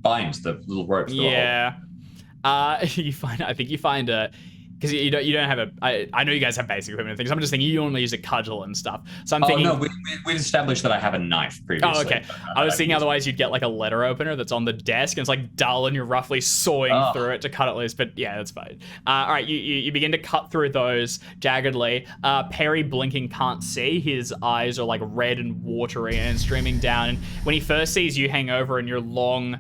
Binds the little ropes. Yeah. You find a because you don't have I know you guys have basic equipment and things. I'm just thinking you normally use a cudgel and stuff. So I'm thinking. Oh no, we established that I have a knife previously. Oh, okay. I was thinking otherwise you'd get like a letter opener that's on the desk and it's like dull and you're roughly sawing through it to cut it loose. But yeah, that's fine. All right, you begin to cut through those jaggedly. Perry blinking can't see. His eyes are like red and watery and streaming down. And when he first sees you hang over and your long,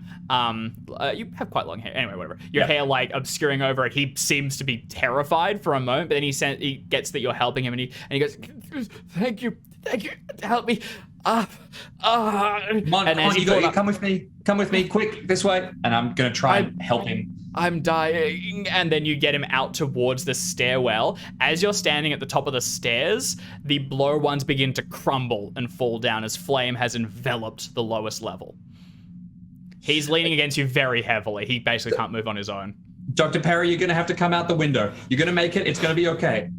you have quite long hair. Anyway, whatever. Your hair like obscuring over it. He seems to be terrified for a moment, but then he gets that you're helping him, and he goes, "Thank you, help me." Come on, come with me, quick, this way, and I'm gonna try and help him. I'm dying. And then you get him out towards the stairwell. As you're standing at the top of the stairs, the lower ones begin to crumble and fall down as flame has enveloped the lowest level. He's leaning against you very heavily. He basically can't move on his own. Dr. Perry, you're going to have to come out the window. You're going to make it. It's going to be okay.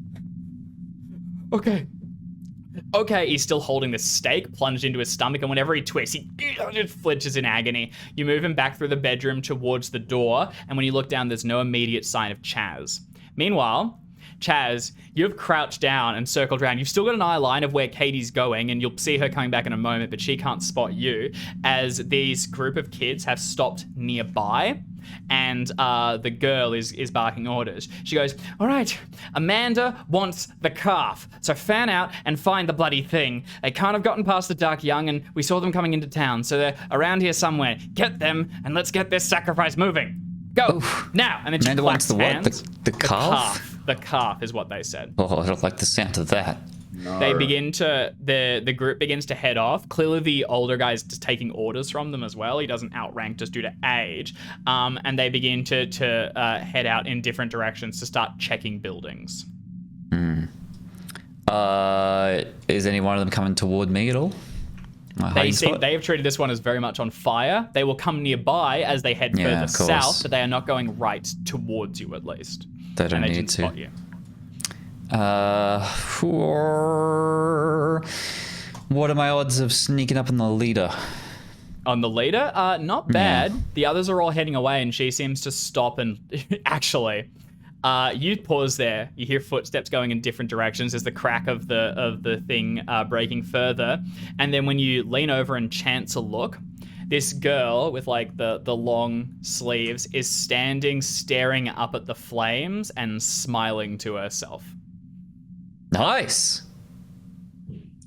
Okay, he's still holding the stake plunged into his stomach, and whenever he twists, he just flinches in agony. You move him back through the bedroom towards the door, and when you look down, there's no immediate sign of Chaz. Meanwhile, Chaz, you've crouched down and circled around. You've still got an eye line of where Katie's going, and you'll see her coming back in a moment, but she can't spot you, as these group of kids have stopped nearby, and the girl is barking orders. She goes, "All right, Amanda wants the calf, so fan out and find the bloody thing. They can't have gotten past the Dark Young, and we saw them coming into town, so they're around here somewhere. Get them, and let's get this sacrifice moving. Go, now." And then she Amanda wants claps the hands. what? The calf? The calf is what they said. Oh, I don't like the sound of that. No. They begin to, the group begins to head off. Clearly the older guy's just taking orders from them as well. He doesn't outrank just due to age. And they begin to head out in different directions to start checking buildings. Is any one of them coming toward me at all? They have treated this one as very much on fire. They will come nearby as they head further south, but they are not going right towards you at least. They don't and they need didn't to. spot you. What are my odds of sneaking up on the leader? On the leader, not bad. Yeah. The others are all heading away, and she seems to stop and actually. You pause there. You hear footsteps going in different directions. There's the crack of the thing breaking further, and then when you lean over and chance a look, this girl with like the long sleeves is standing, staring up at the flames and smiling to herself. Nice.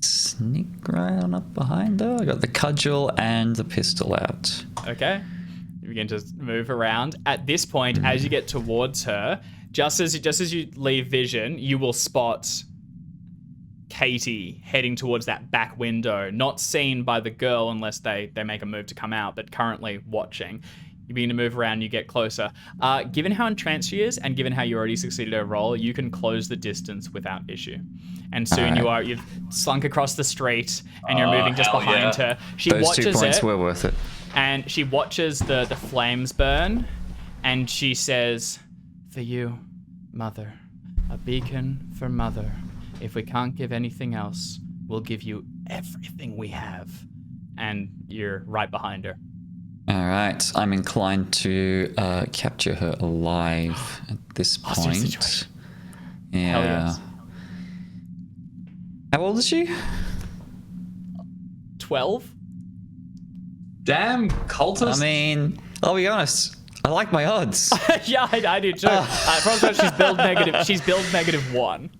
Sneak right on up behind her. I got the cudgel and the pistol out. Okay. You begin to move around. At this point, as you get towards her, just as you leave vision, you will spot Katie heading towards that back window, not seen by the girl unless they make a move to come out, but currently watching. You begin to move around, you get closer. Given how entranced she is, and given how you already succeeded her roll, you can close the distance without issue. And soon you've slunk across the street, and you're moving just behind her. She Those watches 2 points it, were worth it. and she watches the flames burn, and she says, "For you, Mother, a beacon for Mother. If we can't give anything else, we'll give you everything we have." And you're right behind her. All right. I'm inclined to capture her alive at this point. Situation. Yeah. Hell yes. How old is she? 12? Damn cultist. I mean, I'll be honest. I like my odds. Yeah, I do too. She's build -1.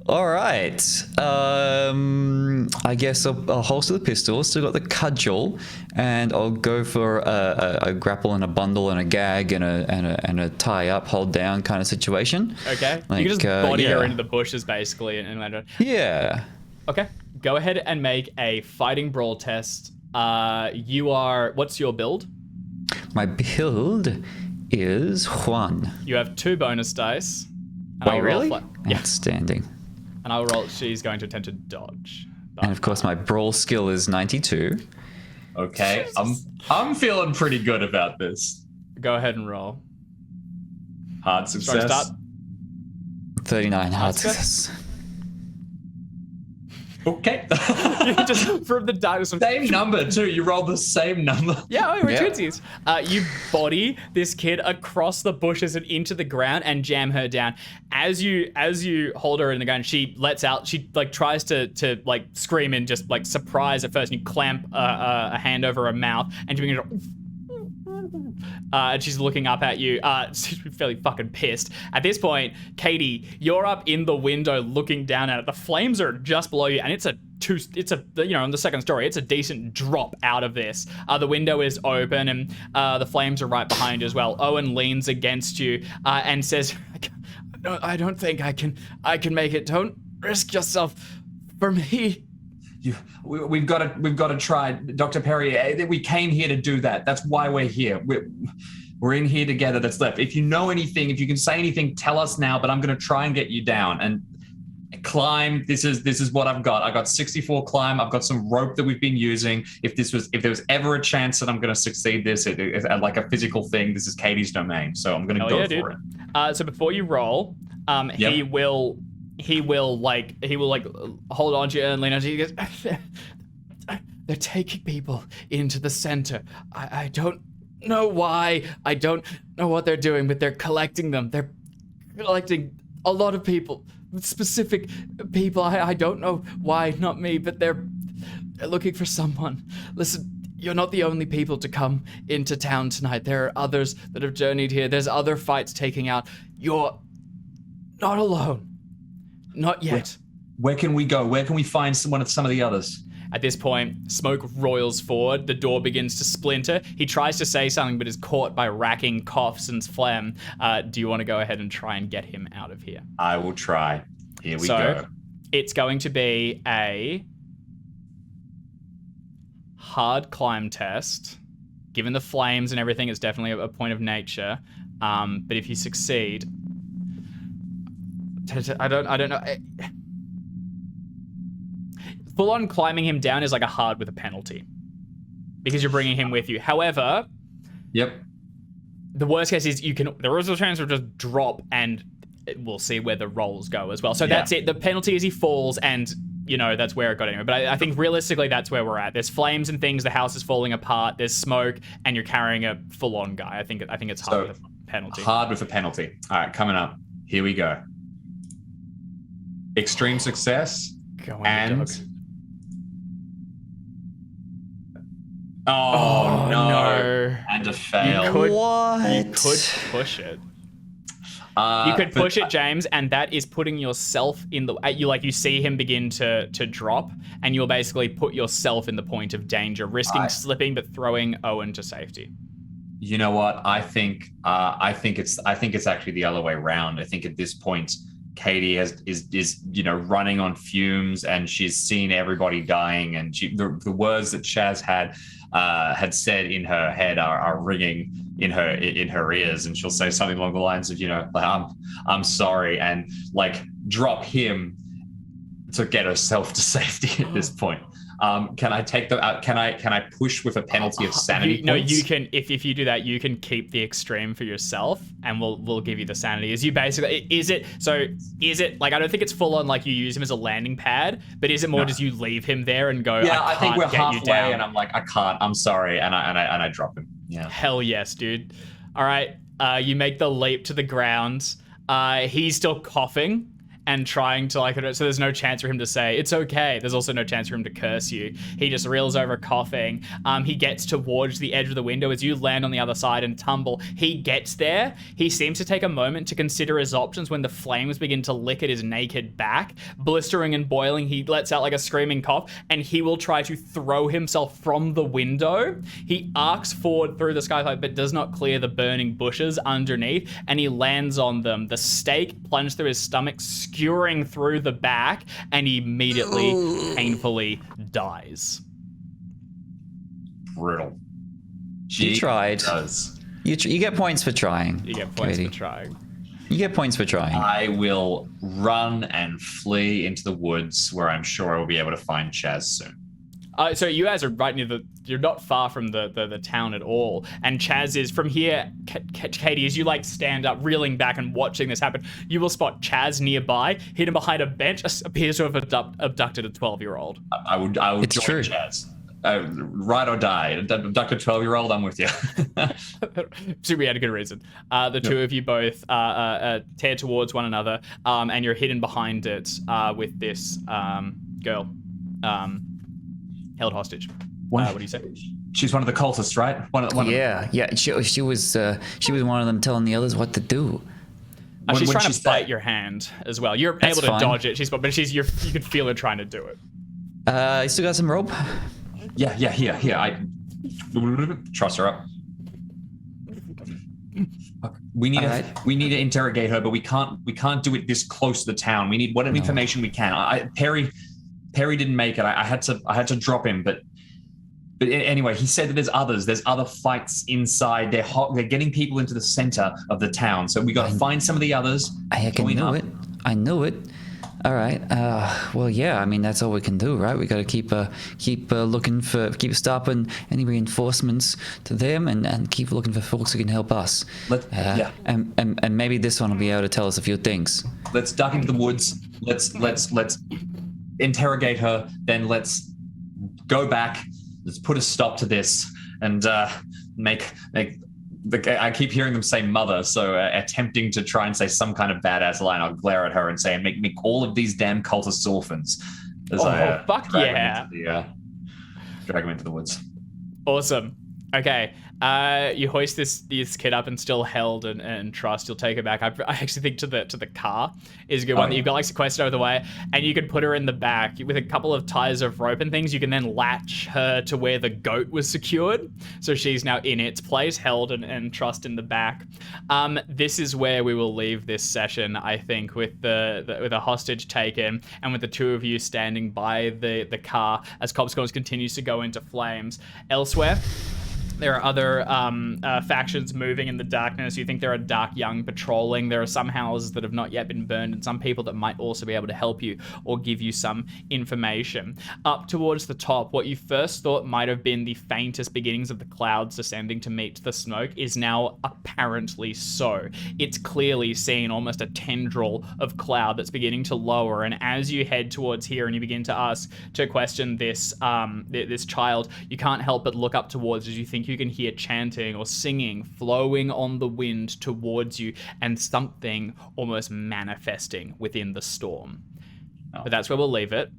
All right. I guess I'll holster the pistol. Still got the cudgel, and I'll go for a grapple and a bundle and a gag and a tie up, hold down kind of situation. Okay. Like, you can just body her into the bushes basically, and land her. Yeah. Okay. Go ahead and make a fighting brawl test. What's your build? My build is Juan. You have 2 bonus dice. And Wait, I'll roll really? Yeah. Outstanding. And I'll roll. She's going to attempt to dodge. And of course, my brawl skill is 92. Okay, I'm feeling pretty good about this. Go ahead and roll. Hard Strong success. start. 39 hard success. success. Okay. Just from the dice. Same number too. You rolled the same number. Yeah, we're twinsies. You body this kid across the bushes and into the ground and jam her down. As you hold her in the ground, she lets out. She like tries to like scream in just like surprise at first. And you clamp a hand over her mouth, and you begin to. And she's looking up at you. She's fairly fucking pissed. At this point, Katie, you're up in the window looking down at it. The flames are just below you, and it's on the second story, it's a decent drop out of this. The window is open, and the flames are right behind you as well. Owen leans against you and says, "No, I don't think I can make it. Don't risk yourself for me." We've got to try, Dr. Perry. We came here to do that. That's why we're here. We're in here together. That's left. If you know anything, if you can say anything, tell us now. But I'm going to try and get you down and climb. This is what I've got. I got 64 climb. I've got some rope that we've been using. If there was ever a chance that I'm going to succeed this, like a physical thing, this is Katie's domain. So I'm going to go for it. So before you roll, he will hold on to you and lean on to you. He goes, "They're taking people into the center. I don't know why. I don't know what they're doing, but they're collecting them. They're collecting a lot of people, specific people. I don't know why, not me, but they're looking for someone. Listen, you're not the only people to come into town tonight. There are others that have journeyed here. There's other fights taking out. You're not alone. Not yet." Where can we go? Where can we find some of the others? At this point, smoke roils forward. The door begins to splinter. He tries to say something, but is caught by racking coughs and phlegm. Do you want to go ahead and try and get him out of here? I will try. Here we go. It's going to be a hard climb test. Given the flames and everything, it's definitely a point of nature. But if you succeed, I don't know. Full on climbing him down is like a hard with a penalty because you're bringing him with you. However, yep. The worst case is there is a chance of just drop and we'll see where the rolls go as well. So that's it. The penalty is he falls, and that's where it got anyway. But I think realistically, that's where we're at. There's flames and things. The house is falling apart. There's smoke, and you're carrying a full-on guy. I think it's hard with a penalty. Hard with a penalty. All right, coming up. Here we go. Extreme success. And oh no. And a fail. You could push it. You could push it, James, and that is putting yourself in the... You see him begin to drop, and you'll basically put yourself in the point of danger, risking slipping but throwing Owen to safety. You know what? I think it's actually the other way around. I think at this point, Katie is running on fumes, and she's seen everybody dying, and the words that Chaz had said in her head are ringing in her ears, and she'll say something along the lines of, I'm sorry, and drop him to get herself to safety at this point. Can I take can I push with a penalty of sanity points? No, you can. If you do that, you can keep the extreme for yourself, and we'll give you the sanity. Is it I don't think it's full on you use him as a landing pad, but is it more just you leave him there and go? Yeah, I think we're halfway, and I'm like, I can't. I'm sorry, and I drop him. Yeah. Hell yes, dude. All right, you make the leap to the ground. He's still coughing and trying to so there's no chance for him to say it's okay. There's also no chance for him to curse you. He just reels over coughing. He gets towards the edge of the window as you land on the other side and tumble. He gets there. He seems to take a moment to consider his options when the flames begin to lick at his naked back. Blistering and boiling, he lets out a screaming cough, and he will try to throw himself from the window. He arcs forward through the skylight but does not clear the burning bushes underneath, and he lands on them. The stake plunged through his stomach, skewering through the back, and he immediately painfully dies. Brutal. You tried. You get points for trying. You get points Katie. for trying. You get points for trying. I will run and flee into the woods, where I'm sure I will be able to find Chaz soon. So you guys are right near you're not far from the town at all. And Chaz is from here, Katie, as you stand up, reeling back and watching this happen, you will spot Chaz nearby, hidden behind a bench, appears to have abducted a 12-year-old. I would it's join true. Chaz. Ride or die. Abduct a 12-year-old, I'm with you. So we had a good reason. The two of you both tear towards one another, and you're hidden behind it with this girl. Held hostage. What do you say? She's one of the cultists, right? Yeah. She was one of them telling the others what to do. She's trying to bite your hand as well. You're able to dodge it. You can feel her trying to do it. You still got some rope? Yeah. Here. I truss her up. We need to interrogate her, but we can't do it this close to the town. We need whatever information we can. Perry didn't make it. I had to drop him, but anyway, he said that there's other fights inside. They're getting people into the center of the town, so we got to find some of the others. I knew it. All right. Well, yeah. I mean, that's all we can do, right? We got to keep stopping any reinforcements to them, and keep looking for folks who can help us. And maybe this one will be able to tell us a few things. Let's duck into the woods. Let's interrogate her, then let's go back, let's put a stop to this, and I keep hearing them say mother, so attempting to try and say some kind of badass line, I'll glare at her and say, and make all of these damn cultists orphans. Fuck yeah. Drag him into the woods. Awesome. Okay. You hoist this kid up and still held and trust. You'll take her back. I actually think to the car is a good one. That you've got sequestered over the way, and you can put her in the back with a couple of ties of rope and things. You can then latch her to where the goat was secured, so she's now in its place, held and trust in the back. This is where we will leave this session, I think, with a hostage taken, and with the two of you standing by the car as Cobb's continues to go into flames. Elsewhere, There are other factions moving in the darkness. You think there are dark young patrolling. There are some houses that have not yet been burned, and some people that might also be able to help you or give you some information. Up towards the top, what you first thought might have been the faintest beginnings of the clouds descending to meet the smoke is now apparently so. It's clearly seen almost a tendril of cloud that's beginning to lower, and as you head towards here and you begin to question this this child, you can't help but look up towards as you think you can hear chanting or singing flowing on the wind towards you, and something almost manifesting within the storm. But that's where we'll leave it.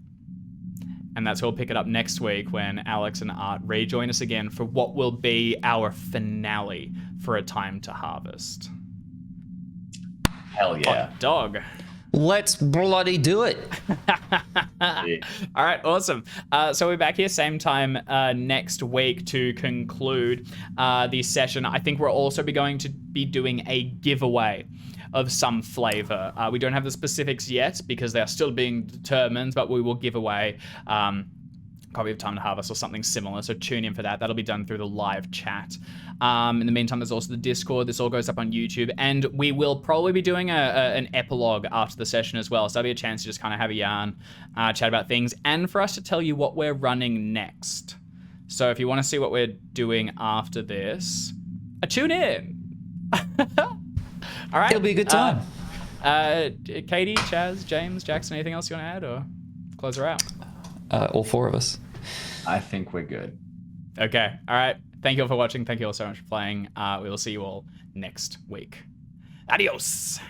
And that's where we'll pick it up next week when Alex and Art rejoin us again for what will be our finale for A Time to Harvest. Hell yeah. Hot dog. Let's bloody do it. Yeah. All right, awesome. So we're back here same time next week to conclude the session. I think we're also going to be doing a giveaway of some flavor. We don't have the specifics yet because they are still being determined, but we will give away copy of Time to Harvest or something similar, so tune in for that. That'll be done through the live chat. In the meantime, there's also the Discord. This all goes up on YouTube, and we will probably be doing an epilogue after the session as well, so that'll be a chance to just kind of have a yarn, chat about things, and for us to tell you what we're running next. So if you want to see what we're doing after this, tune in. All right. It'll be a good time. Katie, Chaz, James, Jackson, anything else you want to add, or close her out? All four of us. I think we're good. Okay. All right. Thank you all for watching. Thank you all so much for playing. We will see you all next week. Adios.